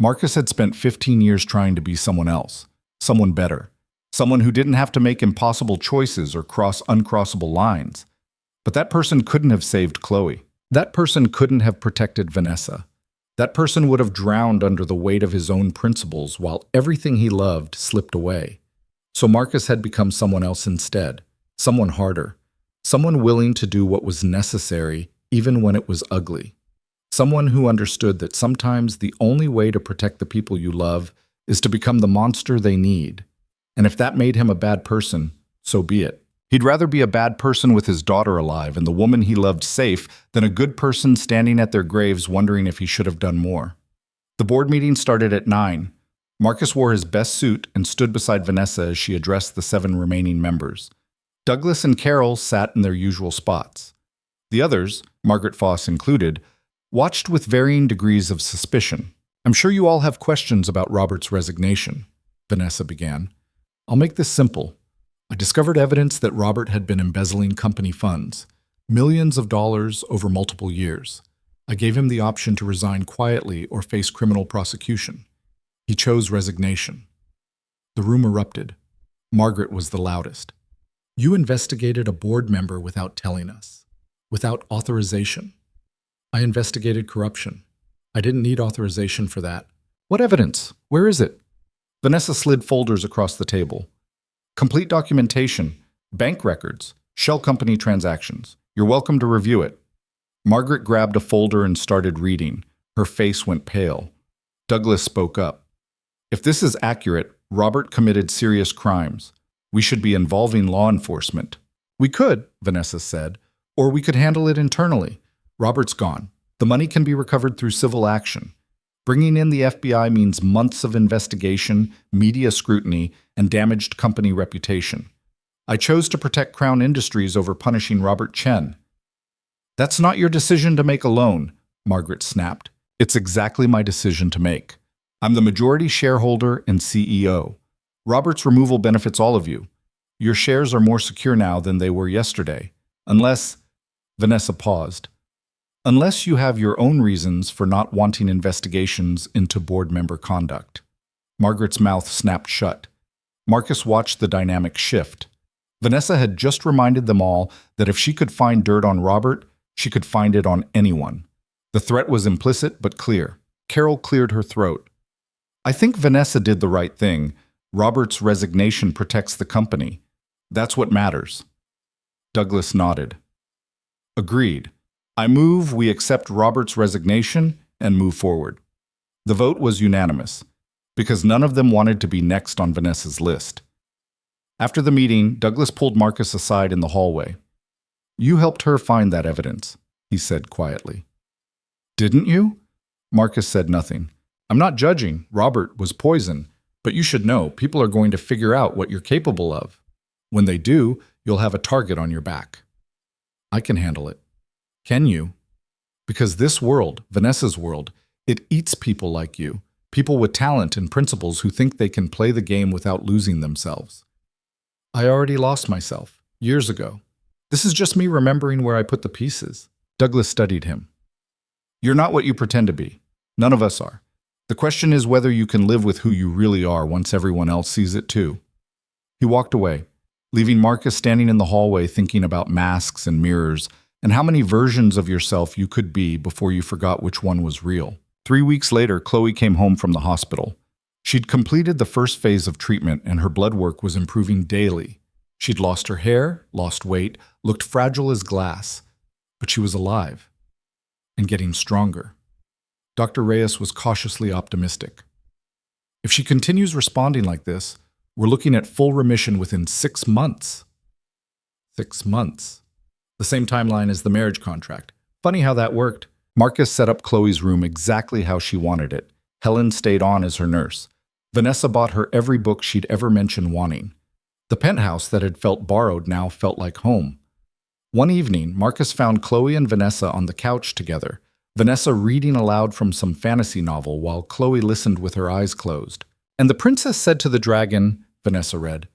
Speaker 1: Marcus had spent 15 years trying to be someone else, someone better, someone who didn't have to make impossible choices or cross uncrossable lines. But that person couldn't have saved Chloe. That person couldn't have protected Vanessa. That person would have drowned under the weight of his own principles while everything he loved slipped away. So Marcus had become someone else instead, someone harder, someone willing to do what was necessary even when it was ugly. Someone who understood that sometimes the only way to protect the people you love is to become the monster they need. And if that made him a bad person, so be it. He'd rather be a bad person with his daughter alive and the woman he loved safe than a good person standing at their graves wondering if he should have done more. The board meeting started at 9. Marcus wore his best suit and stood beside Vanessa as she addressed the 7 remaining members. Douglas and Carol sat in their usual spots. The others, Margaret Foss included, watched with varying degrees of suspicion. "I'm sure you all have questions about Robert's resignation," Vanessa began. I'll make this simple. I discovered evidence that Robert had been embezzling company funds, millions of dollars over multiple years. I gave him the option to resign quietly or face criminal prosecution. He chose resignation. The room erupted. Margaret was the loudest. You investigated a board member without telling us, without authorization. I investigated corruption. I didn't need authorization for that. What evidence? Where is it? Vanessa slid folders across the table. Complete documentation, bank records, shell company transactions. You're welcome to review it. Margaret grabbed a folder and started reading. Her face went pale. Douglas spoke up. If this is accurate, Robert committed serious crimes. We should be involving law enforcement. We could, Vanessa said, or we could handle it internally. Robert's gone. The money can be recovered through civil action. Bringing in the FBI means months of investigation, media scrutiny, and damaged company reputation. I chose to protect Crown Industries over punishing Robert Chen. That's not your decision to make alone, Margaret snapped. It's exactly my decision to make. I'm the majority shareholder and CEO. Robert's removal benefits all of you. Your shares are more secure now than they were yesterday. Unless, Vanessa paused. Unless you have your own reasons for not wanting investigations into board member conduct. Margaret's mouth snapped shut. Marcus watched the dynamic shift. Vanessa had just reminded them all that if she could find dirt on Robert, she could find it on anyone. The threat was implicit but clear. Carol cleared her throat. I think Vanessa did the right thing. Robert's resignation protects the company. That's what matters. Douglas nodded. Agreed. I move we accept Robert's resignation and move forward. The vote was unanimous, because none of them wanted to be next on Vanessa's list. After the meeting, Douglas pulled Marcus aside in the hallway. You helped her find that evidence, he said quietly. Didn't you? Marcus said nothing. I'm not judging. Robert was poison. But you should know, people are going to figure out what you're capable of. When they do, you'll have a target on your back. I can handle it. Can you? Because this world, Vanessa's world, it eats people like you, people with talent and principles who think they can play the game without losing themselves. I already lost myself, years ago. This is just me remembering where I put the pieces. Douglas studied him. You're not what you pretend to be. None of us are. The question is whether you can live with who you really are once everyone else sees it too. He walked away, leaving Marcus standing in the hallway thinking about masks and mirrors and how many versions of yourself you could be before you forgot which one was real. 3 weeks later, Chloe came home from the hospital. She'd completed the first phase of treatment and her blood work was improving daily. She'd lost her hair, lost weight, looked fragile as glass, but she was alive and getting stronger. Dr. Reyes was cautiously optimistic. If she continues responding like this, we're looking at full remission within 6 months. 6 months. The same timeline as the marriage contract. Funny how that worked. Marcus set up Chloe's room exactly how she wanted it. Helen stayed on as her nurse. Vanessa bought her every book she'd ever mentioned wanting. The penthouse that had felt borrowed now felt like home. One evening, Marcus found Chloe and Vanessa on the couch together, Vanessa reading aloud from some fantasy novel while Chloe listened with her eyes closed. And the princess said to the dragon, Vanessa read,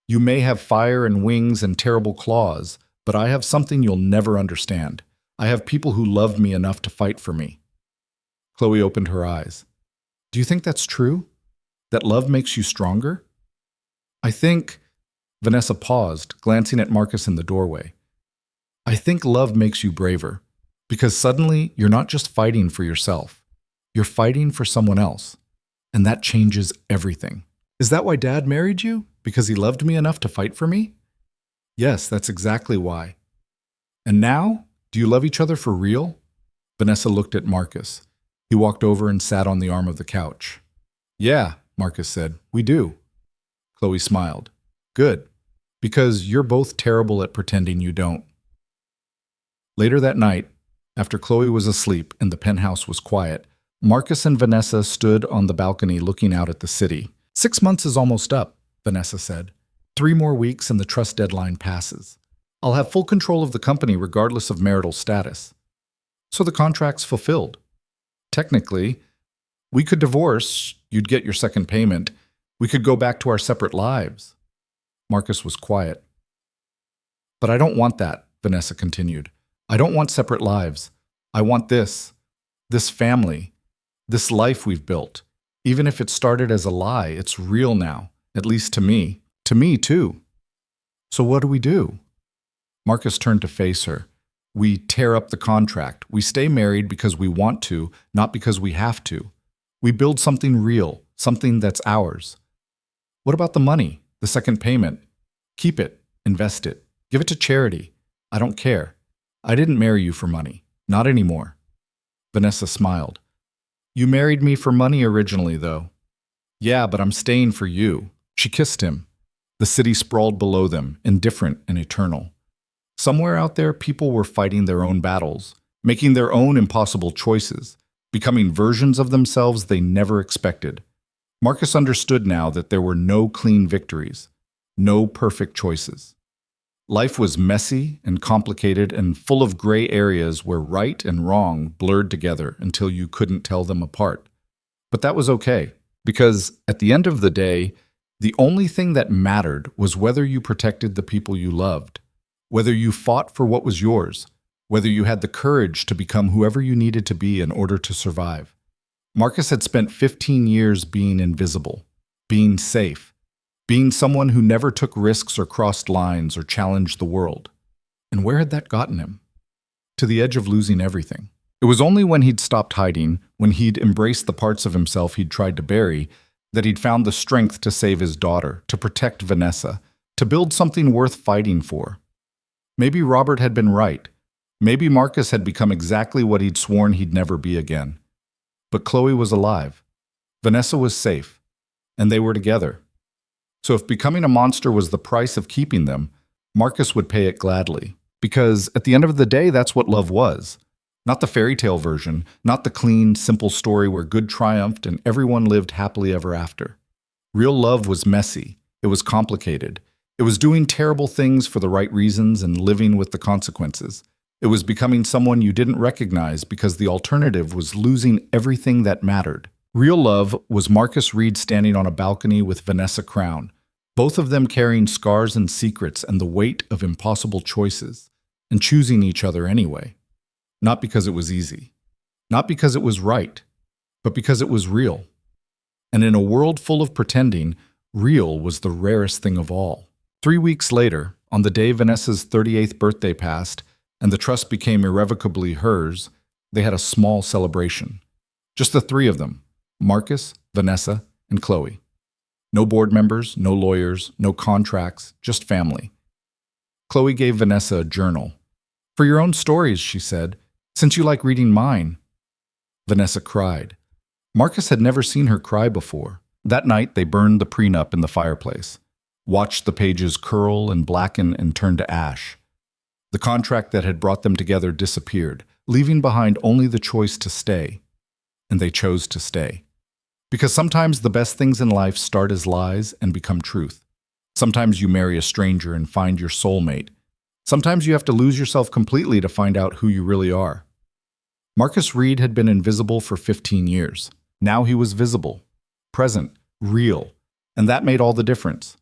Speaker 1: "You may have fire and wings and terrible claws, but I have something you'll never understand. I have people who love me enough to fight for me." Chloe opened her eyes. Do you think that's true? That love makes you stronger? I think, Vanessa paused, glancing at Marcus in the doorway. I think love makes you braver. Because suddenly, you're not just fighting for yourself. You're fighting for someone else. And that changes everything. Is that why Dad married you? Because he loved me enough to fight for me? Yes, that's exactly why. And now, do you love each other for real? Vanessa looked at Marcus. He walked over and sat on the arm of the couch. Yeah, Marcus said, we do. Chloe smiled. Good. Because you're both terrible at pretending you don't. Later that night, after Chloe was asleep and the penthouse was quiet, Marcus and Vanessa stood on the balcony looking out at the city. 6 months is almost up, Vanessa said. 3 more weeks and the trust deadline passes. I'll have full control of the company regardless of marital status. So the contract's fulfilled. Technically, we could divorce, you'd get your second payment, We could go back to our separate lives. Marcus was quiet. But I don't want that, Vanessa continued. I don't want separate lives. I want this family, this life we've built. Even if it started as a lie, it's real now, at least to me. To me, too. So what do we do? Marcus turned to face her. We tear up the contract. We stay married because we want to, not because we have to. We build something real, something that's ours. What about the money, the second payment? Keep it, invest it, give it to charity. I don't care. I didn't marry you for money, not anymore. Vanessa smiled. You married me for money originally, though. Yeah, but I'm staying for you. She kissed him. The city sprawled below them, indifferent and eternal. Somewhere out there, people were fighting their own battles, making their own impossible choices, becoming versions of themselves they never expected. Marcus understood now that there were no clean victories, no perfect choices. Life was messy and complicated and full of gray areas where right and wrong blurred together until you couldn't tell them apart. But that was okay, because at the end of the day, the only thing that mattered was whether you protected the people you loved, whether you fought for what was yours, whether you had the courage to become whoever you needed to be in order to survive. Marcus had spent 15 years being invisible, being safe, being someone who never took risks or crossed lines or challenged the world. And where had that gotten him? To the edge of losing everything. It was only when he'd stopped hiding, when he'd embraced the parts of himself he'd tried to bury, that he'd found the strength to save his daughter, to protect Vanessa, to build something worth fighting for. Maybe Robert had been right. Maybe Marcus had become exactly what he'd sworn he'd never be again. But Chloe was alive. Vanessa was safe. And they were together. So if becoming a monster was the price of keeping them, Marcus would pay it gladly. Because at the end of the day, that's what love was. Not the fairy tale version, not the clean, simple story where good triumphed and everyone lived happily ever after. Real love was messy. It was complicated. It was doing terrible things for the right reasons and living with the consequences. It was becoming someone you didn't recognize because the alternative was losing everything that mattered. Real love was Marcus Reed standing on a balcony with Vanessa Crown, both of them carrying scars and secrets and the weight of impossible choices, and choosing each other anyway. Not because it was easy, not because it was right, but because it was real. And in a world full of pretending, real was the rarest thing of all. 3 weeks later, on the day Vanessa's 38th birthday passed, and the trust became irrevocably hers, they had a small celebration. Just the three of them, Marcus, Vanessa, and Chloe. No board members, no lawyers, no contracts, just family. Chloe gave Vanessa a journal. For your own stories, she said, since you like reading mine. Vanessa cried. Marcus had never seen her cry before. That night, they burned the prenup in the fireplace, watched the pages curl and blacken and turn to ash. The contract that had brought them together disappeared, leaving behind only the choice to stay. And they chose to stay. Because sometimes the best things in life start as lies and become truth. Sometimes you marry a stranger and find your soulmate. Sometimes you have to lose yourself completely to find out who you really are. Marcus Reed had been invisible for 15 years. Now he was visible, present, real, and that made all the difference.